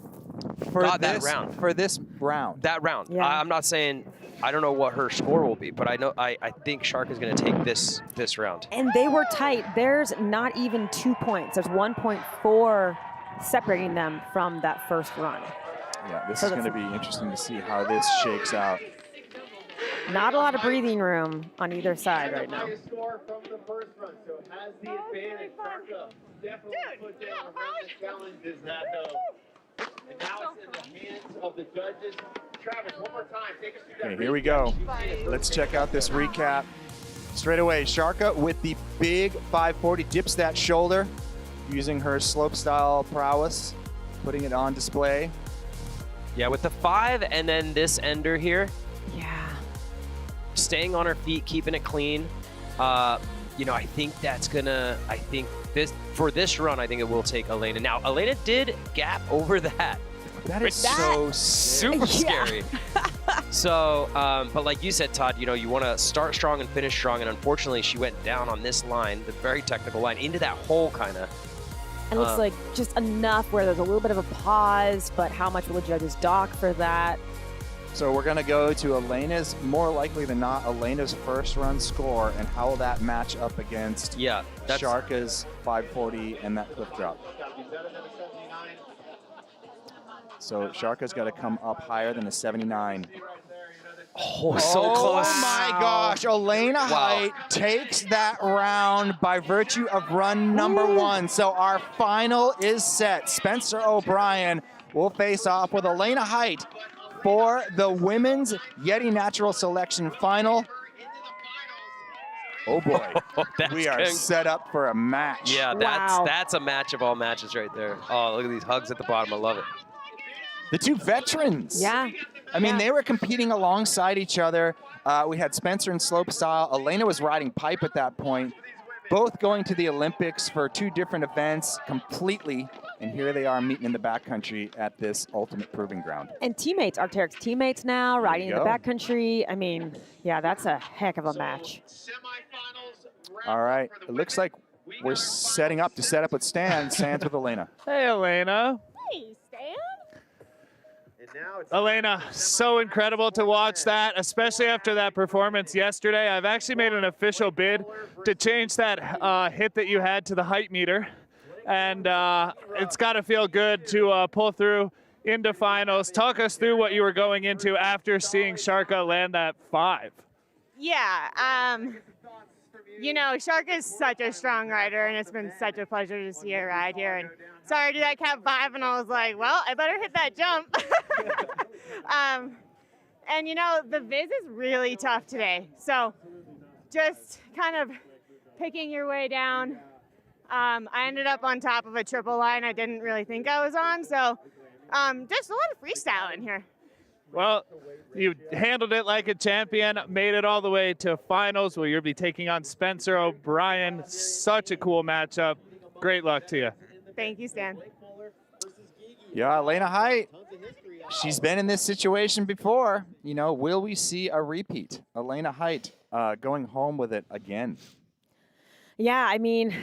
For got this, that round. For this round. That round. Yeah. I'm not saying, I don't know what her score will be, but I know I think Shark is going to take this round. And they were tight. There's not even 2 points. There's 1.4 separating them from that first run. Yeah, this So is going to that's- be interesting to see how this shakes out. Not a lot of breathing room on either side right now. Score from the first run, so it has the advantage. Sharka definitely put down a run that challenges that though. And now it's in the hands of the judges. Travis, one more time, take us through that. Okay, here we go. Let's check out this recap. Straight away, Sharka with the big 540 dips that shoulder, using her slope style prowess, putting it on display. Yeah, with the 5 and then this ender here. Yeah. Staying on her feet, keeping it clean. You know, I think that's gonna, for this run, I think it will take Elena. Now, Elena did gap over that. That is so super scary. So, but like you said, Todd, you know, you want to start strong and finish strong, and unfortunately, she went down on this line, the very technical line, into that hole, kind of. It looks like just enough where there's a little bit of a pause, but how much will the judges dock for that? So we're going to go to Elena's, more likely than not, Elena's first run score, and how will that match up against Sharka's 540 and that cliff drop. So Sharka's got to come up higher than a 79. Oh, so close. Oh my gosh, Elena Height takes that round by virtue of run number 1. So our final is set. Spencer O'Brien will face off with Elena Height for the women's YETI Natural Selection final. Oh boy, we are set up for a match. Yeah, that's a match of all matches right there. Oh, look at these hugs at the bottom. I love it. The two veterans. Yeah. I mean, they were competing alongside each other. We had Spencer in slopestyle. Elena was riding pipe at that point. Both going to the Olympics for 2 different events completely. And here they are meeting in the backcountry at this ultimate proving ground. And teammates, Arc'teryx teammates now, riding in the go. backcountry. I mean, yeah, that's a heck of a match. All right, it looks like we're setting up to set up with Stan. Stan's with Elena. Hey, Elena. Hey, Stan. Elena, so incredible to watch that, especially after that performance yesterday. I've actually made an official bid to change that hit that you had to the height meter. And it's got to feel good to pull through into finals. Talk us through what you were going into after seeing Sharka land that 5. Yeah, you know, Sharka is such a strong rider, and it's been such a pleasure to see her ride here. And so I did that Cap 5, and I was like, well, I better hit that jump. And, you know, the Viz is really tough today. So just kind of picking your way down. I ended up on top of a triple line I didn't really think I was on. So just a lot of freestyling here. Well, you handled it like a champion, made it all the way to finals where you'll be taking on Spencer O'Brien. Such a cool matchup. Great luck to you. Thank you, Stan. Yeah, Elena Height. She's been in this situation before. You know, will we see a repeat? Elena Height going home with it again. Yeah, I mean,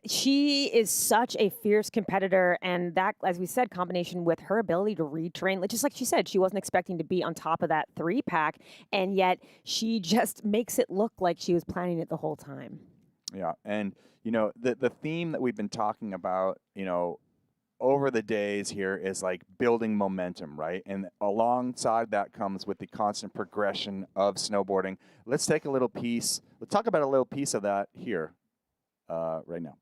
she is such a fierce competitor, and that, as we said, combination with her ability to read terrain, just like she said, she wasn't expecting to be on top of that 3-pack, and yet she just makes it look like she was planning it the whole time. Yeah, and, you know, the theme that we've been talking about, you know, over the days here is like building momentum, right? And alongside that comes with the constant progression of snowboarding. Let's take a little piece. Let's talk about a little piece of that here. Right now.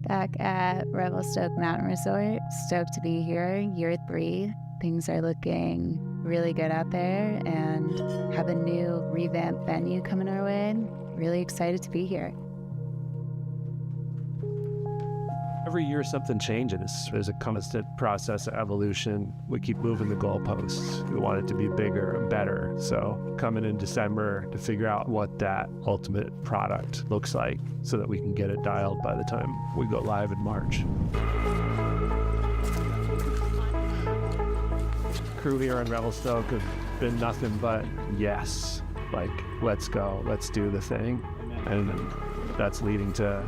Back at Revelstoke Mountain Resort, stoked to be here, year 3. Things are looking really good out there and have a new revamped venue coming our way. Really excited to be here. Every year something changes. There's a constant process of evolution. We keep moving the goalposts. We want it to be bigger and better. So coming in December to figure out what that ultimate product looks like so that we can get it dialed by the time we go live in March. Crew here on Revelstoke have been nothing but yes, like let's go, let's do the thing. And that's leading to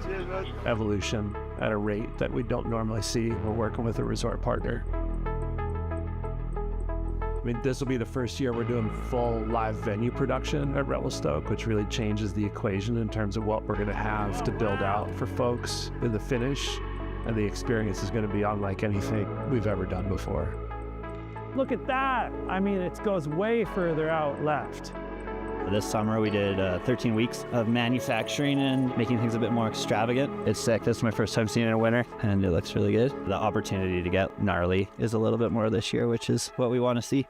evolution at a rate that we don't normally see. We're working with a resort partner. I mean, this will be the first year we're doing full live venue production at Revelstoke, which really changes the equation in terms of what we're going to have to build out for folks in the finish. And the experience is going to be unlike anything we've ever done before. Look at that. I mean, it goes way further out left. This summer we did 13 weeks of manufacturing and making things a bit more extravagant. It's sick. This is my first time seeing it in winter and it looks really good. The opportunity to get gnarly is a little bit more this year, which is what we want to see.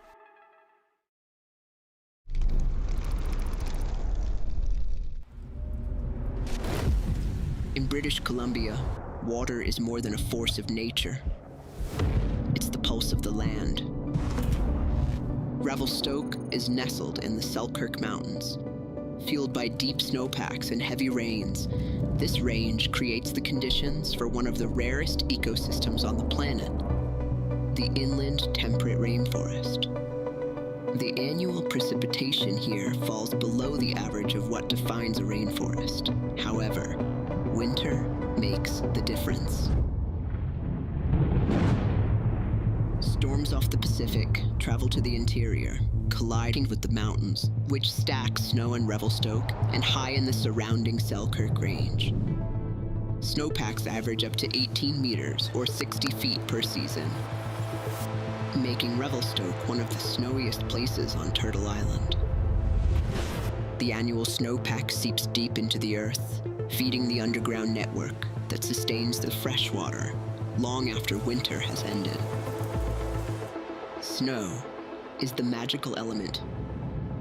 In British Columbia, water is more than a force of nature. It's the pulse of the land. Revelstoke is nestled in the Selkirk Mountains. Fueled by deep snowpacks and heavy rains, this range creates the conditions for one of the rarest ecosystems on the planet, the inland temperate rainforest. The annual precipitation here falls below the average of what defines a rainforest. However, winter makes the difference. Storms off the Pacific travel to the interior, colliding with the mountains, which stack snow in Revelstoke and high in the surrounding Selkirk Range. Snowpacks average up to 18 meters or 60 feet per season, making Revelstoke one of the snowiest places on Turtle Island. The annual snowpack seeps deep into the earth, feeding the underground network that sustains the fresh water long after winter has ended. Snow is the magical element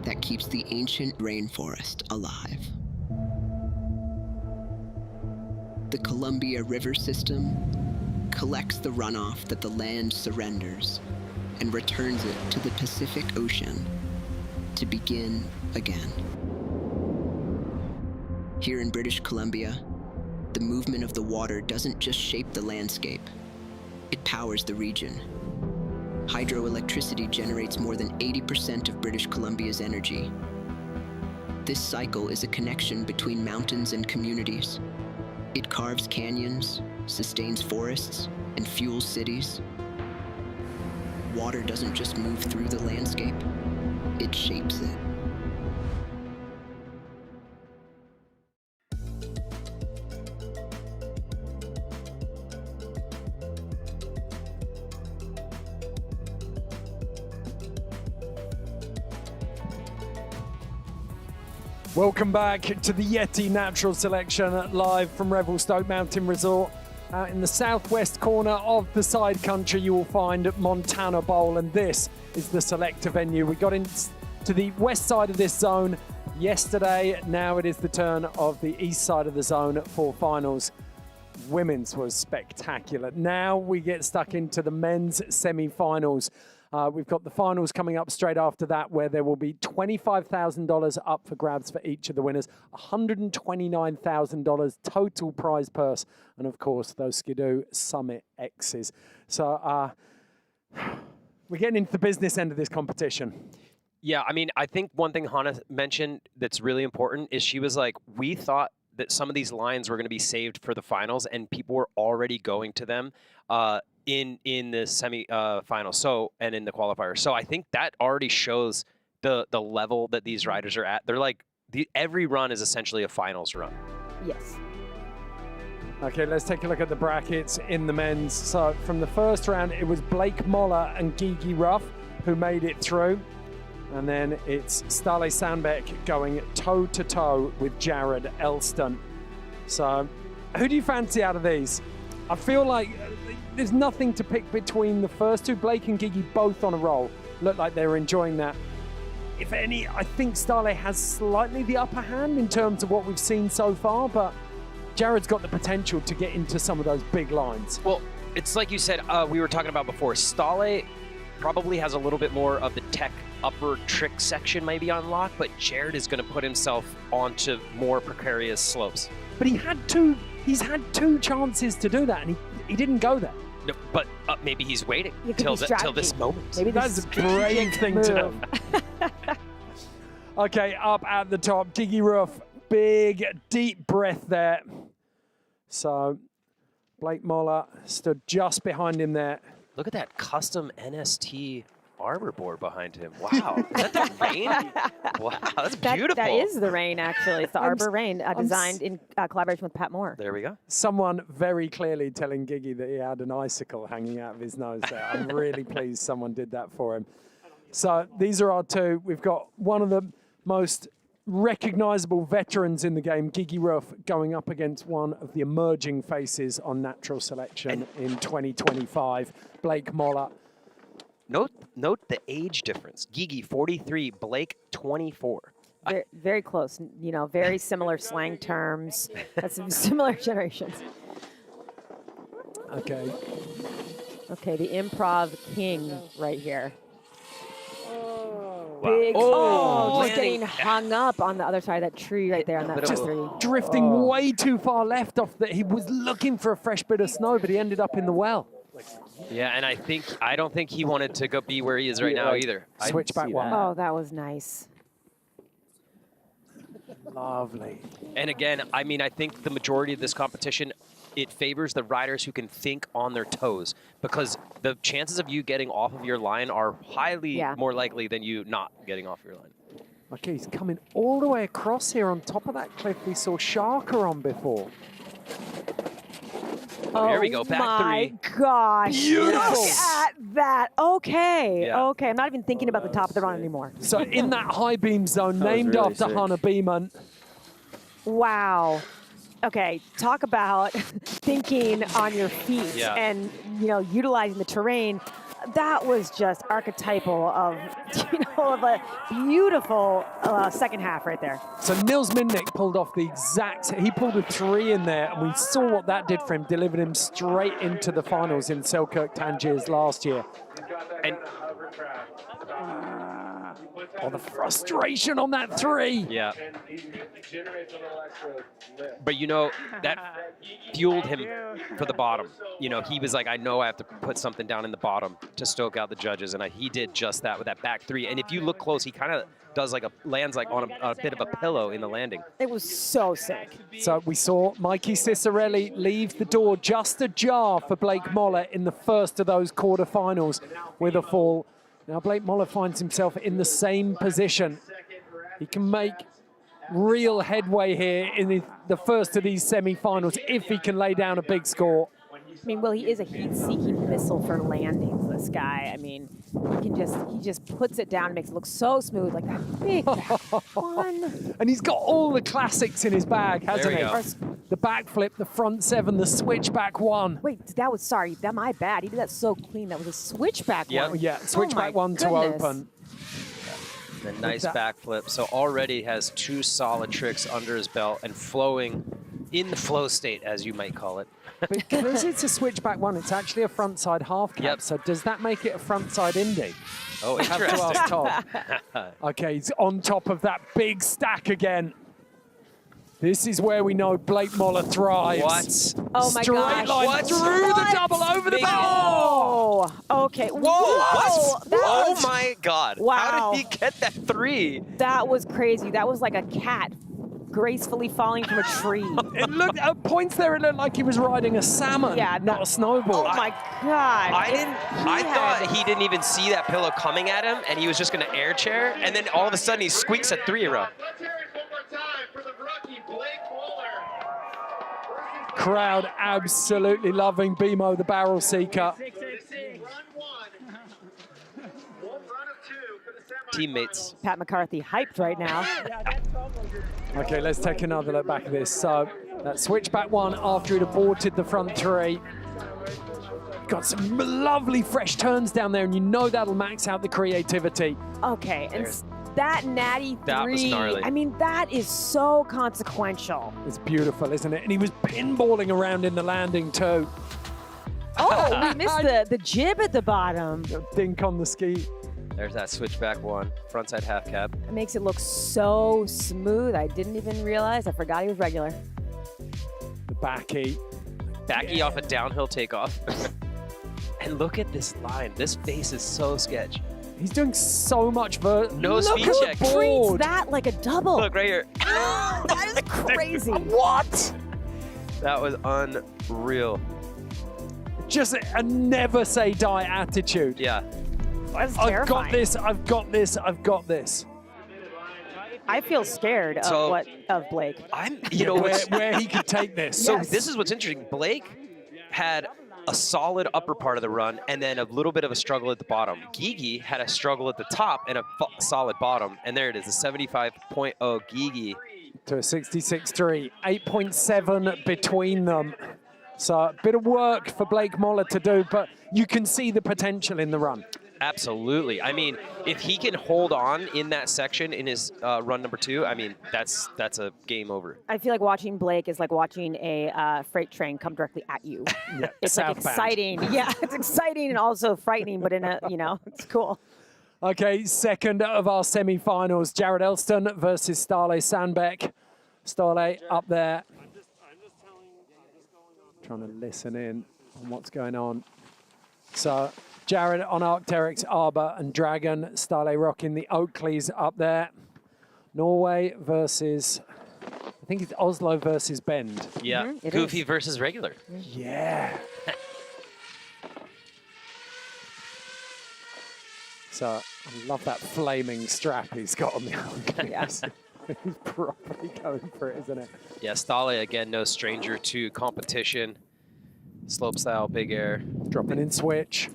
that keeps the ancient rainforest alive. The Columbia River system collects the runoff that the land surrenders and returns it to the Pacific Ocean to begin again. Here in British Columbia, the movement of the water doesn't just shape the landscape, it powers the region. Hydroelectricity generates more than 80% of British Columbia's energy. This cycle is a connection between mountains and communities. It carves canyons, sustains forests, and fuels cities. Water doesn't just move through the landscape, it shapes it. Welcome back to the YETI Natural Selection live from Revelstoke Mountain Resort. In the southwest corner of the side country, you will find Montana Bowl, and this is the selector venue. We got into the west side of this zone yesterday. Now it is the turn of the east side of the zone for finals. Women's was spectacular. Now we get stuck into the men's semi-finals. We've got the finals coming up straight after that, where there will be $25,000 up for grabs for each of the winners, $129,000 total prize purse, and of course those Skidoo Summit X's. So we're getting into the business end of this competition. Yeah, I mean, I think one thing Hannah mentioned that's really important is she was like, we thought that some of these lines were going to be saved for the finals, and people were already going to them in the semi-finals, and in the qualifiers. So I think that already shows the level that these riders are at. They're like, every run is essentially a finals run. Yes. Okay, let's take a look at the brackets in the men's. So from the first round, it was Blake Moller and Gigi Ruff who made it through. And then it's Stale Sandbeck going toe-to-toe with Jared Elston. So who do you fancy out of these? I feel like there's nothing to pick between the first two. Blake and Gigi both on a roll. Look like they're enjoying that. If any, I think Stale has slightly the upper hand in terms of what we've seen so far, but Jared's got the potential to get into some of those big lines. Well, it's like you said, we were talking about before. Stale probably has a little bit more of the tech upper trick section maybe on lock, but Jared is going to put himself onto more precarious slopes. But he's had two chances to do that, and he didn't go there. No, but maybe he's waiting It could till be this moment. Maybe That's a brave thing to do. Okay, up at the top, Gigi Roof, big, deep breath there. So Blake Moller stood just behind him there. Look at that custom NST arbor board behind him. Wow, is that the rain? Wow, that's beautiful. That is the rain, actually. It's the Arbor Rain, designed in collaboration with Pat Moore. There we go. Someone very clearly telling Gigi that he had an icicle hanging out of his nose there. I'm really pleased someone did that for him. So these are our two. We've got one of the most recognizable veterans in the game, Gigi Roof, going up against one of the emerging faces on natural selection in 2025, Blake Moller. Note the age difference. Gigi 43, Blake 24. Very close. You know, very similar slang terms. That's similar generations. Okay. Okay, the improv king right here. Wow. Big. Oh, Just getting hung up on the other side of that tree right there on that Just tree. drifting way too far left off that. He was looking for a fresh bit of snow, but he ended up in the well. Yeah, and I don't think he wanted to go be where he is right now either. Switch back one. Oh, that was nice. Lovely. And again, I mean, I think the majority of this competition, it favors the riders who can think on their toes, because the chances of you getting off of your line are highly more likely than you not getting off your line. Okay, he's coming all the way across here on top of that cliff we saw Sharka on before. Oh, here we go, back three. My gosh. Beautiful. Look at that. Okay. Yeah. Okay. I'm not even thinking about the top of the run anymore. So in that high beam zone, named really after sick. Hannah Beeman. Wow. Okay, talk about thinking on your feet and, you know, utilizing the terrain. That was just archetypal of, you know, of a beautiful second half right there. So Nils Minnick pulled off the exact, he pulled a 3 in there, and we saw what that did for him, delivered him straight into the finals in Selkirk Tangiers last year. And oh, the frustration on that 3. Yeah. But you know, that fueled him for the bottom. You know, he was like, I know I have to put something down in the bottom to stoke out the judges, and he did just that with that back 3. And if you look close, he kind of does like lands like on a bit of a pillow in the landing. It was so sick. So we saw Mikey Cicerelli leave the door just ajar for Blake Moller in the first of those quarterfinals with a fall. Now Blake Moller finds himself in the same position. He can make real headway here in the first of these semi-finals if he can lay down a big score. I mean, well, he is a heat-seeking missile for landings, this guy. I mean, he just puts it down and makes it look so smooth, like that big back one. And he's got all the classics in his bag, hasn't he? Go. The backflip, the front 7, the switchback 1. Wait, that was, sorry, that my bad. He did that so clean. That was a switchback Oh, one. yeah, switchback 1 to goodness. open. The nice backflip. So already has 2 solid tricks under his belt and flowing in the flow state, as you might call it. Because it's a switchback 1, it's actually a frontside half cap. Yep. So does that make it a frontside indie? Oh, I have to ask Todd. Okay, he's on top of that big stack again. This is where we know Blake Moller thrives. What? Oh my Straight gosh. line What? through the double over the Big- back. Oh, okay. Whoa! What? Oh my God! Wow. How did he get that 3? That was crazy. That was like a cat gracefully falling from a tree. It looked at points there. It looked like he was riding a salmon, not a snowboard. Oh my God! I thought he didn't even see that pillow coming at him, and he was just going to air chair, and then all of a sudden he squeaks a 3 in a row. Crowd absolutely loving Bimo, the barrel seeker. Teammates. Pat McCarthy hyped right now. Okay, let's take another look back at this. So that switchback 1 after he'd aborted the front 3. Got some lovely fresh turns down there, and you know that'll max out the creativity. Okay, and That natty 3. That was gnarly. I mean, that is so consequential. It's beautiful, isn't it? And he was pinballing around in the landing too. Oh, we missed the jib at the bottom. Dink on the ski. There's that switchback one, frontside half cab. It makes it look so smooth. I didn't even realize. I forgot he was regular. The backy. Backy off a downhill takeoff. And look at this line. This face is so sketch. He's doing so much No Look speed at check. the Treats board. that like a double. Look right here. That is crazy. What? That was unreal. Just a never say die attitude. Yeah. That's I've terrifying. got this, I've got this, I've got this. I feel scared of Blake. You know where he could take this. So this is what's interesting. Blake had a solid upper part of the run and then a little bit of a struggle at the bottom. Gigi had a struggle at the top and a solid bottom. And there it is, a 75.0 Gigi. To a 66.3, 8.7 between them. So a bit of work for Blake Moller to do, but you can see the potential in the run. Absolutely. I mean, if he can hold on in that section in his run number 2, I mean, that's a game over. I feel like watching Blake is like watching a freight train come directly at you. Yeah, It's like exciting. Yeah, it's exciting and also frightening, but in a, it's cool. Okay, second of our semi-finals, Jared Elston versus Starley Sandbeck. Starley up there. Trying to listen in on what's going on. So Jared on Arc'teryx, Arbor and Dragon. Starley rocking the Oakleys up there. Norway versus, I think it's Oslo versus Bend. Yeah, Goofy versus regular. Yeah. So I love that flaming strap he's got on the Oakleys. Yes. He's properly going for it, isn't it? Yeah, Stale, again, no stranger to competition. Slope style, big air. Dropping in switch.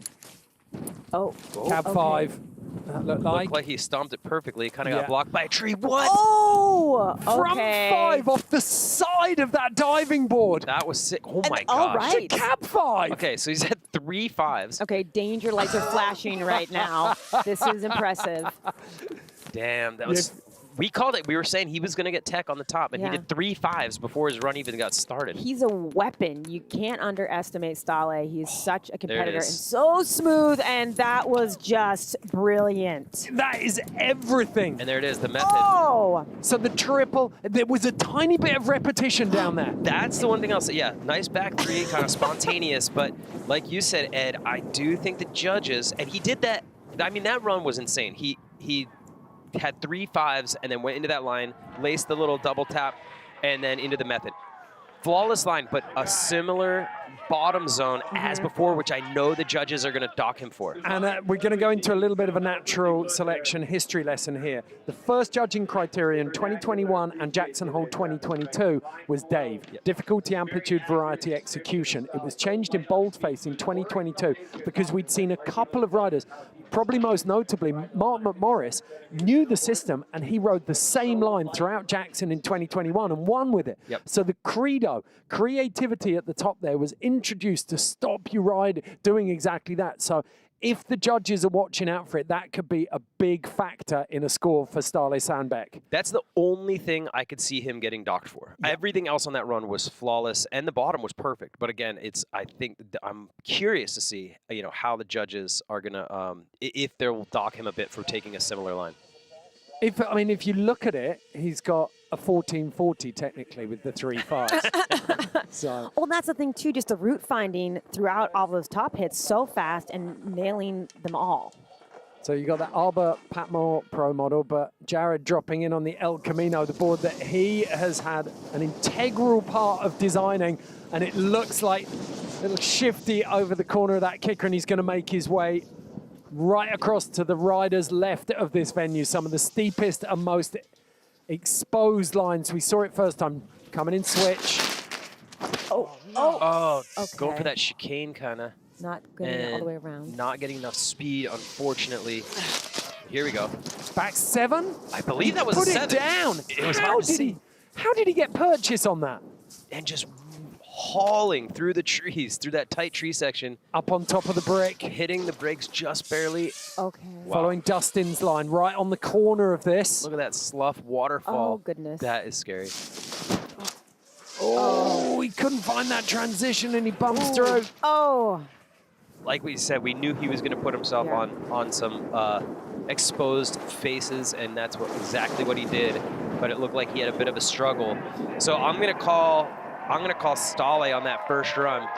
Oh. Cab 5. That looked like. Looked like he stomped it perfectly. Kind of Yeah. got blocked by a tree. What? Oh! Front 5 off the side of that diving board. That was sick. Oh my all gosh. right. Cab 5. Okay, so he's had 3 5s. Okay, danger lights are flashing right now. This is impressive. Damn, that was... We called it. We were saying he was going to get tech on the top, and Yeah. he did 3 5s before his run even got started. He's a weapon. You can't underestimate Stale. He's such a competitor and is. so smooth, and that was just brilliant. That is everything. And there it is, the method. Oh! So the triple, there was a tiny bit of repetition down there. That's the one thing I'll say. Yeah, nice back 3, kind of spontaneous. But like you said, Ed, I do think the judges, and he did that. I mean, that run was insane. He had 3 5s and then went into that line, laced the little double tap, and then into the method. Flawless line, but a similar bottom zone as before, which I know the judges are going to dock him for. And we're going to go into a little bit of a natural selection history lesson here. The first judging criterion, 2021 and Jackson Hole 2022, was Dave. Difficulty, amplitude, variety, execution. It was changed in boldface in 2022 because we'd seen a couple of riders, probably most notably Mark McMorris, knew the system and he rode the same line throughout Jackson in 2021 and won with it. Yep. So the credo, creativity at the top there, was introduced to stop you ride doing exactly that. So if the judges are watching out for it, that could be a big factor in a score for Starley Sandbeck. That's the only thing I could see him getting docked for. Yeah. Everything else on that run was flawless, and the bottom was perfect. But again, I think I'm curious to see, how the judges are gonna, if they'll dock him a bit for taking a similar line. If you look at it, he's got a 1440 technically with the 3 5s. So. Well, that's the thing too, just the route finding throughout all those top hits so fast and nailing them all. So you got that Arbor Patmore Pro model, but Jared dropping in on the El Camino, the board that he has had an integral part of designing, and it looks like a little shifty over the corner of that kicker, and he's going to make his way right across to the riders left of this venue, some of the steepest and most exposed lines. We saw it first time, coming in switch. Oh, okay. Going for that chicane kind of. Not getting it all the way around. Not getting enough speed, unfortunately. Here we go. Back 7? I believe that was Put a 7. It down. It was hard to see. How did he get purchase on that? And just hauling through the trees, through that tight tree section. Up on top of the brick. Hitting the brakes just barely. Okay. Wow. Following Dustin's line, right on the corner of this. Look at that slough waterfall. Oh, goodness. That is scary. Oh, he couldn't find that transition and he bumps through. Oh. Like we said, we knew he was going to put himself on some exposed faces, and that's exactly what he did. But it looked like he had a bit of a struggle. So I'm going to call Stale on that first run.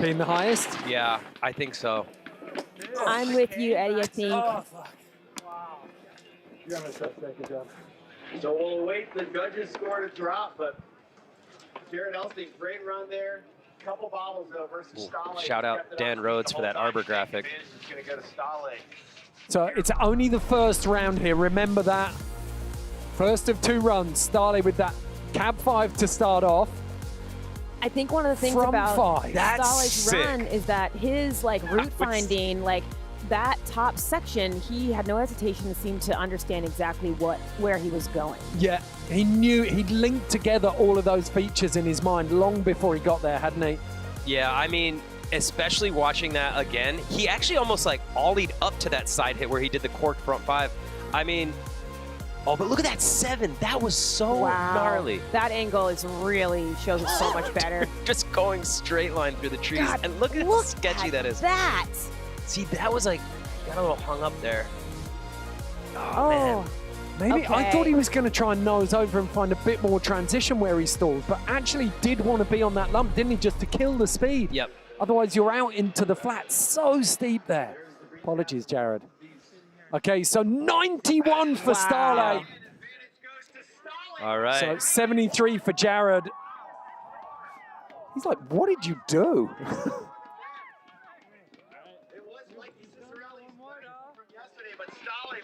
Being the highest? Yeah, I think so. I'm with you, Eddie, I think. Oh, fuck. Wow. You're having such a good job. So we'll await the judges' score to drop, but Jared Elsting, great run there. Couple bobbles though versus Stale. Shout out Dan Rhodes for that Arbor graphic. Is going to go to Stale. So it's only the first round here. Remember that. First of 2 runs. Stale with that cab 5 to start off. I think one of the things From about 5. Stale's sick. run is that his route finding, that top section, he had no hesitation to seem to understand exactly where he was going. Yeah, he knew, he'd linked together all of those features in his mind long before he got there, hadn't he? Yeah, I mean, especially watching that again, he actually almost ollied up to that side hit where he did the corked front 5. I mean, oh, but look at that 7. That was so gnarly. That angle is really shows it so much better. Just going straight line through the trees. God, and look at how sketchy that is. That. See, that was got a little hung up there. Oh, man. Maybe I Okay. thought he was going to try and nose over and find a bit more transition where he stalled, but actually did want to be on that lump, didn't he, just to kill the speed? Yep. Otherwise, you're out into the flat. So steep there. Apologies, Jared. Okay, so 91 for Stale. All right. So 73 for Jared. He's like, what did you do?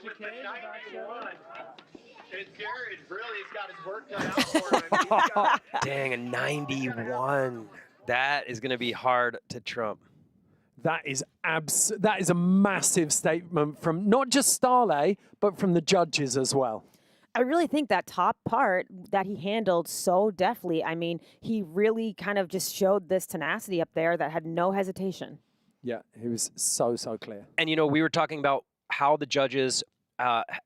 With the 91. And Jared really has got his work done out for him. Dang, a 91. That is going to be hard to trump. That is a massive statement from not just Stale, but from the judges as well. I really think that top part that he handled so deftly, I mean, he really kind of just showed this tenacity up there that had no hesitation. Yeah, he was so clear. And, we were talking about how the judges,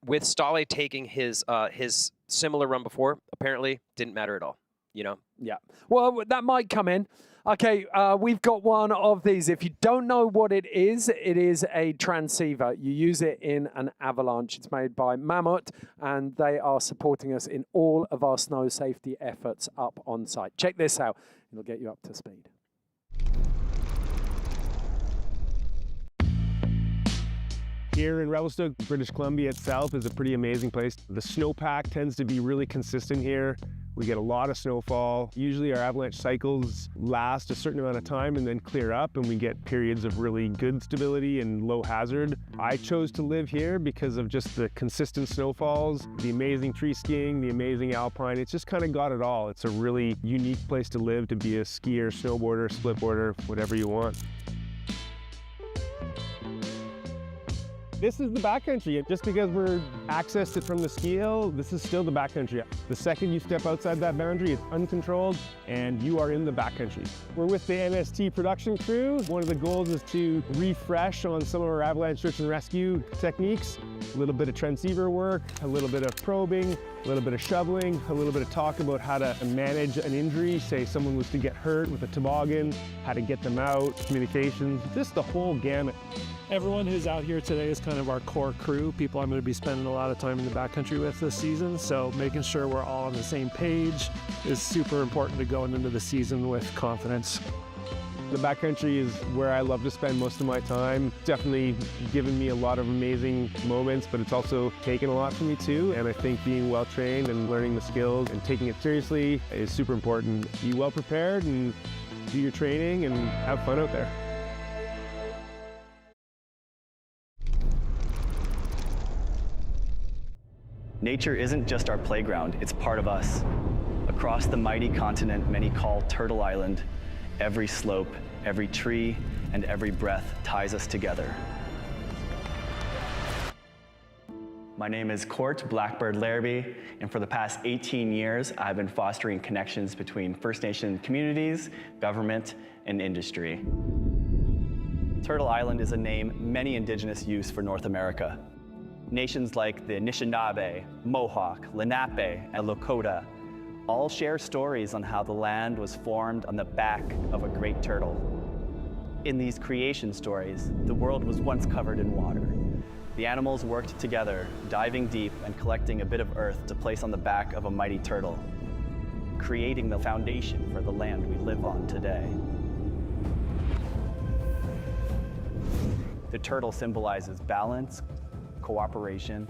with Stale taking his similar run before, apparently didn't matter at all, Yeah. Well, that might come in. Okay, we've got one of these. If you don't know what it is a transceiver. You use it in an avalanche. It's made by Mammoth, and they are supporting us in all of our snow safety efforts up on site. Check this out. It'll get you up to speed. Here in Revelstoke, British Columbia itself is a pretty amazing place. The snowpack tends to be really consistent here. We get a lot of snowfall. Usually our avalanche cycles last a certain amount of time and then clear up, and we get periods of really good stability and low hazard. I chose to live here because of just the consistent snowfalls, the amazing tree skiing, the amazing alpine. It's just kind of got it all. It's a really unique place to live, to be a skier, snowboarder, splitboarder, whatever you want. This is the backcountry. Just because we're accessed it from the ski hill, this is still the backcountry. The second you step outside that boundary, it's uncontrolled and you are in the backcountry. We're with the NST production crew. One of the goals is to refresh on some of our avalanche search and rescue techniques. A little bit of transceiver work, a little bit of probing, a little bit of shoveling, a little bit of talk about how to manage an injury. Say someone was to get hurt with a toboggan, how to get them out, communications, just the whole gamut. Everyone who's out here today is kind of our core crew, people I'm going to be spending a lot of time in the backcountry with this season. So making sure we're all on the same page is super important to going into the season with confidence. The backcountry is where I love to spend most of my time. Definitely given me a lot of amazing moments, but it's also taken a lot from me too. And I think being well trained and learning the skills and taking it seriously is super important. Be well prepared and do your training and have fun out there. Nature isn't just our playground, it's part of us. Across the mighty continent many call Turtle Island, every slope, every tree, and every breath ties us together. My name is Court Blackbird Larrabee, and for the past 18 years, I've been fostering connections between First Nation communities, government, and industry. Turtle Island is a name many Indigenous use for North America. Nations like the Anishinaabe, Mohawk, Lenape, and Lakota all share stories on how the land was formed on the back of a great turtle. In these creation stories, the world was once covered in water. The animals worked together, diving deep and collecting a bit of earth to place on the back of a mighty turtle, creating the foundation for the land we live on today. The turtle symbolizes balance, cooperation,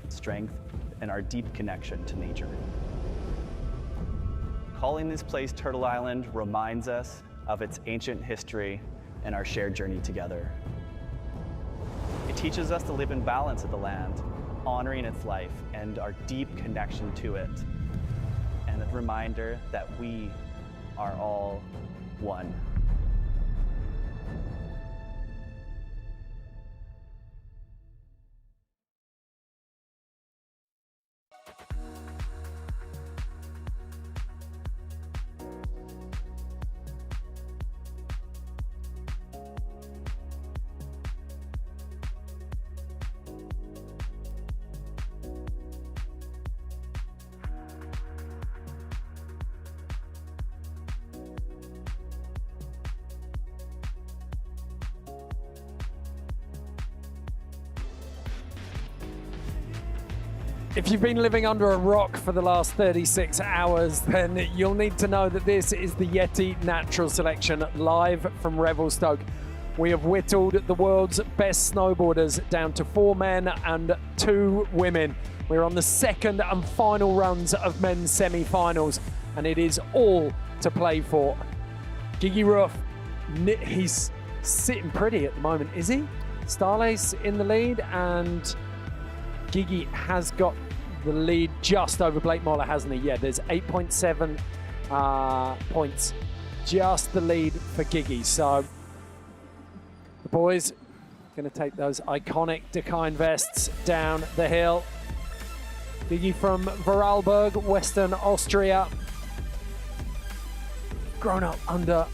strength, and our deep connection to nature. Calling this place Turtle Island reminds us of its ancient history and our shared journey together. It teaches us to live in balance with the land, honoring its life and our deep connection to it, and a reminder that we are all one. If you've been living under a rock for the last 36 hours, then you'll need to know that this is the YETI Natural Selection live from Revelstoke. We have whittled the world's best snowboarders down to 4 men and 2 women. We're on the second and final runs of men's semi-finals, and it is all to play for. Gigi Ruff, he's sitting pretty at the moment, is he? Starlace in the lead, and Gigi has got the lead just over Blake Moller, hasn't he? Yeah, there's 8.7 points. Just the lead for Gigi. So the boys going to take those iconic Dakine vests down the hill. Gigi from Vorarlberg, Western Austria. Grown up under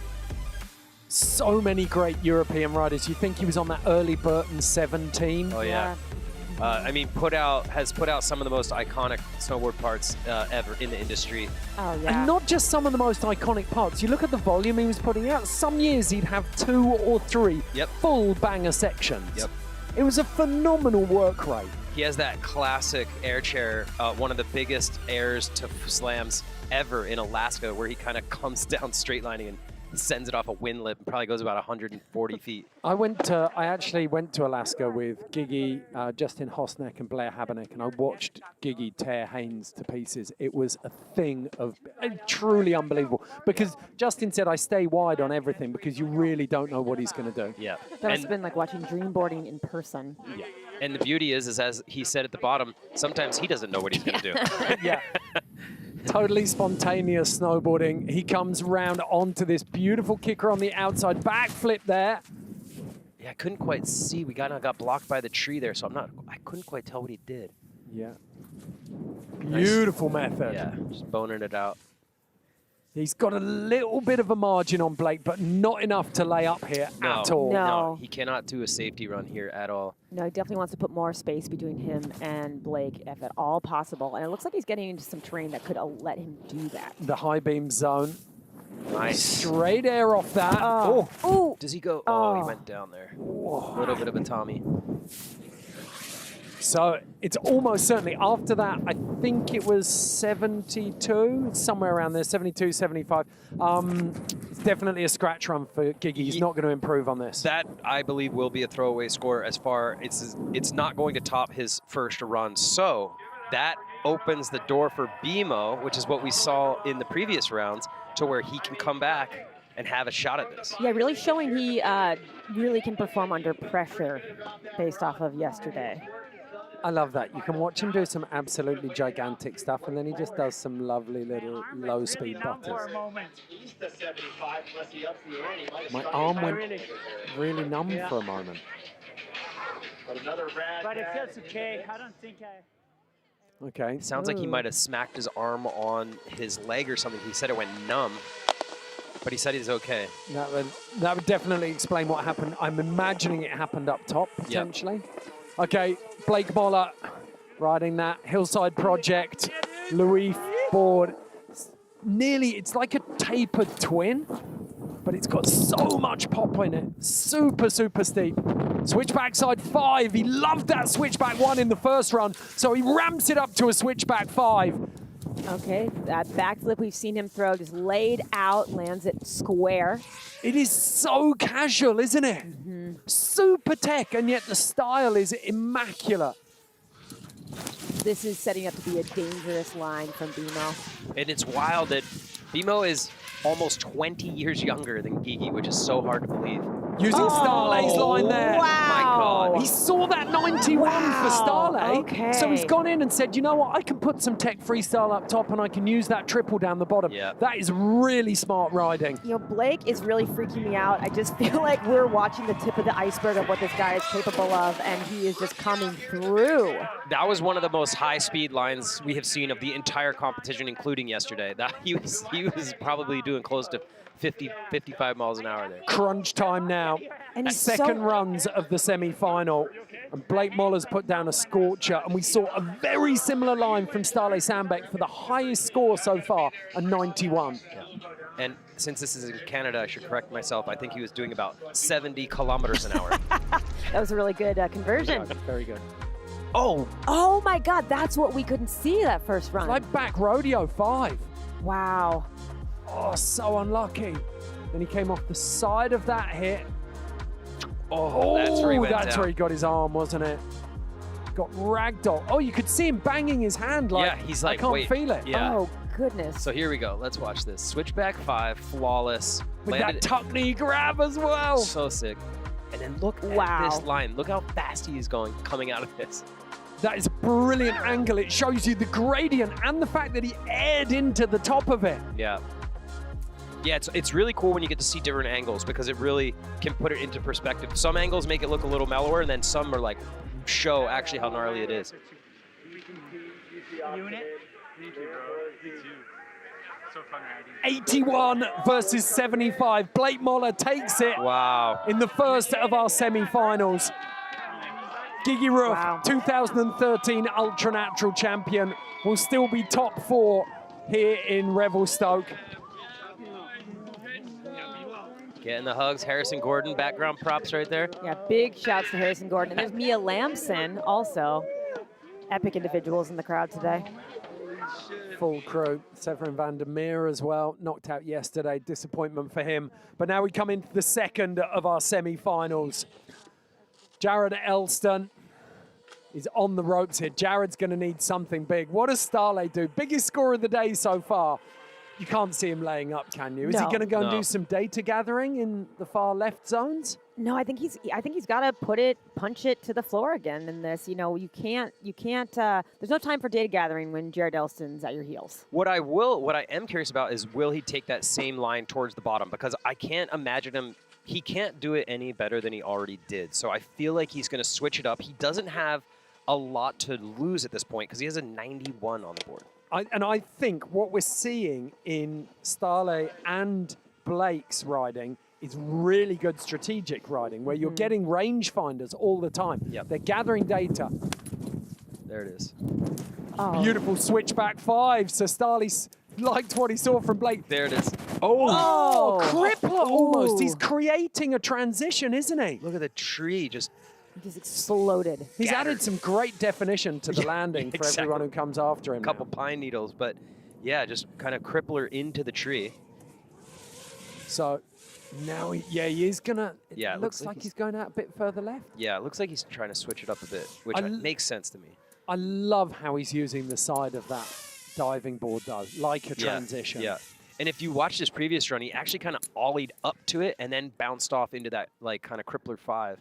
so many great European riders. You think he was on that early Burton 17? Oh, yeah. I mean, has put out some of the most iconic snowboard parts ever in the industry. Oh, yeah. And not just some of the most iconic parts. You look at the volume he was putting out. Some years he'd have 2 or 3 full banger sections. Yep. It was a phenomenal work rate. He has that classic air chair, one of the biggest airs to slams ever in Alaska, where he kind of comes down straight lining and sends it off a wind lip and probably goes about 140 feet. I actually went to Alaska with Gigi, Justin Hosneck and Blair Habernick, and I watched Gigi tear Haynes to pieces. It was a thing of truly unbelievable, because Justin said, I stay wide on everything because you really don't know what he's going to do. Yeah. That must have been like watching dreamboarding in person. Yeah. And the beauty is as he said at the bottom, sometimes he doesn't know what he's going to do. Yeah. Totally spontaneous snowboarding. He comes round onto this beautiful kicker on the outside. Backflip there. Yeah, I couldn't quite see. We got blocked by the tree there, so I couldn't quite tell what he did. Yeah. Beautiful method. Yeah, just boning it out. He's got a little bit of a margin on Blake, but not enough to lay up here at all. No, he cannot do a safety run here at all. No, he definitely wants to put more space between him and Blake, if at all possible. And it looks like he's getting into some terrain that could let him do that. The high beam zone. Nice. Straight air off that. Oh. Ooh. Does he go? Oh, he went down there. A little bit of a Tommy. So it's almost certainly after that, I think it was 72, somewhere around there, 72, 75. It's definitely a scratch run for Gigi. He's not going to improve on this. That, I believe, will be a throwaway score as far it's not going to top his first run. So that opens the door for BMO, which is what we saw in the previous rounds, to where he can come back and have a shot at this. Yeah, really showing he really can perform under pressure based off of yesterday. I love that. You can watch him do some absolutely gigantic stuff, and then he just does some lovely little low-speed butters. My arm went really numb for a moment. But another rad. But it feels okay. I don't think I. Okay. Sounds like he might have smacked his arm on his leg or something. He said it went numb, but he said he's okay. That would definitely explain what happened. I'm imagining it happened up top, potentially. Okay, Blake Moller riding that Hillside Project Louis board. It's like a tapered twin, but it's got so much pop in it. Super, super steep. Switchback side 5. He loved that switchback 1 in the first run, so he ramps it up to a switchback 5. Okay, that backflip we've seen him throw just laid out, lands it square. It is so casual, isn't it? Super tech, and yet the style is immaculate. This is setting up to be a dangerous line from Bimo. And it's wild that Bimo is almost 20 years younger than Gigi, which is so hard to believe. Using Starlay's line there. Wow. My God. He saw that 91 for Starlay. Okay. So he's gone in and said, you know what, I can put some tech freestyle up top and I can use that triple down the bottom. Yeah. That is really smart riding. You know, Blake is really freaking me out. I just feel like we're watching the tip of the iceberg of what this guy is capable of, and he is just coming through. That was one of the most high-speed lines we have seen of the entire competition, including yesterday. That he was probably doing close to 50, 55 miles an hour there. Crunch time now. And he's second so- runs of the semi-final. And Blake Moller's put down a scorcher. And we saw a very similar line from Starlay Sandbeck for the highest score so far, a 91. Yeah. And since this is in Canada, I should correct myself. I think he was doing about 70 kilometers an hour. That was a really good conversion. Very good. Oh my God, that's what we couldn't see that first run. Like back rodeo 5. Wow. Oh, so unlucky. Then he came off the side of that hit. Oh, that's where he went that's down. where he got his arm, wasn't it? Got ragdoll. Oh, you could see him banging his hand like, Yeah, he's like, I can't wait. feel it. Yeah. Oh, goodness. So here we go. Let's watch this. Switchback 5, flawless. With landed that tuck knee grab as well. So sick. And then look at Wow. this line. Look how fast he's going, coming out of this. That is a brilliant angle. It shows you the gradient and the fact that he aired into the top of it. Yeah. Yeah, it's really cool when you get to see different angles because it really can put it into perspective. Some angles make it look a little mellower, and then some are like, show actually how gnarly it is. Unit. Thank you, bro. You too. So fun riding. 81 versus 75. Blake Moller takes it Wow. in the first of our semi-finals. Gigi Roof, 2013 Ultra Natural champion, will still be top 4 here in Revelstoke. Getting the hugs. Harrison Gordon, background props right there. Yeah, big shouts to Harrison Gordon. And there's Mia Lamson also. Epic individuals in the crowd today. Full crew. Severin van der Meer as well, knocked out yesterday. Disappointment for him. But now we come into the second of our semi-finals. Jared Elston is on the ropes here. Jared's going to need something big. What does Starlay do? Biggest score of the day so far. You can't see him laying up, can you? Is he No. going to go and No. do some data gathering in the far left zones? No, I think he's got to punch it to the floor again in this. You know, you can't, there's no time for data gathering when Jared Elston's at your heels. What I am curious about is will he take that same line towards the bottom? Because I can't imagine him, he can't do it any better than he already did. So I feel like he's going to switch it up. He doesn't have a lot to lose at this point because he has a 91 on the board. I think what we're seeing in Starlay and Blake's riding is really good strategic riding, where you're getting rangefinders all the time. Yep. They're gathering data. There it is. Oh. Beautiful switchback 5. So Starley liked what he saw from Blake. There it is. Oh, crippler almost. He's creating a transition, isn't he? Look at the tree just He just exploded. He's added some great definition to the landing for exactly. everyone who comes after him. a couple pine needles, but yeah, just kind of crippler into the tree. So now, he is going to, Yeah, it looks like he's going out a bit further left. Yeah, it looks like he's trying to switch it up a bit, which makes sense to me. I love how he's using the side of that diving board, though, like a transition. Yeah. And if you watch this previous run, he actually kind of ollied up to it and then bounced off into that like kind of crippler 5.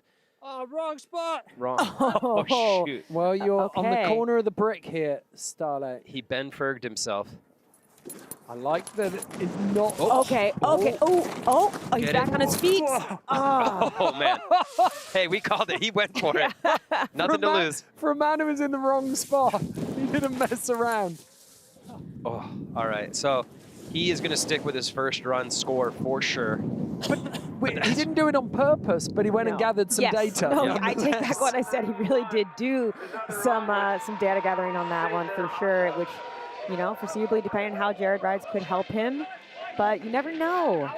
Oh, wrong spot. Wrong. Oh, shoot. Well, you're on the Okay. corner of the brick here, Starlet. He Ben Ferged himself. I like that it's not. Okay. He's Get back it? on his feet. Oh, man. Hey, we called it. He went for it. Nothing to lose. For a man who was in the wrong spot, he didn't mess around. Oh, all right. So he is going to stick with his first run score for sure. Wait, he didn't do it on purpose, but he went and gathered some data. No, I take back what I said. He really did do some data gathering on that one for sure, which, you know, foreseeably, depending on how Jared rides, could help him. But you never know.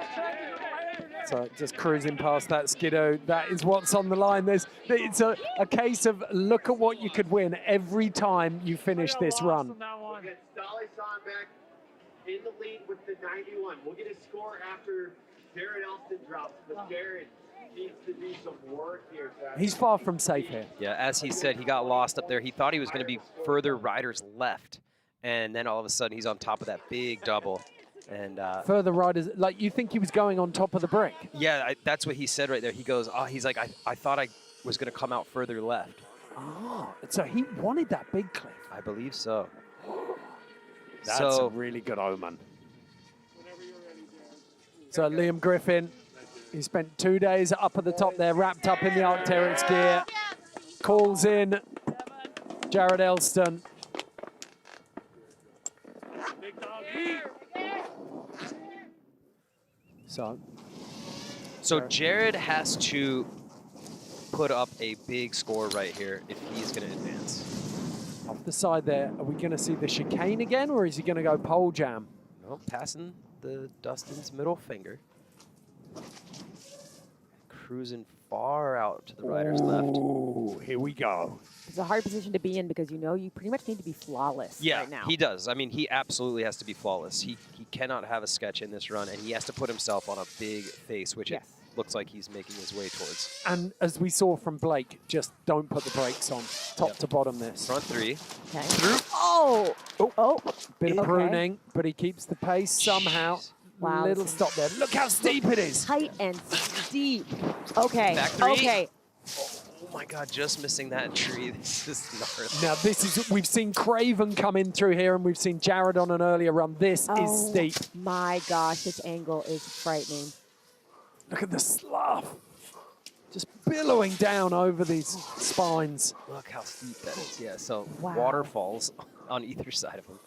So just cruising past that skidoo, that is what's on the line. It's a case of look at what you could win every time you finish this run. We'll get Dolly Sonbeck in the lead with the 91. We'll get a score after Jared Elston drops, but Jared needs to do some work here. He's far from safe here. Yeah, as he said, he got lost up there. He thought he was going to be further riders left. And then all of a sudden, he's on top of that big double. And Further riders, like you think he was going on top of the brick. yeah, that's what he said right there. He goes, oh, he's like, I thought I was going to come out further left. Oh, so he wanted that big cliff. I believe so. That's So- a really good omen. So Liam Griffin, he spent 2 days up at the top there, wrapped up in the Arc'teryx gear. Calls in Jared Elston. So Jared has to put up a big score right here if he's going to advance. Off the side there, are we going to see the chicane again, or is he going to go pole jam? No, passing the Dustin's middle finger. Cruising far out to the rider's left. Ooh, here we go. It's a hard position to be in because you know you pretty much need to be flawless Yeah, right now. he does. I mean, he absolutely has to be flawless. He cannot have a sketch in this run, and he has to put himself on a big face, which it looks like he's making his way towards. And as we saw from Blake, just don't put the brakes on, top to bottom this. Front three. Okay. Oh! Bit of Okay. pruning, but he keeps the pace somehow. Wow, Little this is stop there. Look how steep it is. Tight and steep. Okay. Back three. Okay. Oh my God, just missing that tree. This is gnarly. Now this is, we've seen Craven come in through here and we've seen Jared on an earlier run. This is steep. My gosh, this angle is frightening. Look at the slough. Just billowing down over these spines. Look how steep that is. Yeah, so Wow. waterfalls on either side of him.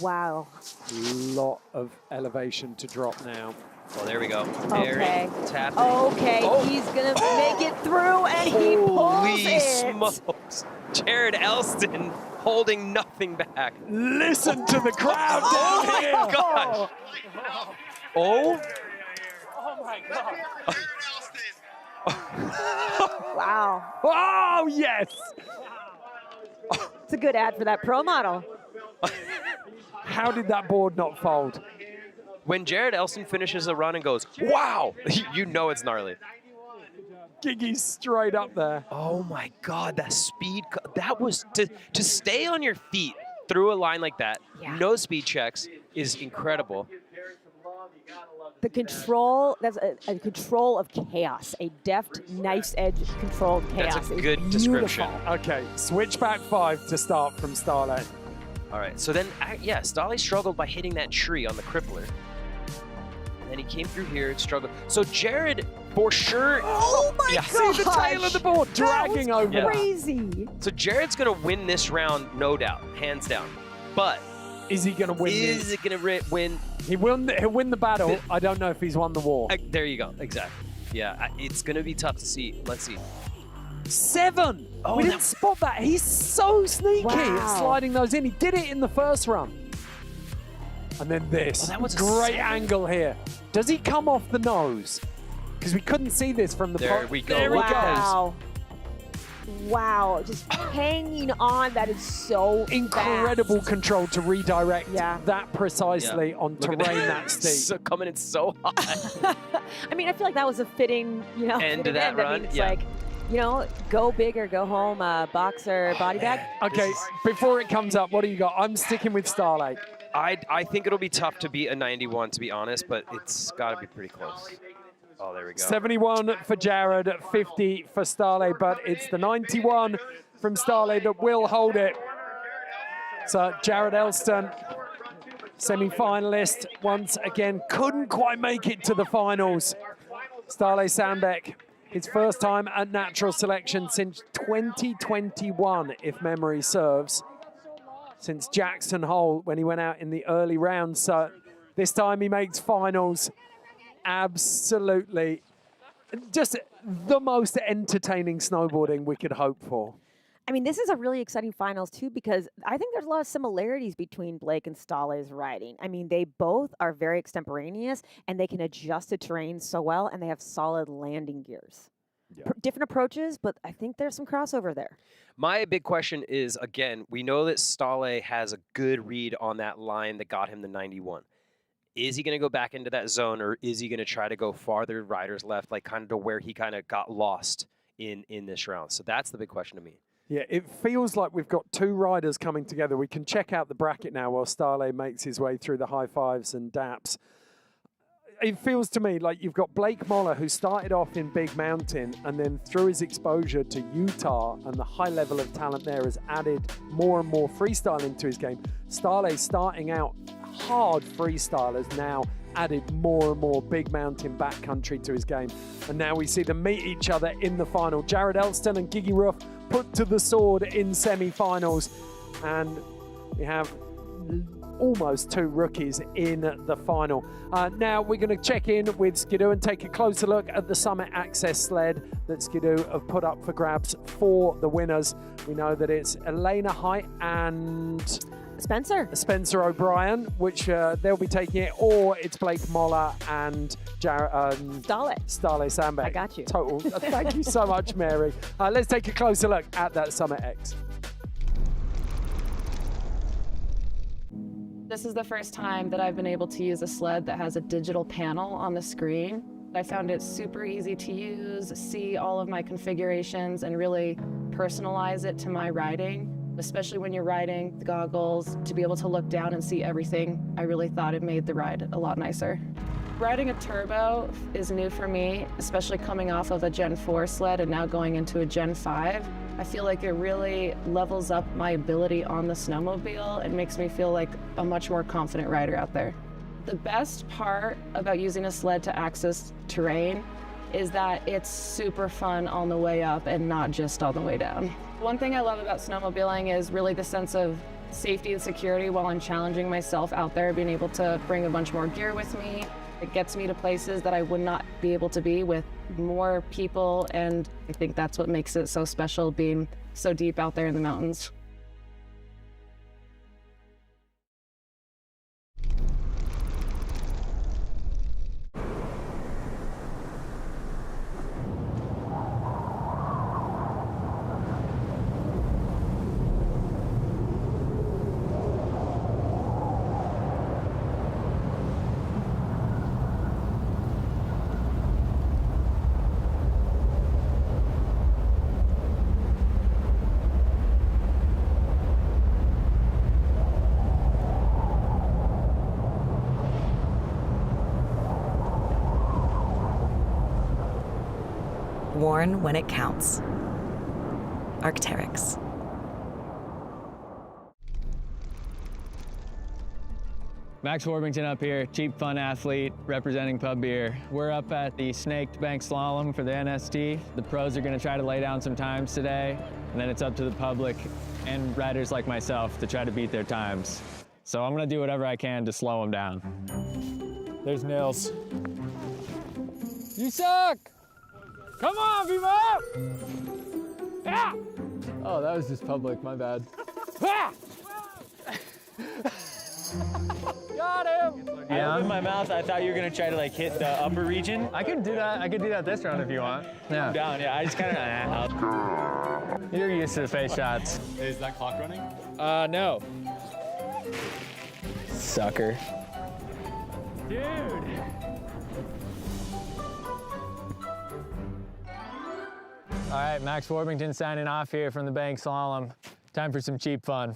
Wow. Lot of elevation to drop now. Well, there we go. Okay. Airing, tapping. Okay, Oh. he's gonna make it through, and he pulls Holy it. smokes. Jared Elston holding nothing back. Listen to the crowd Oh down my here. gosh. Oh. Oh my God. Wow. Oh, yes. It's a good ad for that pro model. How did that board not fold? When Jared Elston finishes a run and goes, wow, you know it's gnarly. Giggy's straight up there. Oh my God, that speed, that was, to stay on your feet through a line like that, no speed checks, is incredible. The control, that's a control of chaos, a deft, knife's edge controlled chaos. That's a It's good description. beautiful. Okay, switchback 5 to start from Starlight. All right, so then, yeah, Stolly struggled by hitting that tree on the crippler. And then he came through here and struggled. So Jared, for sure. Oh my yeah. God! See the tail of the board dragging over that. Crazy. So Jared's gonna win this round, no doubt, hands down. But is he gonna win? Is it gonna win? He'll win the battle. I don't know if he's won the war. There you go. Exactly. Yeah, it's gonna be tough to see. Let's see. 7. Oh, we didn't spot that. He's so sneaky at Wow. sliding those in. He did it in the first run. And then this. that was a great 7. angle here. Does he come off the nose? Because we couldn't see this from the There we go. There he Wow. Wow, just hanging on. That is so Incredible fast. control to redirect Yeah. that precisely on Look at terrain that steep. So coming in so high. I mean, I feel like that was a fitting, End to fitting that end. I run, mean, it's yeah. like, go big or go home, boxer, body bag. Okay, before it comes up, what do you got? I'm sticking with Starlight. I think it'll be tough to beat a 91, to be honest, but it's got to be pretty close. Oh, there we go. 71 for Jared, 50 for Starley, but it's the 91 from Starley that will hold it. So Jared Elston, semi-finalist, once again, couldn't quite make it to the finals. Starley Sandbeck, his first time at natural selection since 2021, if memory serves. Since Jackson Hole, when he went out in the early rounds. So this time he makes finals. Absolutely. Just the most entertaining snowboarding we could hope for. I mean, this is a really exciting finals, too, because I think there's a lot of similarities between Blake and Stahle's riding. I mean, they both are very extemporaneous, and they can adjust to terrain so well, and they have solid landing gears. Yeah. Different approaches, but I think there's some crossover there. My big question is, again, we know that Stahle has a good read on that line that got him the 91. Is he going to go back into that zone, or is he going to try to go farther riders left, like kind of to where he kind of got lost in this round? So that's the big question to me. Yeah, it feels like we've got two riders coming together. We can check out the bracket now while Stahle makes his way through the high fives and daps. It feels to me like you've got Blake Moller, who started off in Big Mountain, and then through his exposure to Utah and the high level of talent there has added more and more freestyle into his game. Stahle, starting out hard freestyle, has now added more and more Big Mountain backcountry to his game. And now we see them meet each other in the final. Jared Elston and Gigi Ruff put to the sword in semi-finals. And we have almost two rookies in the final. Now we're going to check in with Skidoo and take a closer look at the Summit Access sled that Skidoo have put up for grabs for the winners. We know that it's Elena Height and Spencer O'Brien, which they'll be taking it, or it's Blake Moller and Stahle Sandbeck. I got you. Total. Thank you so much, Mary. Let's take a closer look at that Summit X. This is the first time that I've been able to use a sled that has a digital panel on the screen. I found it super easy to use, see all of my configurations, and really personalize it to my riding. Especially when you're riding the goggles, to be able to look down and see everything, I really thought it made the ride a lot nicer. Riding a turbo is new for me, especially coming off of a Gen 4 sled and now going into a Gen 5. I feel like it really levels up my ability on the snowmobile and makes me feel like a much more confident rider out there. The best part about using a sled to access terrain is that it's super fun on the way up and not just on the way down. One thing I love about snowmobiling is really the sense of safety and security while I'm challenging myself out there, being able to bring a bunch more gear with me. It gets me to places that I would not be able to be with more people, and I think that's what makes it so special, being so deep out there in the mountains. Worn when it counts. Arc'teryx. Max Worthington up here, cheap fun athlete representing Pub Beer. We're up at the Snaked Bank Slalom for the NST. The pros are gonna try to lay down some times today, and then it's up to the public and riders like myself to try to beat their times. So I'm gonna do whatever I can to slow them down. There's Nils. You suck! Come on, Bebo! Ah! Oh, that was just public, my bad. Ah! Got him! I opened my mouth. I thought you were gonna try to like hit the upper region. I could do that. I could do that this round if you want. Yeah. I'm down. Yeah, I just kind of. You're used to the face shots. Is that clock running? No. Sucker. Dude. All right, Max Worthington signing off here from the Bank Slalom. Time for some cheap fun.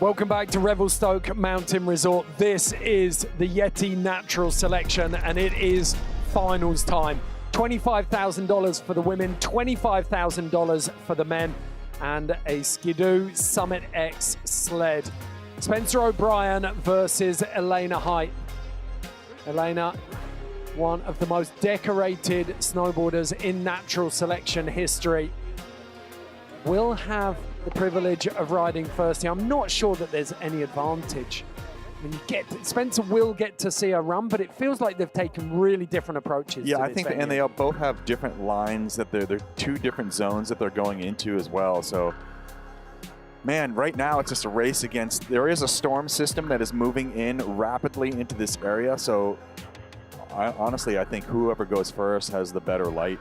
Welcome back to Revelstoke Mountain Resort. This is the YETI Natural Selection, and it is finals time. $25,000 for the women, $25,000 for the men, and a Skidoo Summit X sled. Spencer O'Brien versus Elena Height. Elena, one of the most decorated snowboarders in natural selection history, will have the privilege of riding first here. I'm not sure that there's any advantage. I mean, Spencer will get to see a run, but it feels like they've taken really different approaches. Yeah, to I this think, venue. and they both have different lines that they're two different zones that they're going into as well. So, man, right now it's just a race against. There is a storm system that is moving in rapidly into this area. So, honestly, I think whoever goes first has the better light.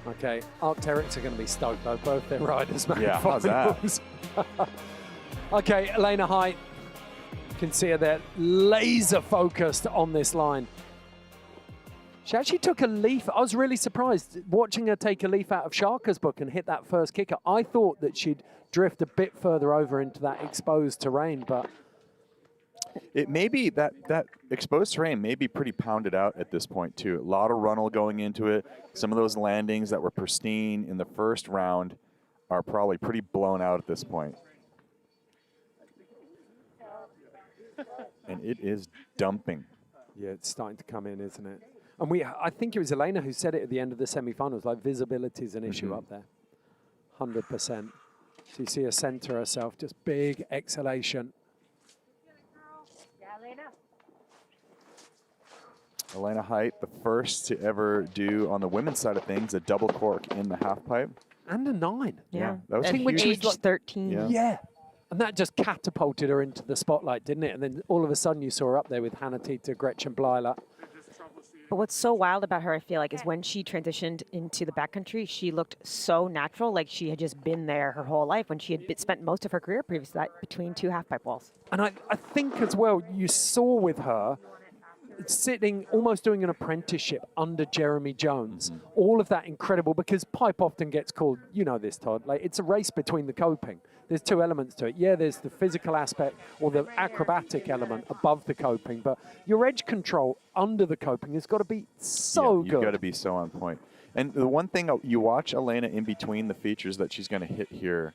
Okay, Arc'teryx are going to be stoked though. Both their riders made Yeah, how's that? finals. Okay, Elena Height. You can see her there, laser focused on this line. She actually took a leaf. I was really surprised watching her take a leaf out of Sharka's book and hit that first kicker. I thought that she'd drift a bit further over into that exposed terrain, but it may be that exposed terrain may be pretty pounded out at this point too. A lot of runnel going into it. Some of those landings that were pristine in the first round are probably pretty blown out at this point. And it is dumping. yeah, it's starting to come in, isn't it? And I think it was Elena who said it at the end of the semi-finals, like visibility is an issue up there, 100%. So you see her center herself, just big exhalation. Elena Height, the first to ever do on the women's side of things a double cork in the half pipe. And a 9. Yeah, that was And huge. when she was like 13. Yeah. And that just catapulted her into the spotlight, didn't it? And then all of a sudden you saw her up there with Hannah Tita, Gretchen Bleiler. But what's so wild about her, I feel like, is when she transitioned into the backcountry, she looked so natural, like she had just been there her whole life when she had spent most of her career previous to that between two half-pipe walls. And I think as well, you saw with her sitting, almost doing an apprenticeship under Jeremy Jones. All of that incredible, because pipe often gets called, you know this, Todd, like it's a race between the coping. There's two elements to it. Yeah, there's the physical aspect or the acrobatic element above the coping, but your edge control under the coping has got to be so good. You've got to be so on point. And the one thing, you watch Elena in between the features that she's going to hit here,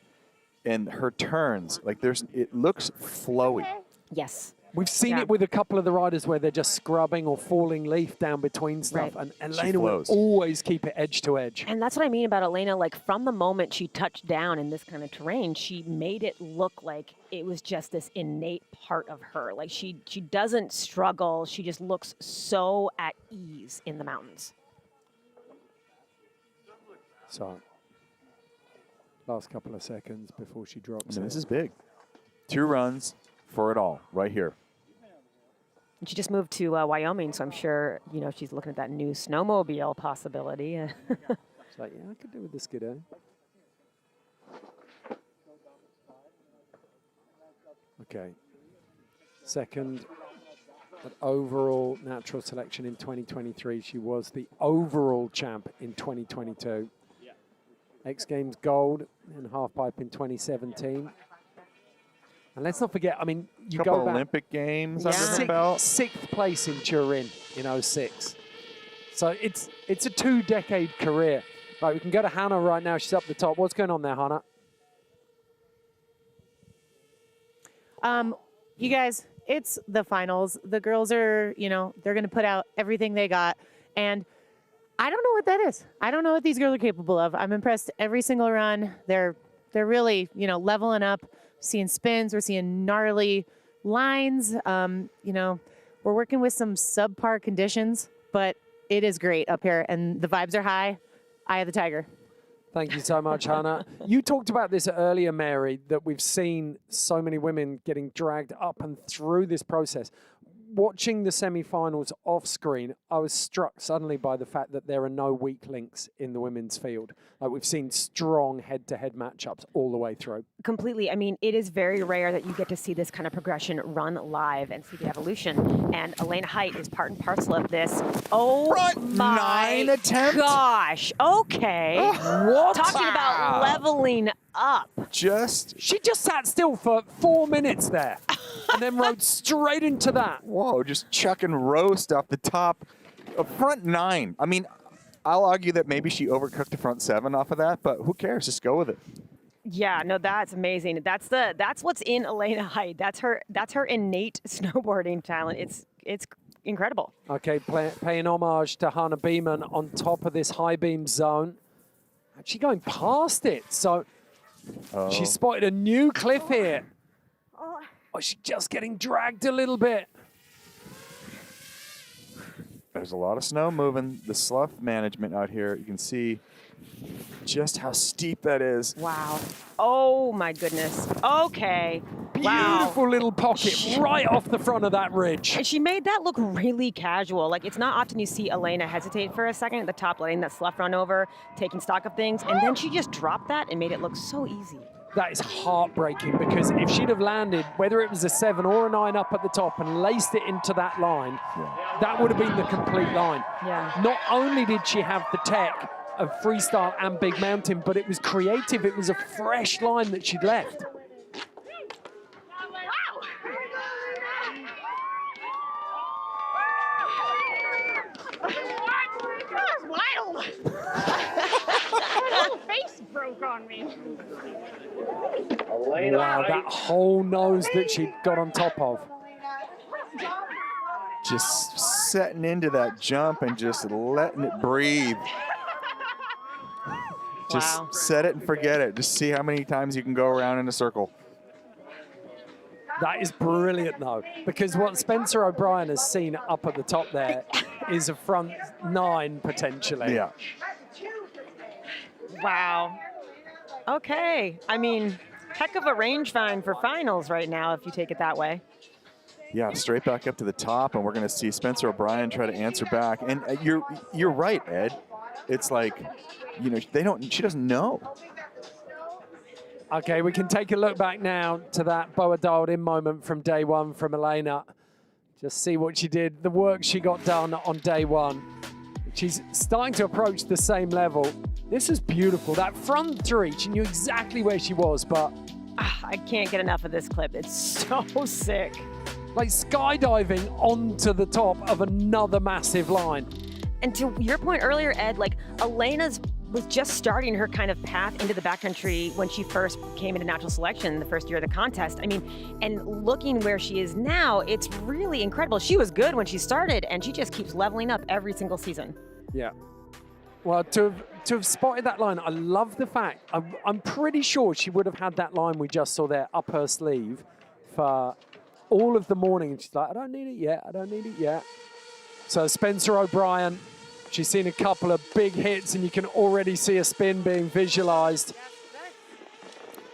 and her turns, like it looks flowy. Yes. We've seen it with a couple of the riders where they're just scrubbing or falling leaf down between stuff, and Elena will always keep it edge to edge. And that's what I mean about Elena. Like, from the moment she touched down in this kind of terrain, she made it look like it was just this innate part of her. Like, she doesn't struggle. She just looks so at ease in the mountains. So, last couple of seconds before she drops And it. this is big. 2 runs for it all right here. And she just moved to Wyoming, so I'm sure, you know, she's looking at that new snowmobile possibility. It's like, yeah, I could do with the Skidoo. Okay. Second at overall natural selection in 2023. She was the overall champ in 2022. X Games gold in halfpipe in 2017. And let's not forget, I mean, you Couple go back. Olympic Games under the belt. Sixth place in Turin in 06. So it's a 2-decade career. Right, we can go to Hannah right now. She's up the top. What's going on there, Hannah? You guys, it's the finals. The girls are, you know, they're going to put out everything they got. And I don't know what that is. I don't know what these girls are capable of. I'm impressed every single run. They're really, you know, leveling up. Seeing spins, we're seeing gnarly lines. You know, we're working with some subpar conditions, but it is great up here, and the vibes are high. Eye of the tiger. Thank you so much, Hannah. You talked about this earlier, Mary, that we've seen so many women getting dragged up and through this process. Watching the semi-finals off screen, I was struck suddenly by the fact that there are no weak links in the women's field. Like, we've seen strong head-to-head matchups all the way through. Completely. I mean, it is very rare that you get to see this kind of progression run live and see the evolution. And Elena Height is part and parcel of this. Oh, my 9 attempts. gosh. Okay. What? Talking about leveling up. She just sat still for 4 minutes there and then rode straight into that. Whoa, just chucking roast off the top. A front 9. I mean, I'll argue that maybe she overcooked the front 7 off of that, but who cares? Just go with it. Yeah, no, that's amazing. That's what's in Elena Hyde. That's her innate snowboarding talent. It's incredible. Okay, paying homage to Hannah Beeman on top of this high beam zone. Actually going past it, so she spotted a new cliff here. Oh, she's just getting dragged a little bit. There's a lot of snow moving. The slough management out here, you can see just how steep that is. Wow. Oh my goodness. Okay. Beautiful little pocket right off the front of that ridge. And she made that look really casual. Like, it's not often you see Elena hesitate for a second at the top, letting that slough run over, taking stock of things, and then she just dropped that and made it look so easy. That is heartbreaking, because if she'd have landed, whether it was a 7 or a 9 up at the top and laced it into that line, that would have been the complete line. Yeah. Not only did she have the tech of freestyle and big mountain, but it was creative. It was a fresh line that she'd left. That was wild. My whole face broke on me. Wow, that whole nose that she got on top of. Just setting into that jump and just letting it breathe. Just set it and forget it. Just see how many times you can go around in a circle. That is brilliant, though, because what Spencer O'Brien has seen up at the top there is a front 9, potentially. Yeah. Wow. Okay. I mean, heck of a range find for finals right now, if you take it that way. Yeah, straight back up to the top, and we're going to see Spencer O'Brien try to answer back. And you're right, Ed. It's like, you know, she doesn't know. Okay, we can take a look back now to that Boa dialed in moment from day 1 from Elena. Just see what she did, the work she got done on day 1. She's starting to approach the same level. This is beautiful. That front 3, she knew exactly where she was, but... I can't get enough of this clip. It's so sick. Like skydiving onto the top of another massive line. And to your point earlier, Ed, like, Elena's was just starting her kind of path into the backcountry when she first came into natural selection the first year of the contest. I mean, and looking where she is now, it's really incredible. She was good when she started, and she just keeps leveling up every single season. Yeah. Well, to have spotted that line, I love the fact, I'm pretty sure she would have had that line we just saw there up her sleeve for all of the morning. And she's like, I don't need it yet, I don't need it yet. So Spencer O'Brien, she's seen a couple of big hits, and you can already see a spin being visualized.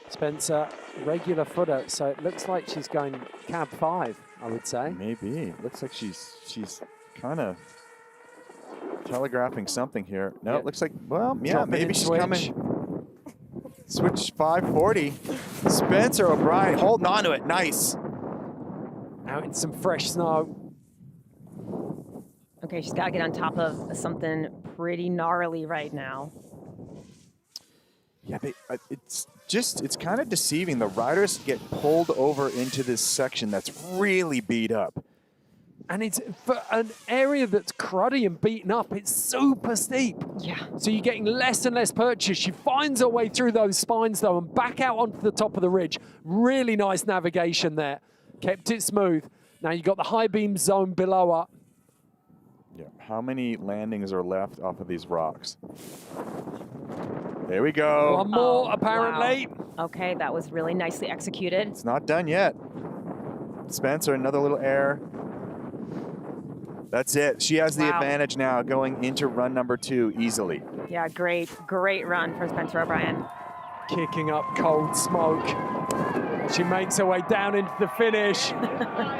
Spencer, regular footer, so it looks like she's going cab 5, I would say. Maybe. Looks like she's kind of telegraphing something here. No, it looks like, well, yeah, Dropping maybe in she's switch. coming. Switch 540. Spencer O'Brien holding on to it. Nice. Out in some fresh snow. Okay, she's got to get on top of something pretty gnarly right now. Yeah, it's kind of deceiving. The riders get pulled over into this section that's really beat up. And it's for an area that's cruddy and beaten up, it's super steep. Yeah. So you're getting less and less purchase. She finds her way through those spines, though, and back out onto the top of the ridge. Really nice navigation there. Kept it smooth. Now you've got the high beam zone below her. Yeah. How many landings are left off of these rocks? There we go. One more, apparently. Wow. Okay, that was really nicely executed. It's not done yet. Spencer, another little air. That's it. She has the advantage now going into run number 2 easily. Yeah, great run for Spencer O'Brien. Kicking up cold smoke. She makes her way down into the finish.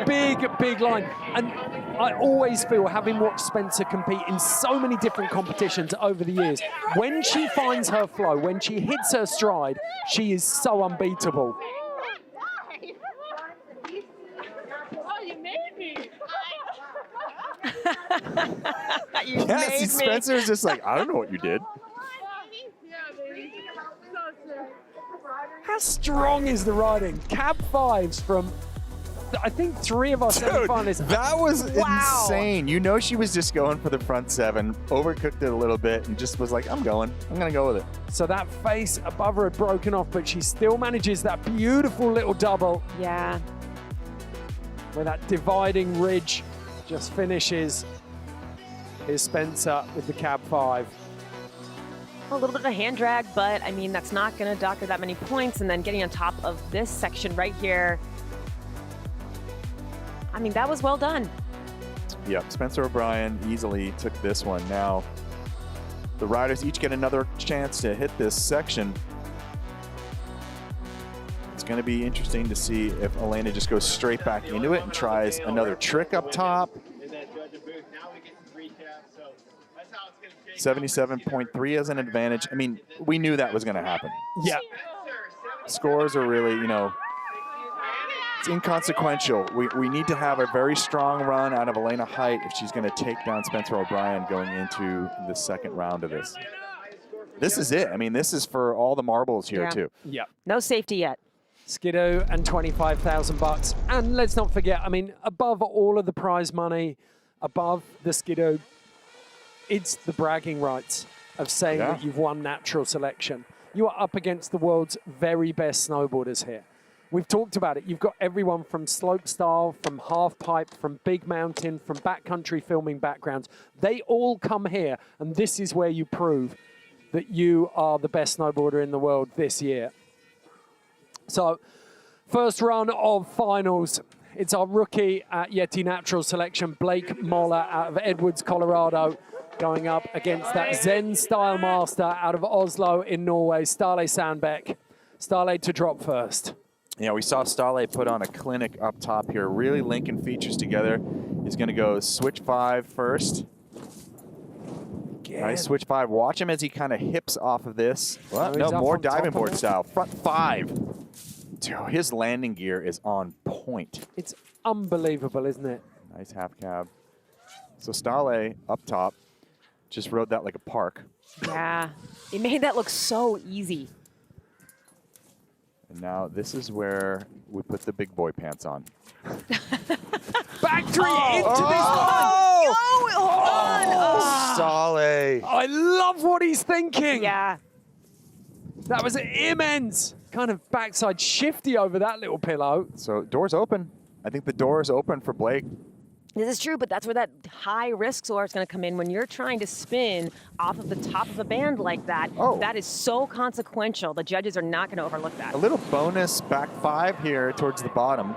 Big line. And I always feel, having watched Spencer compete in so many different competitions over the years, when she finds her flow, when she hits her stride, she is so unbeatable. Oh, you made me. Yeah, see, Spencer's just like, I don't know what you did. Yeah, baby. So sick. How strong is the riding? Cab 5s from, I think, 3 of our semi-finalists. That was Wow. insane. You know she was just going for the front 7, overcooked it a little bit, and just was like, I'm going to go with it. So that face above her had broken off, but she still manages that beautiful little double. Yeah. Where that dividing ridge just finishes. Here's Spencer with the cab 5. A little bit of a hand drag, but I mean, that's not going to dock her that many points. And then getting on top of this section right here, I mean, that was well done. Yep, Spencer O'Brien easily took this one. Now, the riders each get another chance to hit this section. It's going to be interesting to see if Elena just goes straight back into it and tries another trick up top. 77.3 as an advantage. I mean, we knew that was going to happen. Yeah. Scores are really, you know, it's inconsequential. We need to have a very strong run out of Elena Height if she's going to take down Spencer O'Brien going into the second round of this. This is it. I mean, this is for all the marbles here, too. Yeah. No safety yet. Skidoo and 25,000 bucks. And let's not forget, I mean, above all of the prize money, above the Skidoo, it's the bragging rights of saying that you've won natural selection. You are up against the world's very best snowboarders here. We've talked about it. You've got everyone from slopestyle, from half pipe, from big mountain, from backcountry filming backgrounds. They all come here, and this is where you prove that you are the best snowboarder in the world this year. So, first run of finals. It's our rookie at YETI Natural Selection, Blake Moller out of Edwards, Colorado, going up against that Zen style master out of Oslo in Norway, Starle Sandbeck. Starle to drop first. Yeah, we saw Starle put on a clinic up top here, really linking features together. He's going to go switch 5 first. Nice switch 5. Watch him as he kind of hips off of this. Well, no, more diving board style. Front 5. Dude, his landing gear is on point. It's unbelievable, isn't it? Nice half cab. So Starle up top just rode that like a park. Yeah. It made that look so easy. And now this is where we put the big boy pants on. Back 3 into this Oh, hold on. Starle. I love what he's thinking. Yeah. That was immense. Kind of backside shifty over that little pillow. So door's open. I think the door is open for Blake. This is true, but that's where that high risk score is going to come in. When you're trying to spin off of the top of a band like that, that is so consequential. The judges are not going to overlook that. A little bonus back 5 here towards the bottom.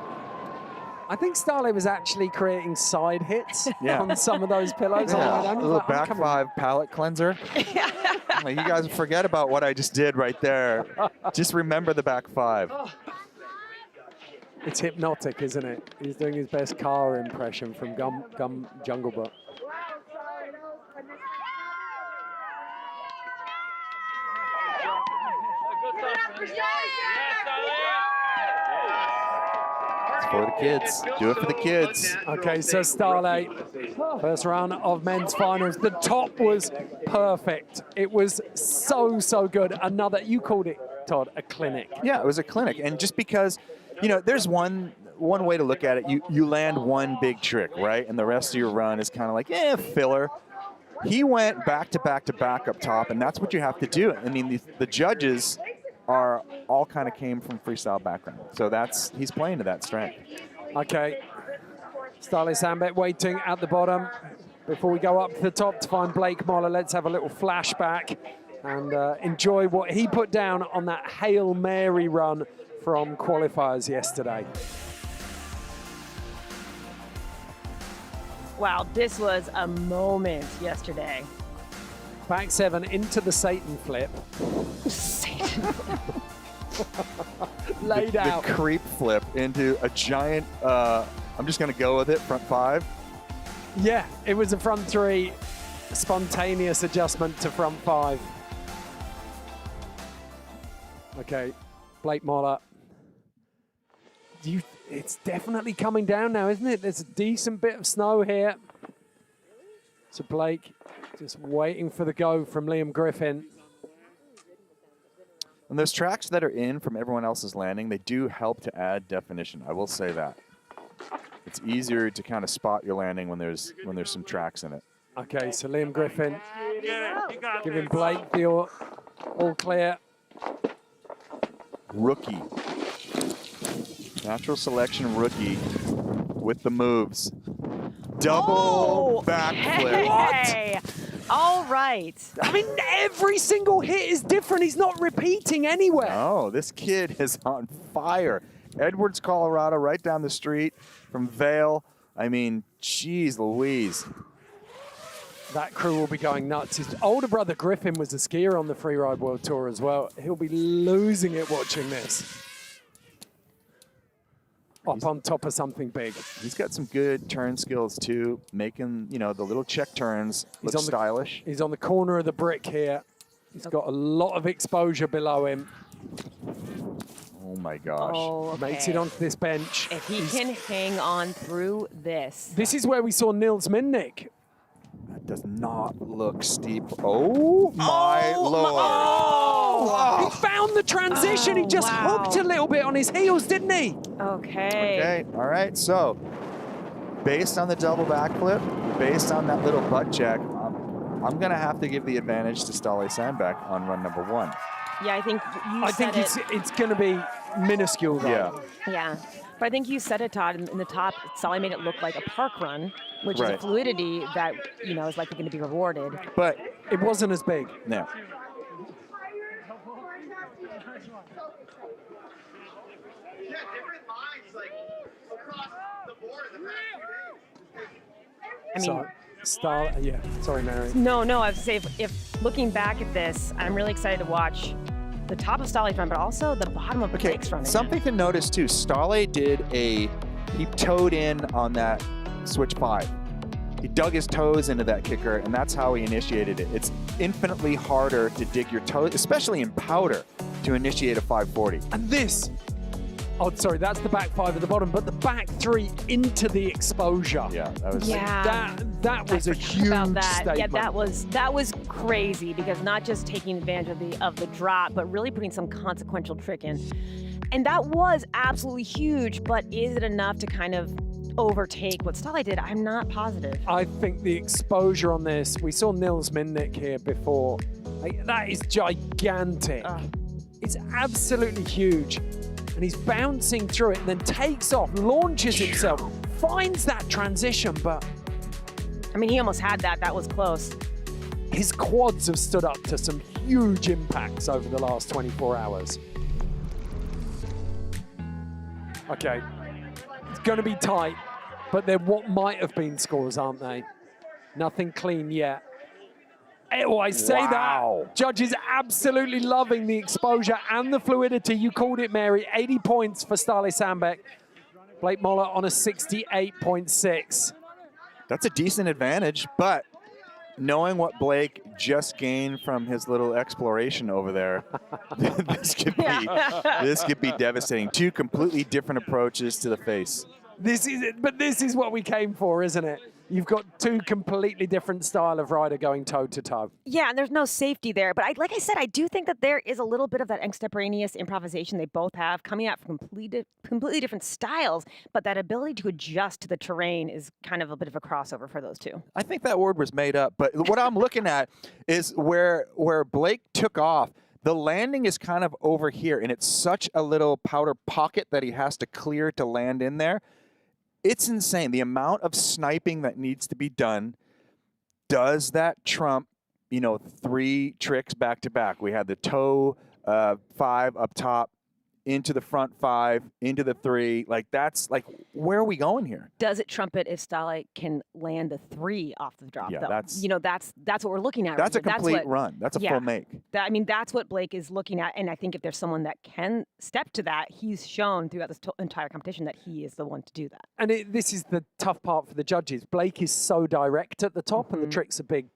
I think Starle was actually creating side hits on some of those pillows. Yeah, a little back 5 palate cleanser. You guys forget about what I just did right there. Just remember the back 5. It's hypnotic, isn't it? He's doing his best car impression from Gum Jungle Book. It's for the kids. Do it for the kids. Okay, so Starle, first round of men's finals. The top was perfect. It was so good. Another, you called it, Todd, a clinic. Yeah, it was a clinic. And just because, you know, there's one way to look at it. You land one big trick, right? And the rest of your run is kind of like, filler. He went back to back to back up top, and that's what you have to do. I mean, the judges are all kind of came from freestyle background. So he's playing to that strength. Okay. Starle Sandbeck waiting at the bottom. Before we go up to the top to find Blake Moller, let's have a little flashback and enjoy what he put down on that Hail Mary run from qualifiers yesterday. Wow, this was a moment yesterday. Back 7 into the Satan flip. Satan. Laid out. The creep flip into a giant, I'm just going to go with it, front 5. Yeah, it was a front 3, spontaneous adjustment to front 5. Okay, Blake Moller. It's definitely coming down now, isn't it? There's a decent bit of snow here. So Blake just waiting for the go from Liam Griffin. And those tracks that are in from everyone else's landing, they do help to add definition. I will say that. It's easier to kind of spot your landing when there's some tracks in it. Okay, so Liam Griffin giving Blake the all clear. Rookie. Natural selection rookie with the moves. Double backflip. Hey. All right. I mean, every single hit is different. He's not repeating anywhere. Oh, this kid is on fire. Edwards, Colorado, right down the street from Vail. I mean, geez Louise. That crew will be going nuts. His older brother Griffin was a skier on the Freeride World Tour as well. He'll be losing it watching this. Up on top of something big. He's got some good turn skills too, making, you know, the little check turns look stylish. He's on the corner of the brick here. He's got a lot of exposure below him. Oh my gosh. Oh, okay. Makes it onto this bench. If he can hang on through this. This is where we saw Nils Minnick. That does not look steep. Oh my Lord. Oh, he found the transition. He just hooked a little bit on his heels, didn't he? Okay. Okay, all right. So based on the double backflip, based on that little butt check, I'm going to have to give the advantage to Ståle Sandbäck on run number 1. Yeah, I think you said it's going to be minuscule though. Yeah. Yeah. But I think you said it, Todd, in the top, Ståle made it look like a park run, which is a fluidity that, you know, is likely going to be rewarded. But it wasn't as big. No. I mean, yeah, sorry, Mary. No, I would say if looking back at this, I'm really excited to watch the top of Ståle's run, but also the bottom of Blake's run. Something to notice too, Ståle he toed in on that switch 5. He dug his toes into that kicker, and that's how he initiated it. It's infinitely harder to dig your toes, especially in powder, to initiate a 540. And this, oh, sorry, that's the back 5 at the bottom, but the back 3 into the exposure. Yeah, that was that was a huge statement. Yeah, that was crazy, because not just taking advantage of the drop, but really putting some consequential trick in. And that was absolutely huge, but is it enough to kind of overtake what Ståle did? I'm not positive. I think the exposure on this, we saw Nils Minnick here before. Like, that is gigantic. It's absolutely huge. And he's bouncing through it and then takes off, launches himself, finds that transition, but... I mean, he almost had that. That was close. His quads have stood up to some huge impacts over the last 24 hours. Okay. It's going to be tight, but they're what might have been scores, aren't they? Nothing clean yet. Oh, I say that. Judges absolutely loving the exposure and the fluidity. You called it, Mary. 80 points for Ståle Sandbäck. Blake Moller on a 68.6. That's a decent advantage, but knowing what Blake just gained from his little exploration over there, this could be devastating. 2 completely different approaches to the face. This is what we came for, isn't it? You've got 2 completely different style of rider going toe-to-toe. Yeah, and there's no safety there. But like I said, I do think that there is a little bit of that extemporaneous improvisation they both have, coming out from completely different styles. But that ability to adjust to the terrain is kind of a bit of a crossover for those 2. I think that word was made up. But what I'm looking at is where Blake took off. The landing is kind of over here, and it's such a little powder pocket that he has to clear to land in there. It's insane. The amount of sniping that needs to be done. Does that trump, 3 tricks back to back? We had the toe 5 up top, into the front 5, into the 3. Like, that's like, where are we going here? Does it trump it if Ståle can land the 3 off the drop? Yeah, though? that's what we're looking at. That's right? a complete run. That's a full make. That's what Blake is looking at, and I think if there's someone that can step to that, he's shown throughout this entire competition that he is the one to do that. And this is the tough part for the judges. Blake is so direct at the top, and the tricks are big.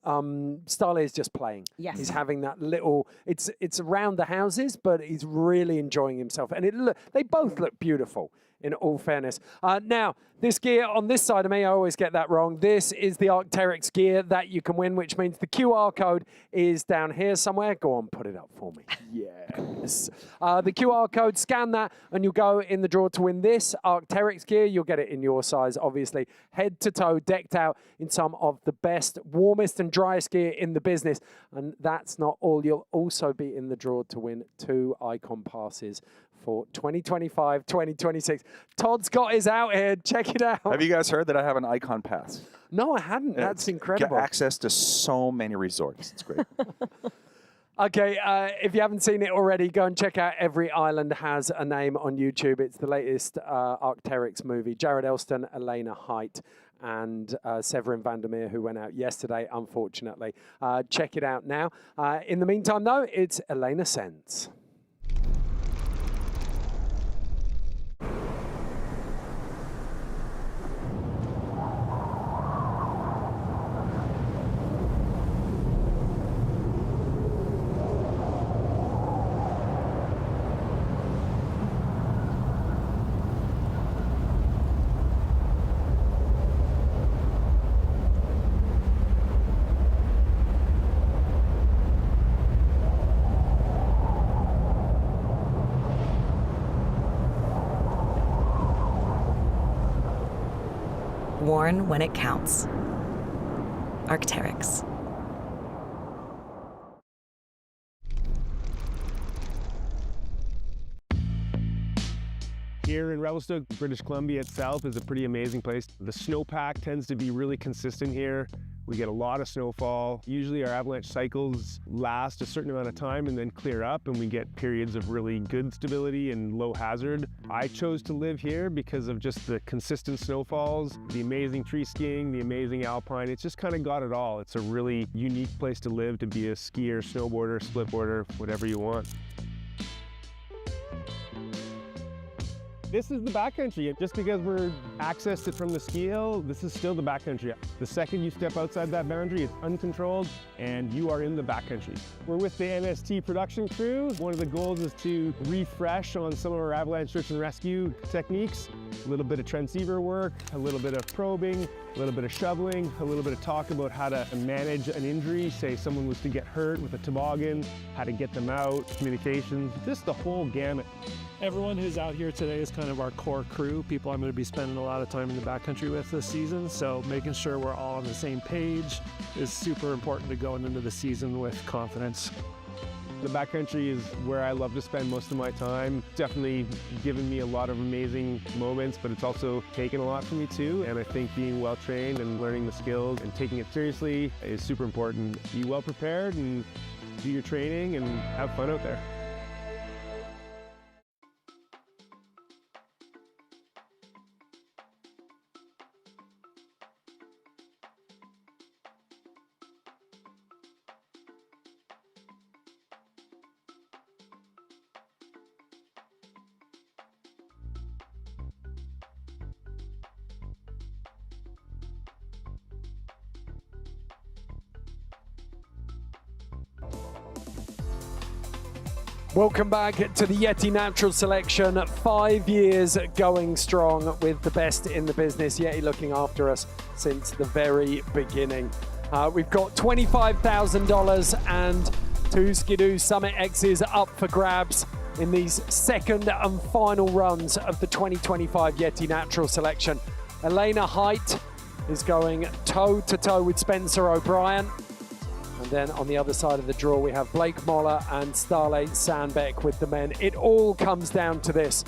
Ståle is just playing. Yes. He's having that little, it's around the houses, but he's really enjoying himself. And they both look beautiful. in all fairness. Now, this gear on this side of me, I always get that wrong. This is the Arc'teryx gear that you can win, which means the QR code is down here somewhere. Go on, put it up for me. Yes. The QR code, scan that, and you'll go in the draw to win this Arc'teryx gear. You'll get it in your size, obviously. Head to toe, decked out in some of the best, warmest, and driest gear in the business. And that's not all. You'll also be in the draw to win 2 Icon passes for 2025, 2026. Todd's got his out here. Check it out. Have you guys heard that I have an Icon pass? No, I hadn't. That's incredible. Get access to so many resorts. It's great. Okay, if you haven't seen it already, go and check out Every Island Has a Name on YouTube. It's the latest Arc'teryx movie. Jared Elston, Elena Height, and Severin Vandermeer, who went out yesterday, unfortunately. Check it out now. In the meantime, though, it's Elena Sens. Worn when it counts. Arc'teryx. Here in Revelstoke, British Columbia itself is a pretty amazing place. The snowpack tends to be really consistent here. We get a lot of snowfall. Usually our avalanche cycles last a certain amount of time and then clear up, and we get periods of really good stability and low hazard. I chose to live here because of just the consistent snowfalls, the amazing tree skiing, the amazing alpine. It's just kind of got it all. It's a really unique place to live, to be a skier, snowboarder, splitboarder, whatever you want. This is the backcountry. Just because we're accessed it from the ski hill, this is still the backcountry. The second you step outside that boundary, it's uncontrolled and you are in the backcountry. We're with the NST production crew. One of the goals is to refresh on some of our avalanche search and rescue techniques. A little bit of transceiver work, a little bit of probing, a little bit of shoveling, a little bit of talk about how to manage an injury. Say someone was to get hurt with a toboggan, how to get them out, communications, just the whole gamut. Everyone who's out here today is kind of our core crew, people I'm going to be spending a lot of time in the backcountry with this season. So making sure we're all on the same page is super important to going into the season with confidence. The backcountry is where I love to spend most of my time. Definitely given me a lot of amazing moments, but it's also taken a lot from me too. And I think being well trained and learning the skills and taking it seriously is super important. Be well prepared and do your training and have fun out there. Welcome back to the YETI Natural Selection. 5 years going strong with the best in the business. YETI looking after us since the very beginning. We've got $25,000 and 2 Skidoo Summit X's up for grabs in these second and final runs of the 2025 YETI Natural Selection. Elena Height is going toe-to-toe with Spencer O'Brien. And then on the other side of the draw, we have Blake Moller and Starley Sandbeck with the men. It all comes down to this.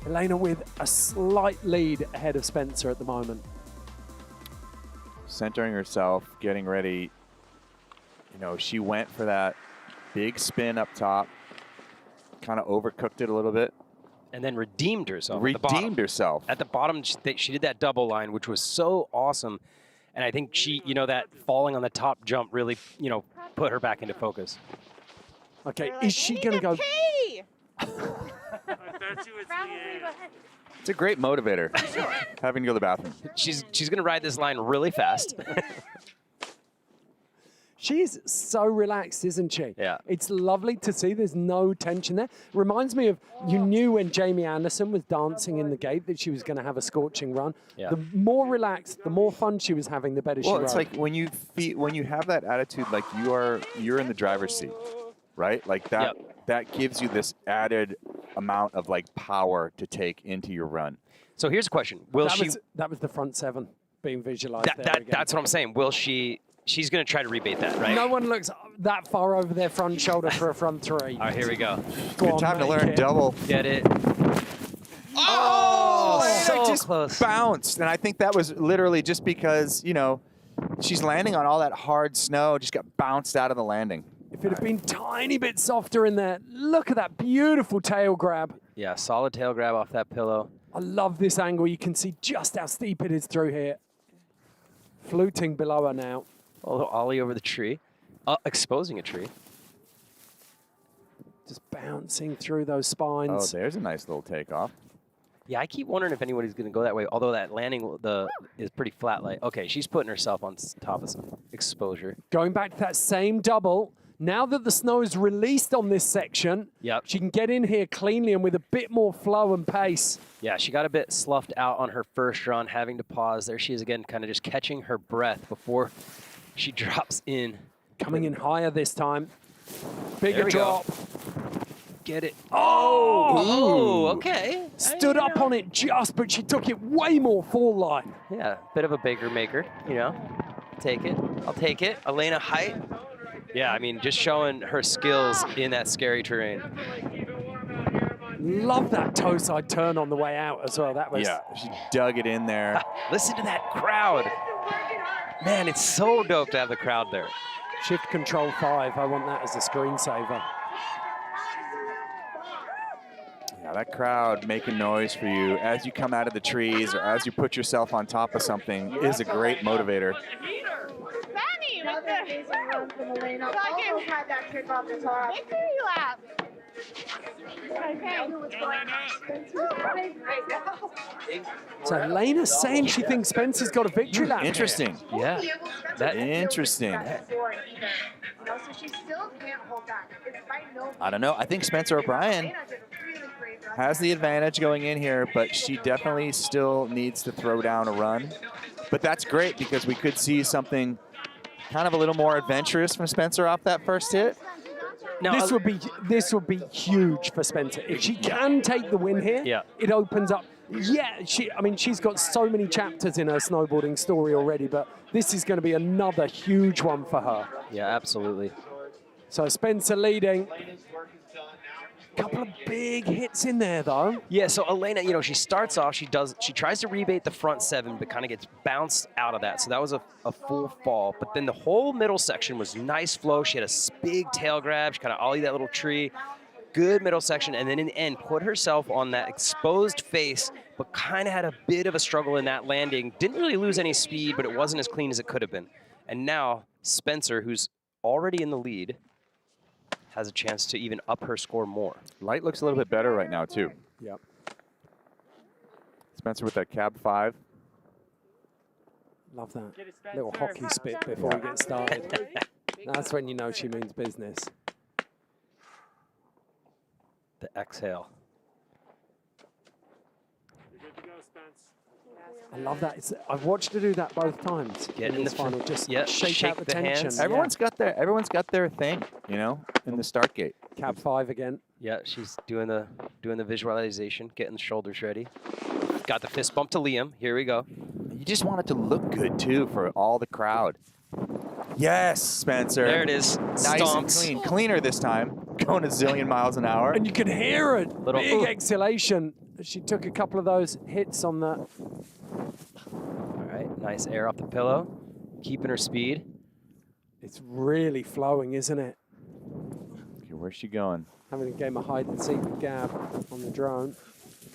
Elena with a slight lead ahead of Spencer at the moment. Centering herself, getting ready. You know, she went for that big spin up top, kind of overcooked it a little bit. And then redeemed herself. Redeemed herself. At the bottom, she did that double line, which was so awesome. And I think she, that falling on the top jump really, put her back into focus. Okay, is she going to go? It's a great motivator, having to go to the bathroom. She's going to ride this line really fast. She's so relaxed, isn't she? Yeah. It's lovely to see. There's no tension there. Reminds me of, you knew when Jamie Anderson was dancing in the gate that she was going to have a scorching run. Yeah. The more relaxed, the more fun she was having, the better she Well, rode. it's like when you have that attitude, like you're in the driver's seat, right? Like that that gives you this added amount of like power to take into your run. So here's a question: that was the front seven being visualized there again. That's what I'm saying. Will she? She's going to try to rebate that, right? No one looks that far over their front shoulder for a front three. All right, here we go. Good time to learn double. Get it. Oh, so just close. Bounced. And I think that was literally just because, you know, she's landing on all that hard snow, just got bounced out of the landing. If it had been tiny bit softer in there, look at that beautiful tail grab. Yeah, solid tail grab off that pillow. I love this angle. You can see just how steep it is through here. Fluting below her now. A little ollie over the tree, exposing a tree. Just bouncing through those spines. Oh, there's a nice little takeoff. Yeah, I keep wondering if anybody's going to go that way, although that landing is pretty flat. Like, okay, she's putting herself on top of some exposure. Going back to that same double, now that the snow is released on this section, she can get in here cleanly and with a bit more flow and pace. Yeah, she got a bit sloughed out on her first run, having to pause. There she is again, kind of just catching her breath before she drops in. Coming in higher this time. Bigger drop. Get it. Oh! Okay. Stood up on it just, but she took it way more full line. Yeah, bit of a Baker maker, you know. Take it. I'll take it. Elena height. Yeah, I mean, just showing her skills in that scary terrain. Love that toe side turn on the way out as well. That was. Yeah, she dug it in there. Listen to that crowd. Man, it's so dope to have the crowd there. Shift control 5. I want that as a screensaver. Yeah, that crowd making noise for you as you come out of the trees or as you put yourself on top of something is a great motivator. Benny with the amazing run from Elena. Also had that kick off the top. Victory lap. So Elena's saying she thinks Spencer's got a victory lap. Interesting. Yeah. Interesting. I don't know. I think Spencer O'Brien has the advantage going in here, but she definitely still needs to throw down a run. But that's great because we could see something kind of a little more adventurous from Spencer off that first hit. Now, this would be huge for Spencer. If she can take the win here, it opens up. Yeah, she's got so many chapters in her snowboarding story already, but this is going to be another huge one for her. Yeah, absolutely. So Spencer leading. Couple of big hits in there, though. Yeah, so Elena, you know, she starts off, she tries to rebate the front 7, but kind of gets bounced out of that. So that was a full fall. But then the whole middle section was nice flow. She had a big tail grab. She kind of ollied that little tree. Good middle section. And then in the end, put herself on that exposed face, but kind of had a bit of a struggle in that landing. Didn't really lose any speed, but it wasn't as clean as it could have been. And now Spencer, who's already in the lead, has a chance to even up her score more. Light looks a little bit better right now, too. Yep. Spencer with that cab 5. Love that little hockey spit before we get started. That's when you know she means business. The exhale. I love that. I've watched her do that both times. Get in this final, just shake out the tension. hands. Everyone's got their thing, you know, in the start gate. Cab 5 again. Yeah, she's doing the visualization, getting the shoulders ready. Got the fist bump to Liam. Here we go. You just want it to look good too for all the crowd. Yes, Spencer. There it is. Nice Stomps. and clean. Cleaner this time. Going a zillion miles an hour. And you could hear it. Little big exhalation. She took a couple of those hits on the. All right, nice air off the pillow, keeping her speed. It's really flowing, isn't it? Okay, where's she going? Having a game of hide and seek with Gab on the drone.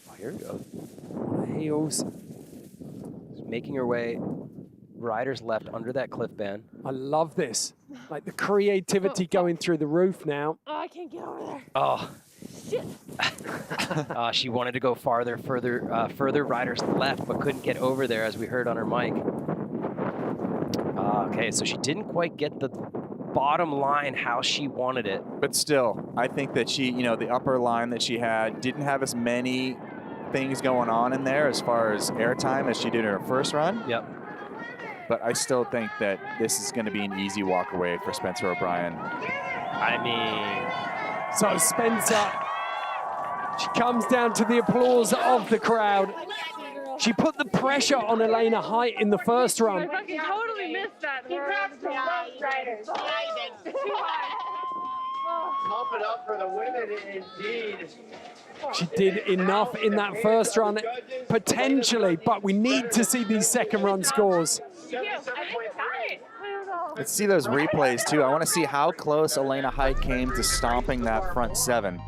Oh, here we go. On her heels. She's making her way. Riders left under that cliff band. I love this. Like the creativity going through the roof now. Oh, I can't get over there. Oh. Shit. She wanted to go further. Riders left, but couldn't get over there, as we heard on her mic. Okay, so she didn't quite get the bottom line how she wanted it. But still, I think that she, the upper line that she had didn't have as many things going on in there as far as airtime as she did in her first run. Yep. But I still think that this is going to be an easy walk away for Spencer O'Brien. I mean... So Spencer, she comes down to the applause of the crowd. She put the pressure on Elena Height in the first run. I fucking totally missed that. Pump it up for the women indeed. She did enough in that first run, potentially, but we need to see these second run scores. Let's see those replays too. I want to see how close Elena Height came to stomping that front 7.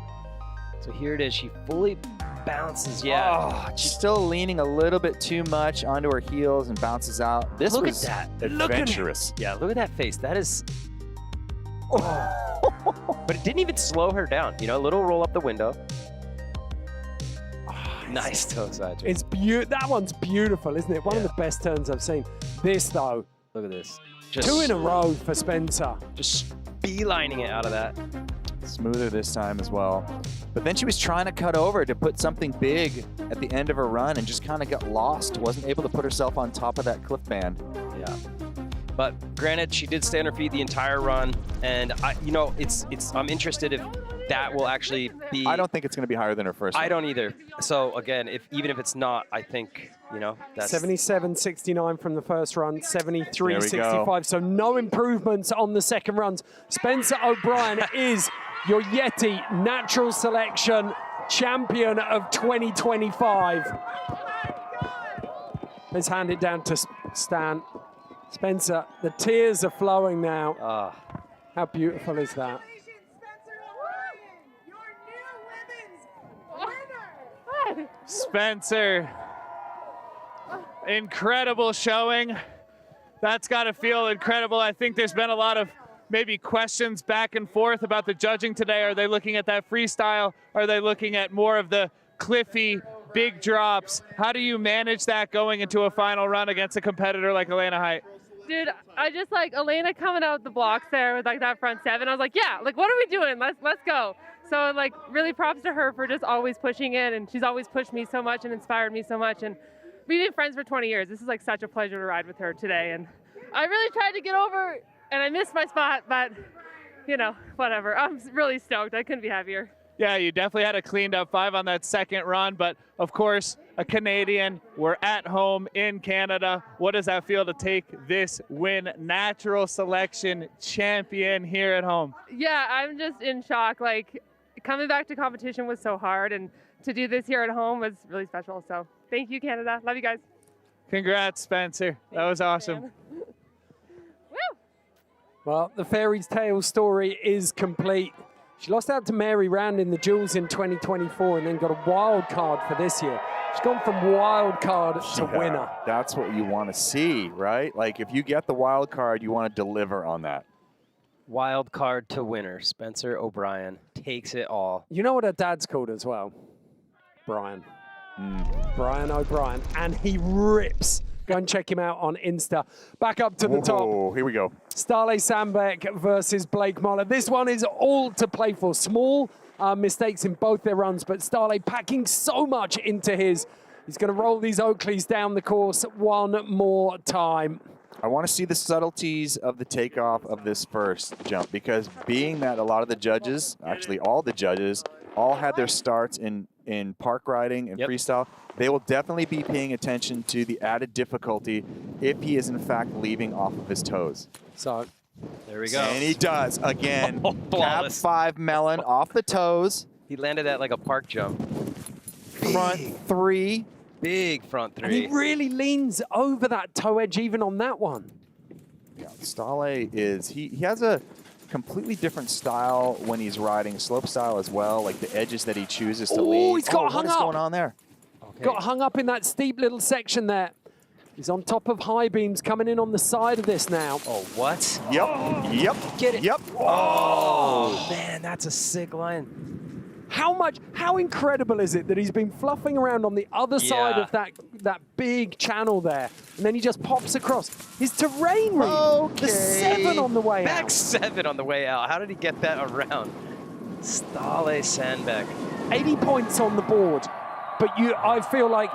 So here it is. She fully bounces. Yeah. Oh, she's still leaning a little bit too much onto her heels and bounces out. This look was at that. adventurous. Yeah, look at that face. That is... But it didn't even slow her down. A little roll up the window. Nice toe side. It's that one's beautiful, isn't it? One of the best turns I've seen. This, though. Look at this. 2 in a row for Spencer. Just beelining it out of that. Smoother this time as well. But then she was trying to cut over to put something big at the end of her run and just kind of got lost. Wasn't able to put herself on top of that cliff band. Yeah. But granted, she did stay on her feet the entire run. And, I'm interested if that will actually be... I don't think it's going to be higher than her first run. I don't either. So, again, even if it's not, I think, that's... 77.69 from the first run, 73.65. So no improvements on the second runs. Spencer O'Brien is your Yeti Natural Selection Champion of 2025. Let's hand it down to Stan. Spencer, the tears are flowing now. How beautiful is that? Spencer, incredible showing. That's got to feel incredible. I think there's been a lot of maybe questions back and forth about the judging today. Are they looking at that freestyle? Are they looking at more of the cliffy, big drops? How do you manage that going into a final run against a competitor like Elena Height? Dude, I just Elena coming out the blocks there with that front 7. I was like, yeah, what are we doing? Let's go. So really props to her for just always pushing in, and she's always pushed me so much and inspired me so much. And we've been friends for 20 years. This is such a pleasure to ride with her today. And I really tried to get over, and I missed my spot, but whatever. I'm really stoked. I couldn't be happier. Yeah, you definitely had a cleaned up 5 on that second run, but of course, a Canadian. We're at home in Canada. What does that feel to take this win? Natural Selection champion here at home. Yeah, I'm just in shock. Coming back to competition was so hard, and to do this here at home was really special. So thank you, Canada. Love you guys. Congrats, Spencer. That was awesome. Well, the fairy tale story is complete. She lost out to Mary Round in the Jewels in 2024 and then got a wild card for this year. She's gone from wild card to winner. That's what you want to see, right? If you get the wild card, you want to deliver on that. Wild card to winner. Spencer O'Brien takes it all. You know what her dad's called as well? Brian. Brian O'Brien. And he rips. Go and check him out on Insta. Back up to the top. Here we go. Starley Sandbeck versus Blake Moller. This one is all to play for. Small mistakes in both their runs, but Starley packing so much into his. He's going to roll these Oakleys down the course one more time. I want to see the subtleties of the takeoff of this first jump, because being that a lot of the judges, actually all the judges, all had their starts in park riding and freestyle, they will definitely be paying attention to the added difficulty if he is in fact leaving off of his toes. So there we go. And he does again. Cab 5 melon off the toes. He landed that like a park jump. Front 3. Big front 3. And he really leans over that toe edge even on that one. Yeah, Starley is, he has a completely different style when he's riding slope style as well, like the edges that he chooses to lean. Oh, he's got hung up. What is going on there? Okay. Got hung up in that steep little section there. He's on top of high beams coming in on the side of this now. Oh, what? Yep. Yep. Get it. Yep. Oh, man, that's a sick line. How incredible is it that he's been fluffing around on the other side of that big channel there, and then he just pops across. His terrain read, the 7 on the way Back out. 7 on the way out. How did he get that around? Stale Sandbeck. 80 points on the board, but I feel like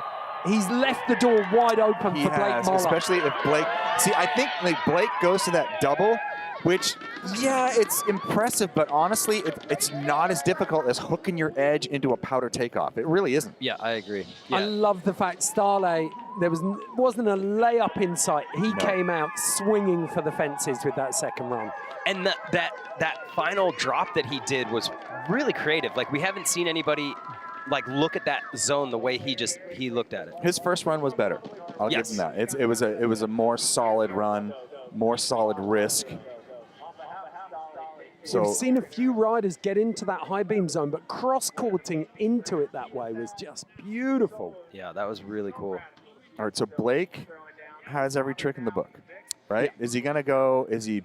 he's left the door wide open He for Blake has, Moller. especially if Blake. See, I think like Blake goes to that double, which, yeah, it's impressive, but honestly, it's not as difficult as hooking your edge into a powder takeoff. It really isn't. Yeah, I agree. I love the fact Starley, there wasn't a layup in sight. He came out swinging for the fences with that second run. And that final drop that he did was really creative. Like, we haven't seen anybody like look at that zone the way he looked at it. His first run was better. I'll give him that. It was a more solid run, more solid risk. So we've seen a few riders get into that high beam zone, but cross-courting into it that way was just beautiful. Yeah, that was really cool. All right, so Blake has every trick in the book, right? Yeah. Is he gonna go? Is he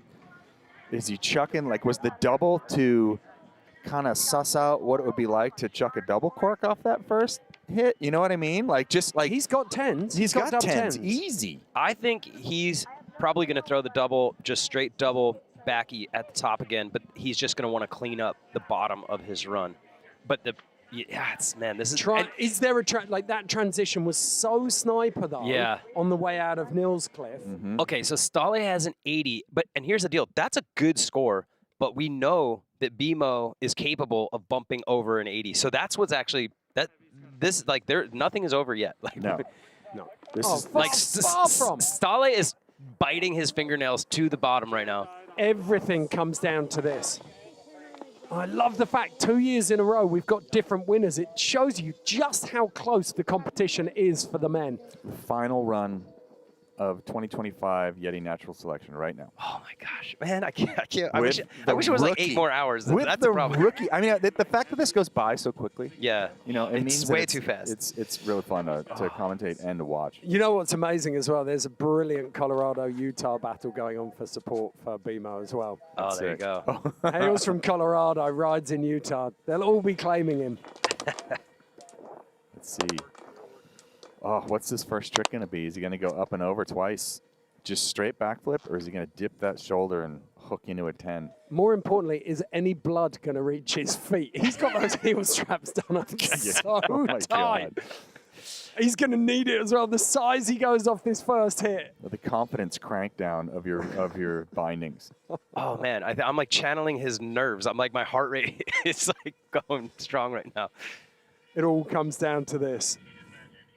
chucking? Like, was the double to kind of suss out what it would be like to chuck a double cork off that first hit? You know what I mean? Like, just like he's got 10s. He's got double 10s. Easy. I think he's probably gonna throw the double, just straight double backy at the top again, but he's just going to want to clean up the bottom of his run. But this is... Is there like that transition was so sniper though? Yeah. On the way out of Nils Cliff. Okay, so Stale has an 80, and here's the deal. That's a good score, but we know that BMO is capable of bumping over an 80. So that's what's actually... nothing is over yet. Like, no. This is far from. Stale is biting his fingernails to the bottom right now. Everything comes down to this. I love the fact 2 years in a row we've got different winners. It shows you just how close the competition is for the men. The final run of 2025 Yeti Natural Selection right now. Oh my gosh, man! I can't. I wish it was like 8 more hours. That's the problem. Rookie. I mean, the fact that this goes by so quickly. Yeah. You know, it means way too fast. It's really fun to commentate and to watch. You know what's amazing as well? There's a brilliant Colorado-Utah battle going on for support for BMO as well. Oh, there you go. Hails from Colorado, rides in Utah. They'll all be claiming him. Let's see. Oh, what's this first trick going to be? Is he going to go up and over twice, just straight backflip, or is he going to dip that shoulder and hook into a 10? More importantly, is any blood going to reach his feet? He's got those heel straps done up so tight. God. He's going to need it as well. The size he goes off this first hit. The confidence crankdown of your bindings. Oh man, I'm like channeling his nerves. I'm like, my heart rate is like going strong right now. It all comes down to this.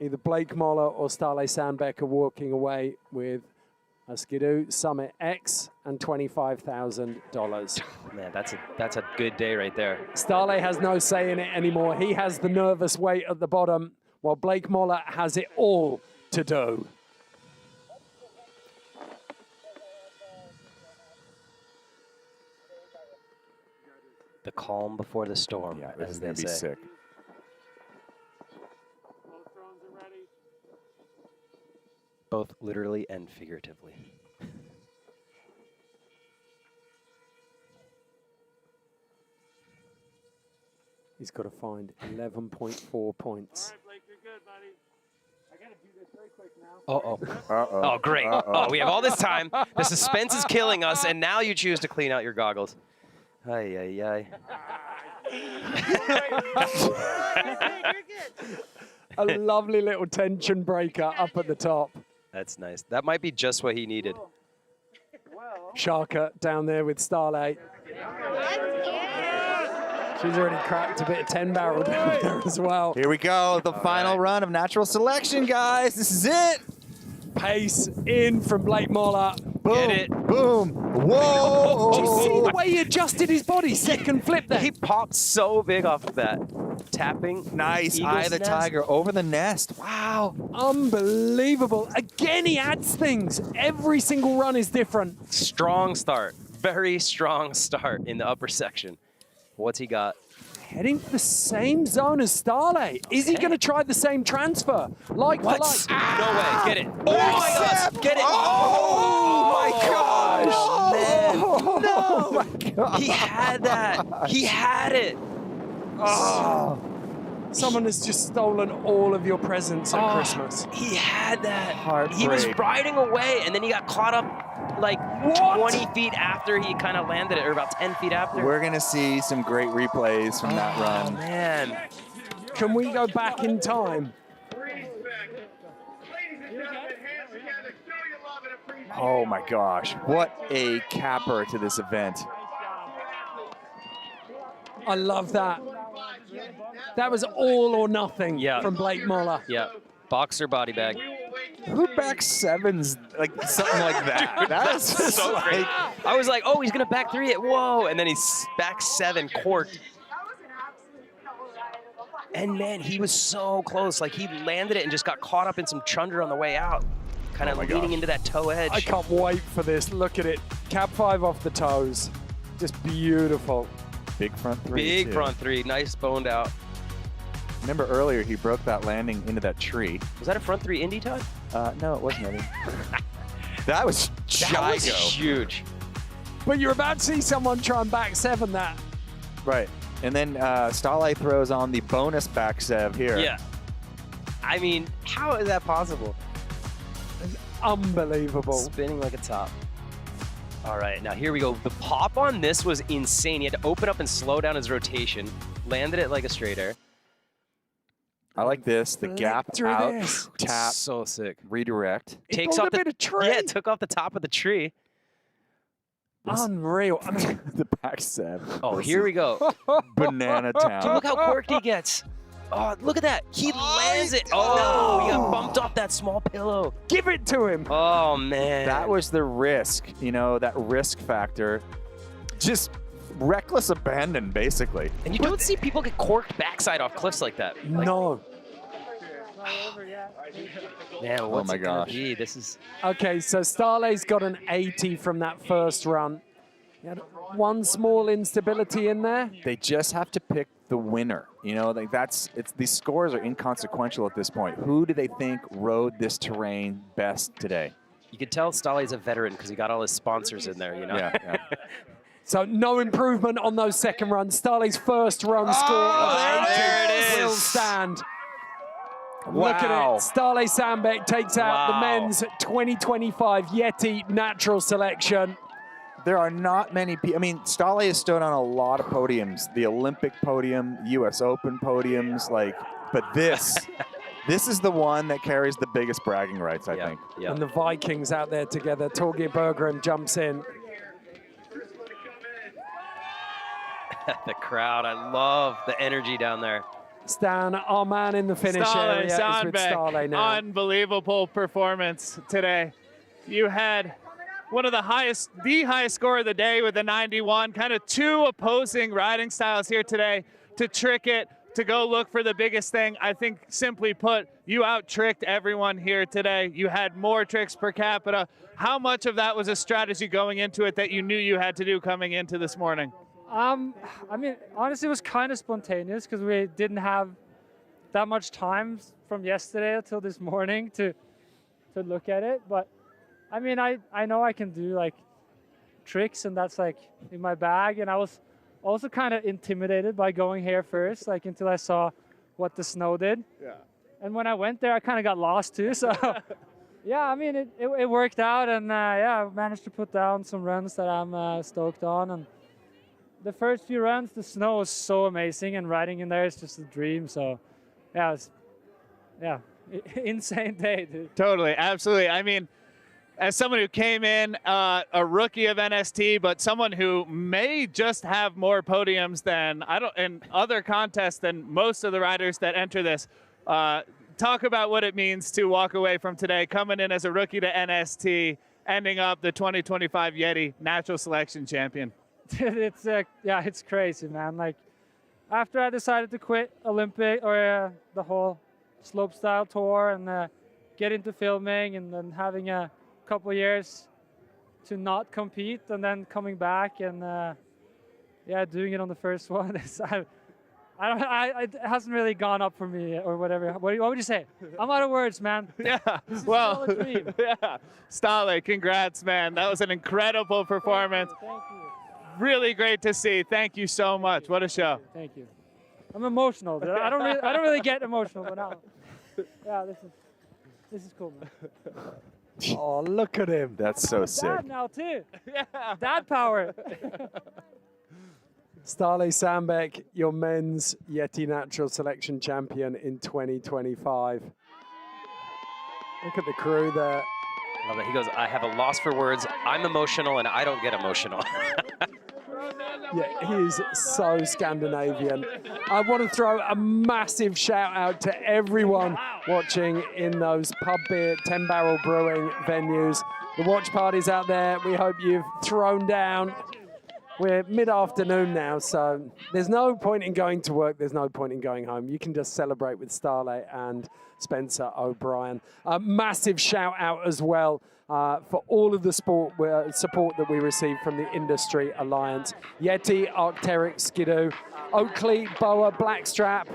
Either Blake Moller or Stale Sandbeck are walking away with a Skidoo Summit X and $25,000. Man, that's a good day right there. Stale has no say in it anymore. He has the nervous weight at the bottom, while Blake Moller has it all to do. The calm before the storm. Yeah, this is going to be sick. Both literally and figuratively. He's got to find 11.4 points. Oh, great. Oh, we have all this time. The suspense is killing us, and now you choose to clean out your goggles. Ay, ay, ay. A lovely little tension breaker up at the top. That's nice. That might be just what he needed. Sharka down there with Starlight. She's already cracked a bit of 10 barrel down there as well. Here we go, the final run of Natural Selection, guys. This is it. Pace in from Blake Moller. Boom. Get it. Boom. Whoa. Did you see the way he adjusted his body? Second flip there. He popped so big off of that. Tapping. Nice. Eye of the tiger over the nest. Wow. Unbelievable. Again, he adds things. Every single run is different. Strong start. Very strong start in the upper section. What's he got? Heading for the same zone as Starlight. Is he going to try the same transfer? Like for like. No way. Get it. Oh my gosh. Get it. Oh my gosh. Man. No. Oh my God. He had that. He had it. Oh, someone has just stolen all of your presents at Christmas. He had that. Heartbreak. He was riding away, and then he got caught up like 20 feet after he kind of landed it, or about 10 feet after. We're going to see some great replays from that run. Man. Can we go back in time? Oh my gosh, what a capper to this event. I love that. That was all or nothing from Blake Moller. Yeah, boxer body bag. Who back sevens like something like that? Dude, That's so like, great. I was like, oh, he's gonna back 3 it. Whoa, and then he's back 7 corked. And man, he was so close. Like he landed it and just got caught up in some chunder on the way out, kind of leaning into that toe edge. I can't wait for this. Look at it. Cab 5 off the toes. Just beautiful. Big front 3. Big too. front 3, nice boned out. Remember earlier he broke that landing into that tree. Was that a front 3 Indy time? No, it wasn't any. That was That was huge. But you're about to see someone try and back 7 that. Right. And then Stale throws on the bonus back sev here. Yeah. I mean, how is that possible? Unbelievable. Spinning like a top. All right, now here we go. The pop on this was insane. He had to open up and slow down his rotation. Landed it like a straight air. I like this. The gap out, tap, so sick. Redirect. Takes off the tree. Yeah, it took off the top of the tree. Unreal. I mean, the back sev. Oh, here we go. Banana town. Dude, look how quirky he gets. Oh, look at that. He lands it. Oh, no. He got bumped off that small pillow. Give it to him. Oh, man. That was the risk, you know, that risk factor. Just reckless abandon, basically. And you don't see people get corked backside off cliffs like that. Like, no. Man, what's my it gonna gosh. be? This is... Okay, so Starley's got an 80 from that first run. He had one small instability in there. They just have to pick the winner. You know, like these scores are inconsequential at this point. Who do they think rode this terrain best today? You could tell Stale's a veteran because he got all his sponsors in there, you know? Yeah. So no improvement on those second runs. Starley's first run score there it is. will stand. Wow. Look at it. Starley Sandbeck takes out the men's 2025 Yeti natural selection. There are not many people. I mean, Stale has stood on a lot of podiums, the Olympic podium, US Open podiums, but this is the one that carries the biggest bragging rights, I think. Yeah. And the Vikings out there together. Torgeir Berggren jumps in. The crowd, I love the energy down there. Stan, our man in the finish area, is with Stale now. Unbelievable performance today. You had the highest score of the day with the 91. Kind of two opposing riding styles here today to trick it, to go look for the biggest thing. I think, simply put, you out-tricked everyone here today. You had more tricks per capita. How much of that was a strategy going into it that you knew you had to do coming into this morning? I mean, honestly, it was kind of spontaneous because we didn't have that much time from yesterday until this morning to look at it. But I mean, I know I can do like tricks, and that's like in my bag. And I was also kind of intimidated by going here first, like until I saw what the snow did. Yeah. And when I went there, I kind of got lost too. So yeah, I mean, it worked out, and yeah, I managed to put down some runs that I'm stoked on. And the first few runs, the snow was so amazing, and riding in there is just a dream. So yeah, insane day, dude. Totally, absolutely. I mean, as someone who came in a rookie of NST, but someone who may just have more podiums than in other contests than most of the riders that enter this. Talk about what it means to walk away from today, coming in as a rookie to NST, ending up the 2025 Yeti Natural Selection Champion. It's yeah, it's crazy, man. Like after I decided to quit Olympic or the whole slopestyle tour and get into filming, and then having a couple years to not compete, and then coming back and yeah, doing it on the first one. It hasn't really gone up for me or whatever. What would you say? I'm out of words, man. Yeah, well, yeah. Stale, congrats, man. That was an incredible performance. Thank you. Really great to see. Thank you so much. What a show. Thank you. I'm emotional. I don't really get emotional, but now, yeah, this is cool, man. Oh, look at him. That's so sick. Dad now too. Yeah. Dad power. Starley Sandbeck, your men's Yeti Natural Selection champion in 2025. Look at the crew there. Love it. He goes, I have a loss for words. I'm emotional and I don't get emotional. Yeah, he is so Scandinavian. I want to throw a massive shout out to everyone watching in those pub beer, 10 barrel brewing venues. The watch parties out there, we hope you've thrown down. We're mid-afternoon now, so there's no point in going to work. There's no point in going home. You can just celebrate with Starley and Spencer O'Brien. A massive shout out as well for all of the support that we receive from the Industry Alliance. Yeti, Arc'teryx, Skidoo, Oakley, Boa, Blackstrap,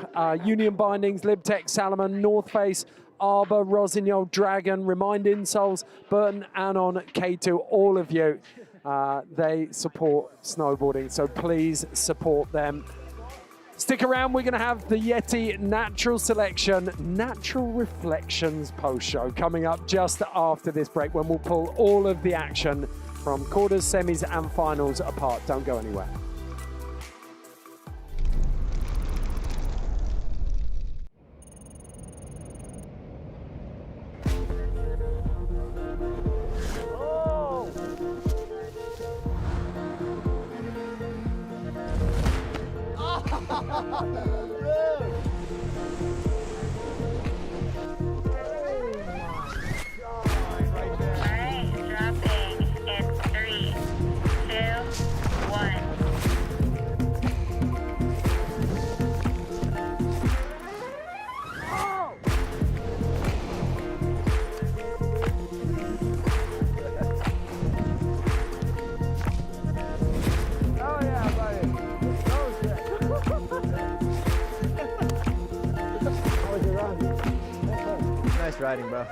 Union Bindings, Libtech, Salomon, North Face, Arbor, Rossignol, Dragon, Remind Insoles, Burton, Anon, K2, all of you. They support snowboarding, so please support them. Stick around, we're going to have the Yeti Natural Selection Natural Reflections post-show coming up just after this break, when we'll pull all of the action from quarters, semis and finals apart. Don't go anywhere. Nice riding, bro.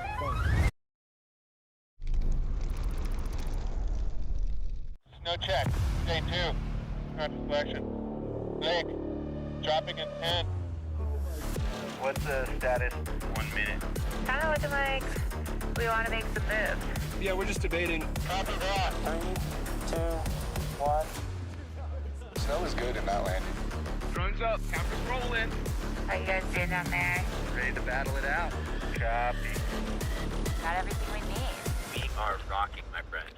Snow check, day 2, natural selection. Lake, dropping in 10. What's the status? 1 minute. Kind of looking like we want to make some moves. Yeah, we're just debating. Copy that. 3, 2, 1. Snow is good in that landing. Drones up, cameras rolling. How you guys doing down there? Ready to battle it out. Copy. Got everything we need. We are rocking, my friend.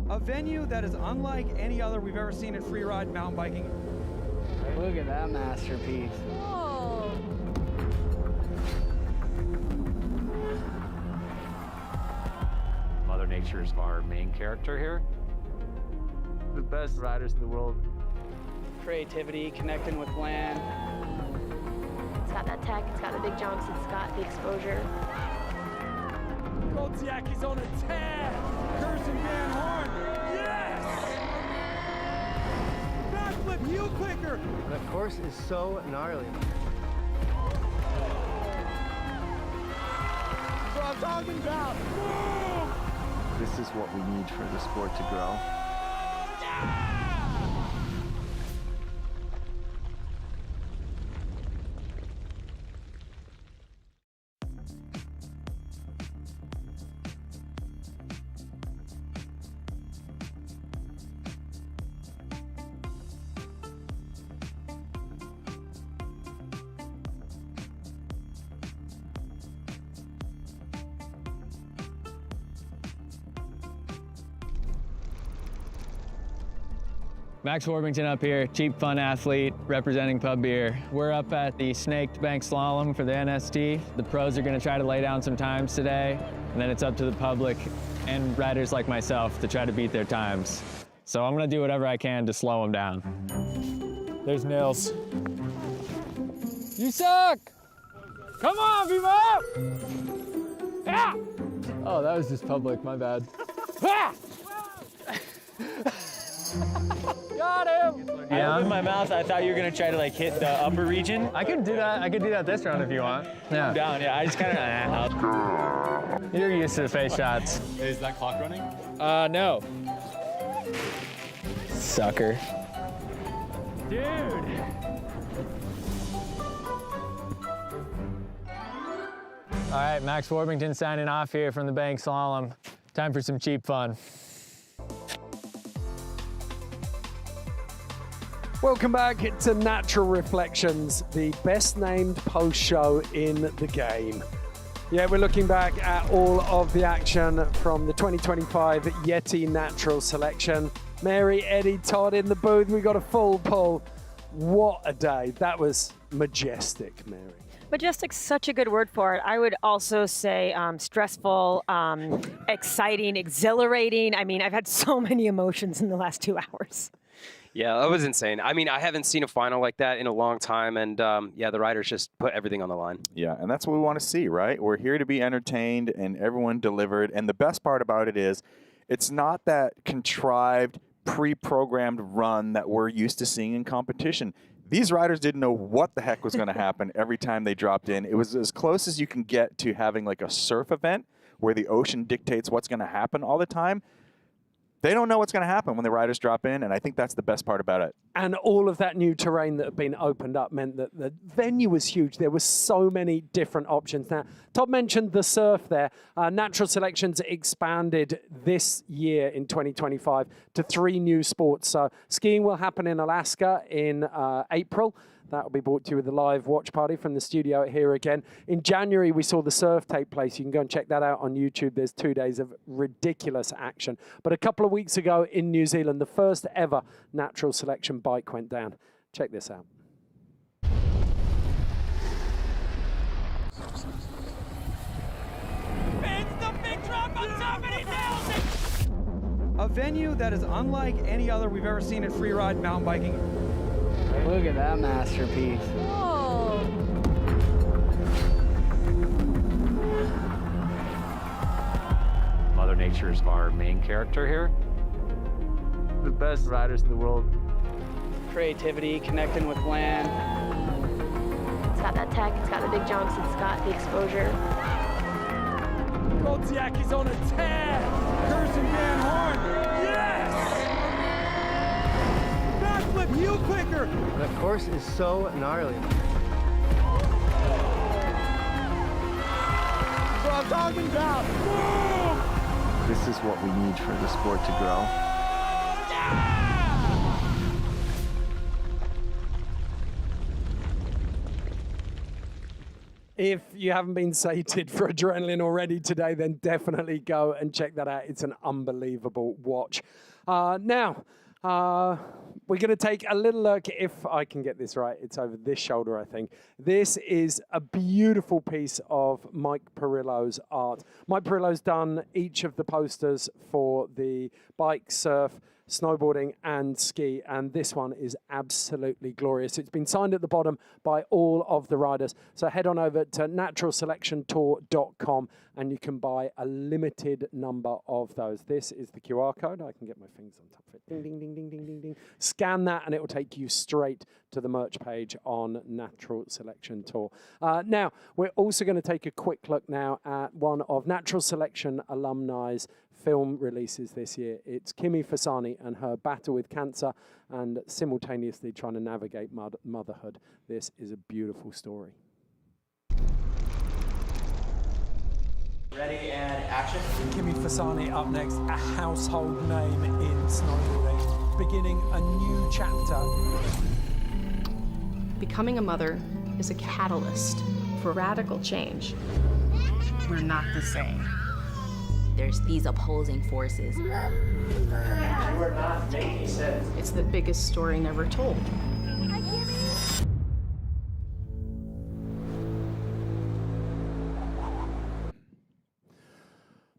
A venue that is unlike any other we've ever seen in freeride mountain biking. Look at that masterpiece. Whoa. Mother Nature is our main character here. The best riders in the world. Creativity, connecting with land. It's got that tech, it's got the big jumps, it's got the exposure. Koldziak is on a tear. Kirsten Van Horn. Yes! Backflip heel clicker. The course is so gnarly. That's what I'm talking about. This is what we need for the sport to grow. Max Worthington up here, cheap fun athlete representing Pub Beer. We're up at the Snaked Bank Slalom for the NST. The pros are going to try to lay down some times today, and then it's up to the public and riders like myself to try to beat their times. So I'm going to do whatever I can to slow them down. There's Nils. You suck! Come on, Viva! Yeah! Oh, that was just public, my bad. Ah! Got him! I opened my mouth. I thought you were gonna try to like hit the upper region. I could do that. I could do that this round if you want. Yeah. I'm down. Yeah. I just kind of. You're used to the face shots. Is that clock running? No. Sucker. Dude. All right, Max Warbington signing off here from the bank slalom. Time for some cheap fun. Welcome back to Natural Reflections, the best named post show in the game. Yeah, we're looking back at all of the action from the 2025 YETI Natural Selection. Mary, Eddie, Todd in the booth. We got a full pull. What a day. That was majestic, Mary. Majestic's such a good word for it. I would also say stressful, exciting, exhilarating. I mean, I've had so many emotions in the last 2 hours. Yeah, that was insane. I mean, I haven't seen a final like that in a long time, and yeah, the riders just put everything on the line. Yeah, and that's what we want to see, right? We're here to be entertained, and everyone delivered. And the best part about it is, it's not that contrived, pre-programmed run that we're used to seeing in competition. These riders didn't know what the heck was going to happen every time they dropped in. It was as close as you can get to having like a surf event where the ocean dictates what's going to happen all the time. They don't know what's going to happen when the riders drop in, and I think that's the best part about it. And all of that new terrain that had been opened up meant that the venue was huge. There were so many different options. Now, Todd mentioned the surf there. Natural Selections expanded this year in 2025 to 3 new sports. So skiing will happen in Alaska in April. That will be brought to you with a live watch party from the studio here again. In January, we saw the surf take place. You can go and check that out on YouTube. There's 2 days of ridiculous action. But a couple of weeks ago in New Zealand, the first ever Natural Selection bike went down. Check this out. A venue that is unlike any other we've ever seen in freeride mountain biking. Look at that masterpiece. Whoa. Mother Nature is our main character here. The best riders in the world. Creativity, connecting with land. It's got that tech, it's got the big jumps, it's got the exposure. Godziak is on a tear. Kirsten Van Horn. Yes! Backflip heel clicker. The course is so gnarly. That's what I'm talking about. Boom! This is what we need for the sport to grow. If you haven't been sated for adrenaline already today, then definitely go and check that out. It's an unbelievable watch. Now, we're going to take a little look, if I can get this right. It's over this shoulder, I think. This is a beautiful piece of Mike Perillo's art. Mike Perillo's done each of the posters for the bike, surf, snowboarding and ski, and this one is absolutely glorious. It's been signed at the bottom by all of the riders, so head on over to naturalselectiontour.com and you can buy a limited number of those. This is the QR code. I can get my fingers on top of it. Ding, ding, ding, ding, ding, ding, ding. Scan that and it will take you straight to the merch page on Natural Selection Tour. Now, we're also going to take a quick look now at one of Natural Selection alumni's film releases this year. It's Kimi Fasani and her battle with cancer and simultaneously trying to navigate motherhood. This is a beautiful story. Ready and action. Kimi Fasani up next, a household name in snowboarding, beginning a new chapter. Becoming a mother is a catalyst for radical change. We're not the same. There's these opposing forces. You are not making sense. It's the biggest story never told.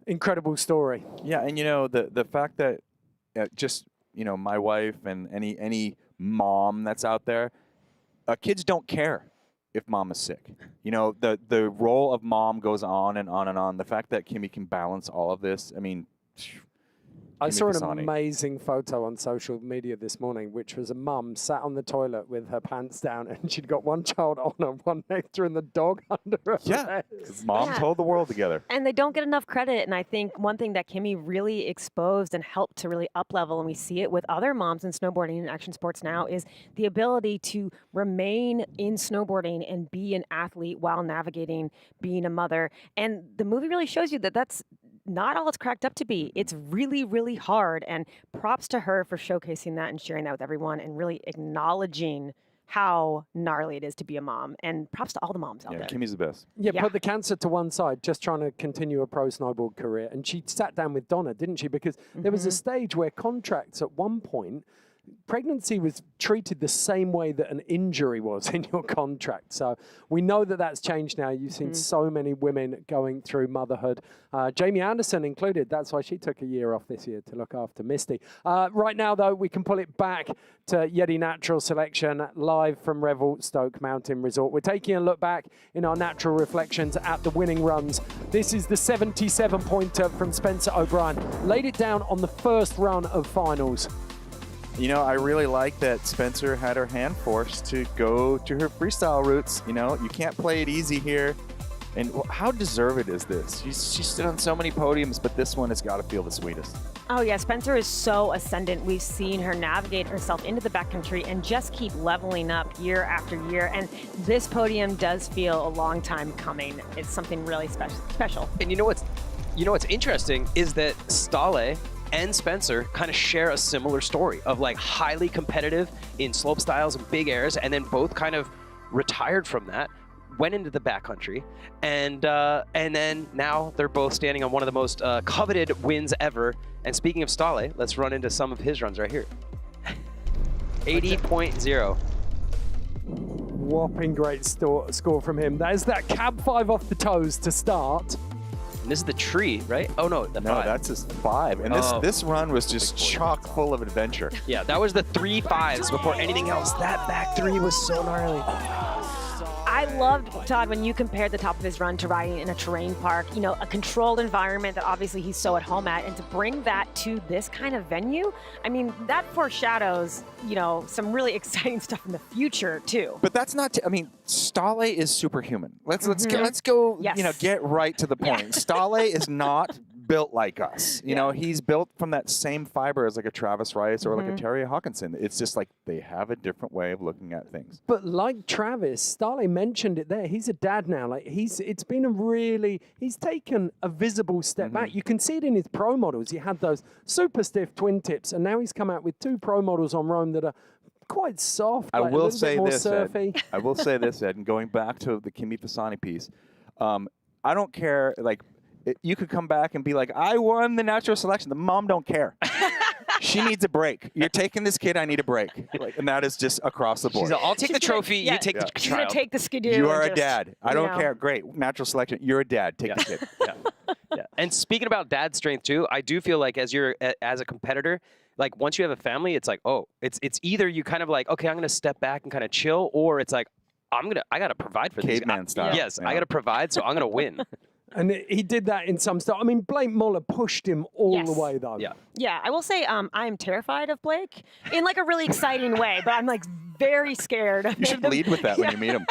Incredible story. Yeah, and you know, the fact that just, you know, my wife and any mom that's out there, kids don't care if mom is sick. You know, the role of mom goes on and on and on. The fact that Kimi can balance all of this, I mean, I saw an Pisani. amazing photo on social media this morning, which was a mum sat on the toilet with her pants down, and she'd got one child on her, one next to her, and the dog under her legs. Moms hold the world together. And they don't get enough credit. And I think one thing that Kimmy really exposed and helped to really up level, and we see it with other moms in snowboarding and action sports now, is the ability to remain in snowboarding and be an athlete while navigating being a mother. And the movie really shows you that that's not all it's cracked up to be. It's really, really hard. And props to her for showcasing that and sharing that with everyone and really acknowledging how gnarly it is to be a mom. And props to all the moms out there. Kimmy's the best. Yeah, put the cancer to one side, just trying to continue a pro snowboard career. And she sat down with Donna, didn't she? Because there was a stage where contracts at one point, pregnancy was treated the same way that an injury was in your contract. So we know that that's changed now. You've seen so many women going through motherhood. Jamie Anderson included. That's why she took a year off this year to look after Misty. Right now, though, we can pull it back to YETI Natural Selection live from Revelstoke Mountain Resort. We're taking a look back in our natural reflections at the winning runs. This is the 77-pointer from Spencer O'Brien. Laid it down on the first run of finals. You know, I really like that Spencer had her hand forced to go to her freestyle roots. You know, you can't play it easy here. And how deserved is this? She's stood on so many podiums, but this one has got to feel the sweetest. Oh yeah, Spencer is so ascendant. We've seen her navigate herself into the backcountry and just keep leveling up year after year. And this podium does feel a long time coming. It's something really special. And you know what's interesting is that Stale and Spencer kind of share a similar story of like highly competitive in slope styles and big airs, and then both kind of retired from that, went into the backcountry, and then now they're both standing on one of the most coveted wins ever. And speaking of Stale, let's run into some of his runs right here. 80.0. Whopping great score from him. That is that cab 5 off the toes to start. And this is the tree, right? Oh no, the 5. No, that's his 5. And this run was just chock full of adventure. Yeah, that was the 3 5s before anything else. That back 3 was so gnarly. I loved, Todd, when you compared the top of his run to riding in a terrain park, you know, a controlled environment that obviously he's so at home at, and to bring that to this kind of venue, I mean, that foreshadows, you know, some really exciting stuff in the future, too. But that's not, I mean, Stale is superhuman. Let's go, you know, get right to the point. Stale is not built like us. You know, he's built from that same fiber as like a Travis Rice or like a Terry Hawkinson. It's just like they have a different way of looking at things. But like Travis, Stale mentioned it there. He's a dad now. Like he's taken a visible step back. You can see it in his pro models. He had those super stiff twin tips, and now he's come out with 2 pro models on Rome that are quite soft. I like will a little say bit more this, surfy. Ed. I will say this, Ed, and going back to the Kimmy Pisani piece, I don't care, like, you could come back and be like, I won the natural selection. The mom don't care. She needs a break. You're taking this kid, I need a break. Like, and that is just across the board. She's like, I'll take the trophy, you take the child. She's going to take the skidoo. You are a dad. I don't care. Great. Natural selection. You're a dad. Take the kid. Yeah. And speaking about dad strength too, I do feel like as a competitor, like once you have a family, it's like, oh, it's either you kind of like, okay, I'm going to step back and kind of chill, or it's like, I got to provide for these Caveman style. Yes, I got to provide, so I'm going to win. And he did that in some style. I mean, Blake Muller pushed him all the way, though. Yeah, I will say I'm terrified of Blake in like a really exciting way, but I'm like very scared of You should him. lead with that when you meet him.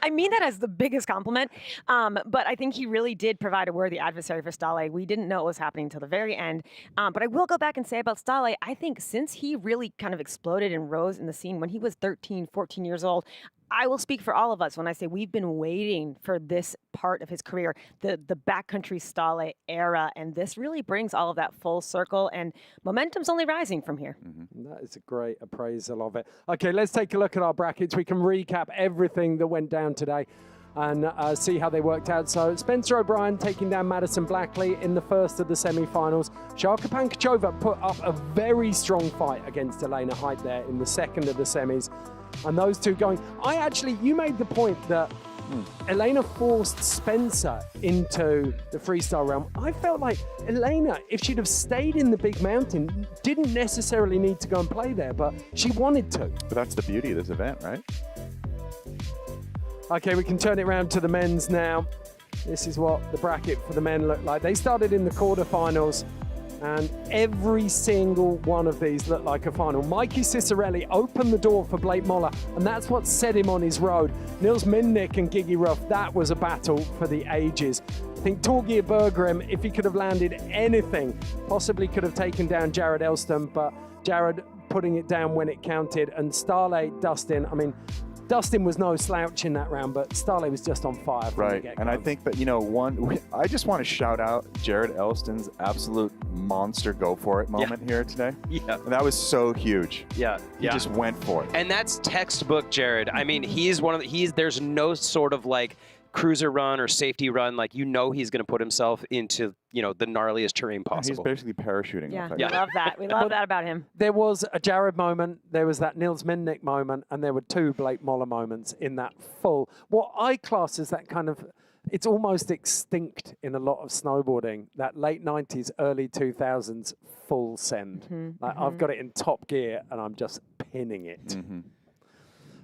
I mean that as the biggest compliment, but I think he really did provide a worthy adversary for Stale. We didn't know what was happening until the very end, but I will go back and say about Stale, I think since he really kind of exploded and rose in the scene when he was 13, 14 years old, I will speak for all of us when I say we've been waiting for this part of his career, the backcountry Stale era, and this really brings all of that full circle, and momentum's only rising from here. That is a great appraisal of it. Okay, let's take a look at our brackets. We can recap everything that went down today and see how they worked out. So Spencer O'Brien taking down Madison Blackley in the first of the semi-finals. Sharka Pankachova put up a very strong fight against Elena Height there in the second of the semis. And those two going, you made the point that Elena forced Spencer into the freestyle realm. I felt like Elena, if she'd have stayed in the big mountain, didn't necessarily need to go and play there, but she wanted to. But that's the beauty of this event, right? Okay, we can turn it around to the men's now. This is what the bracket for the men looked like. They started in the quarterfinals. And every single one of these looked like a final. Mikey Cicerelli opened the door for Blake Moller, and that's what set him on his road. Nils Minnick and Gigi Ruff, that was a battle for the ages. I think Torgeir Bergrim, if he could have landed anything, possibly could have taken down Jared Elston, but Jared putting it down when it counted. And Starley, Dustin, I mean, Dustin was no slouch in that round, but Starley was just on fire from the get-go. And I think that, you know, I just want to shout out Jared Elston's absolute monster go for it moment here today. Yeah. And that was so huge. Yeah. He just went for it. And that's textbook Jared. I mean, he's one of the, there's no sort of like cruiser run or safety run. Like, you know, he's going to put himself into, you know, the gnarliest terrain possible. He's basically parachuting. Yeah, we love that. We love that about him. There was a Jared moment, there was that Nils Minnick moment, and there were two Blake Moller moments in that full, what I class as that kind of, it's almost extinct in a lot of snowboarding, that late 90s, early 2000s full send. I've got it in top gear and I'm just pinning it.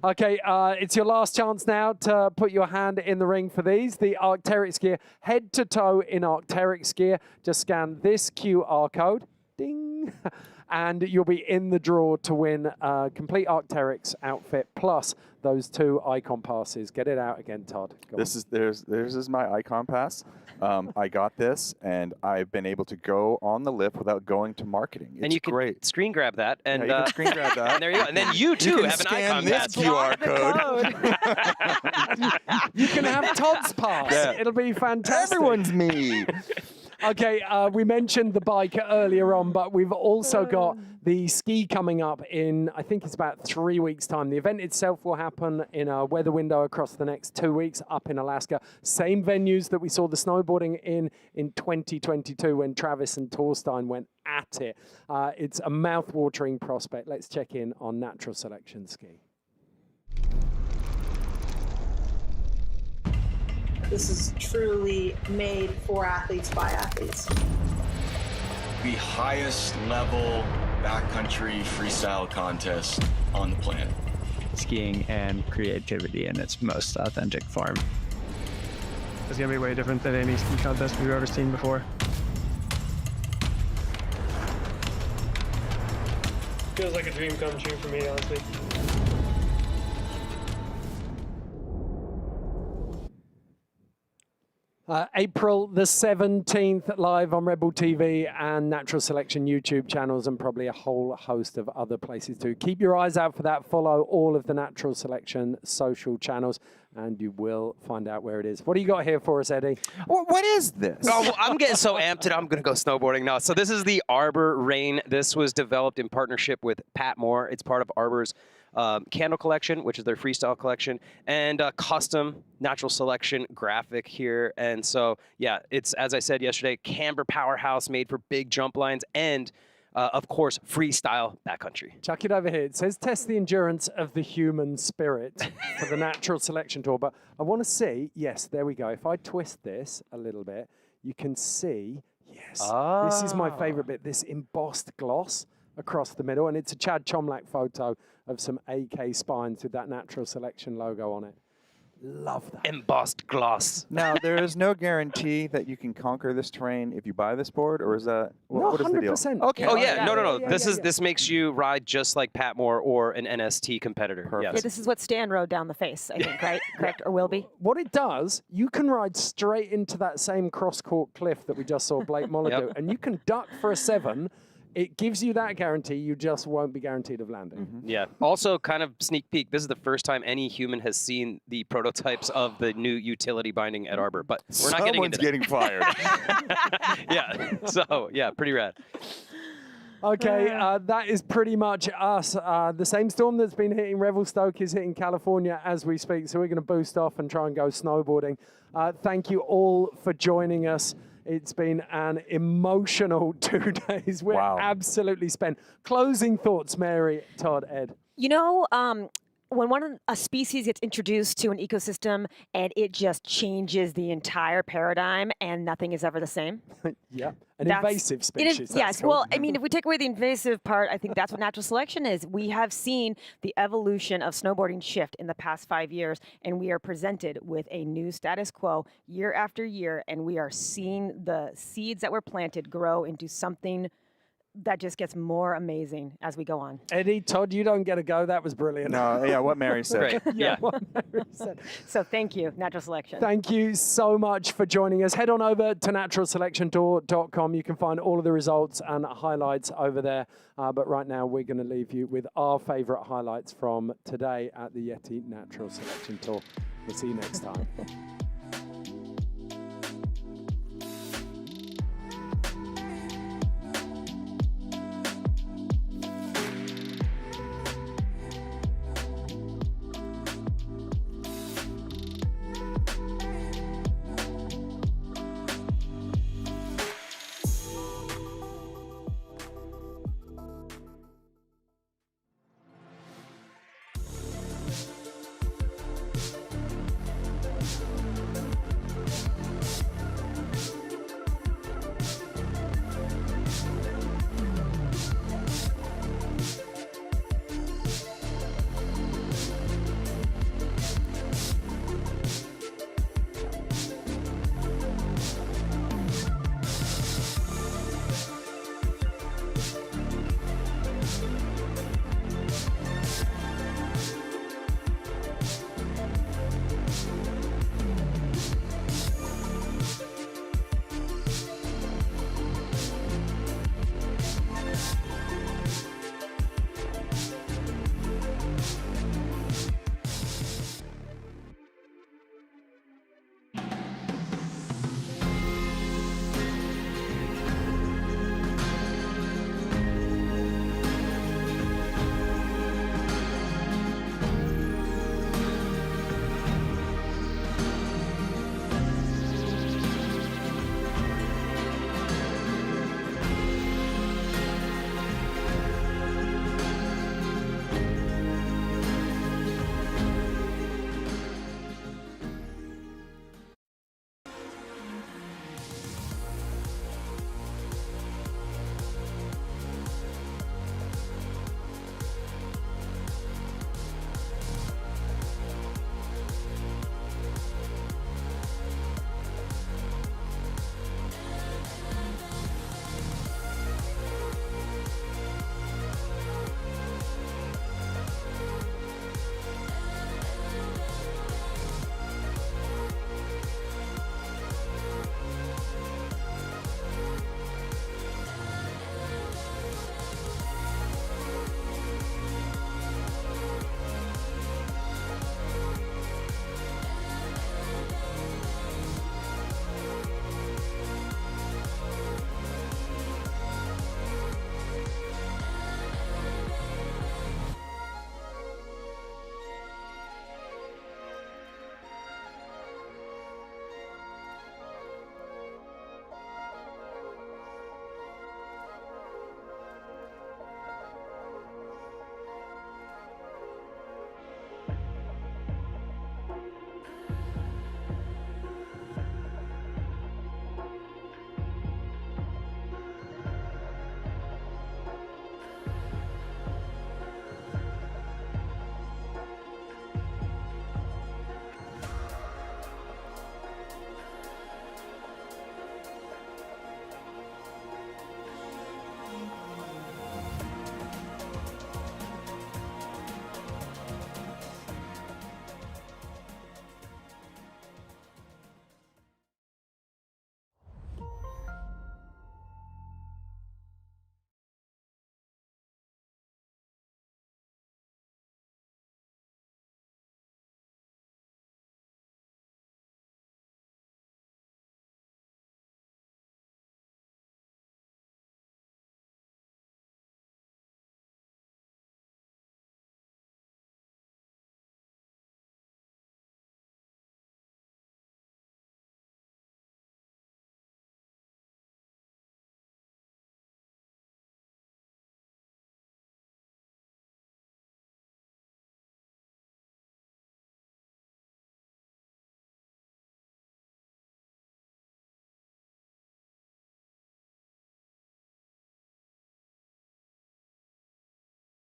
Okay, it's your last chance now to put your hand in the ring for these. The Arc'teryx gear, head to toe in Arc'teryx gear. Just scan this QR code, ding, and you'll be in the draw to win a complete Arc'teryx outfit plus those 2 icon passes. Get it out again, Todd. Go on. There's is my icon pass. I got this, and I've been able to go on the lift without going to marketing. It's and you great. can screen grab that, and you can screen grab that. And there you go. And then you too have an icon this pass. QR code. You can have Todd's pass. Yeah. It'll be fantastic. Everyone's me. Okay, we mentioned the bike earlier on, but we've also got the ski coming up in, I think it's about 3 weeks' time. The event itself will happen in a weather window across the next 2 weeks up in Alaska. Same venues that we saw the snowboarding in 2022 when Travis and Torstein went at it. It's a mouth-watering prospect. Let's check in on Natural Selection Ski. This is truly made for athletes by athletes. The highest level backcountry freestyle contest on the planet. Skiing and creativity in its most authentic form. It's going to be way different than any ski contest we've ever seen before. Feels like a dream come true for me, honestly. April the 17th, live on Rebel TV and Natural Selection YouTube channels, and probably a whole host of other places too. Keep your eyes out for that. Follow all of the Natural Selection social channels, and you will find out where it is. What do you got here for us, Eddie? What is this? Oh, well, I'm getting so amped that I'm going to go snowboarding now. So this is the Arbor Rain. This was developed in partnership with Pat Moore. It's part of Arbor's candle collection, which is their freestyle collection, and custom Natural Selection graphic here. And so, yeah, it's, as I said yesterday, camber powerhouse made for big jump lines and, of course, freestyle backcountry. Chuck it over here. It says test the endurance of the human spirit for the Natural Selection Tour. But I want to see, yes, there we go. If I twist this a little bit, you can see, yes, this is my favorite bit, this embossed gloss across the middle. And it's a Chad Chomlak photo of some AK spines with that Natural Selection logo on it. Love that. Embossed gloss. Now, there is no guarantee that you can conquer this terrain if you buy this board, or is that, No, what is the deal? 100%. Okay. Oh yeah, no. Yeah, This makes you ride just like Pat Moore or an NST competitor. Perfect. Yeah, this is what Stan rode down the face, I think, right? Correct, or will be. What it does, you can ride straight into that same cross-court cliff that we just saw Blake Moller do, and you can duck for a 7. It gives you that guarantee. You just won't be guaranteed of landing. Yeah. Also, kind of sneak peek, this is the first time any human has seen the prototypes of the new utility binding at Arbor, but we're not getting into that. getting fired. Yeah. So, yeah, pretty rad. Okay, that is pretty much us. The same storm that's been hitting Revelstoke is hitting California as we speak, so we're going to boost off and try and go snowboarding. Thank you all for joining us. It's been an emotional 2 days. We're absolutely spent. Closing thoughts, Mary, Todd, Ed. You know, when a species gets introduced to an ecosystem and it just changes the entire paradigm and nothing is ever the same. Yeah, an invasive species. Yes, well, I mean, if we take away the invasive part, I think that's what natural selection is. We have seen the evolution of snowboarding shift in the past 5 years, and we are presented with a new status quo year after year, and we are seeing the seeds that were planted grow into something that just gets more amazing as we go on. Eddie, Todd, you don't get a go. That was brilliant. No, yeah, what Mary said. Yeah. What Mary said. So thank you, Natural Selection. Thank you so much for joining us. Head on over to naturalselectiontour.com. You can find all of the results and highlights over there. But right now, we're going to leave you with our favorite highlights from today at the YETI Natural Selection Tour. We'll see you next time.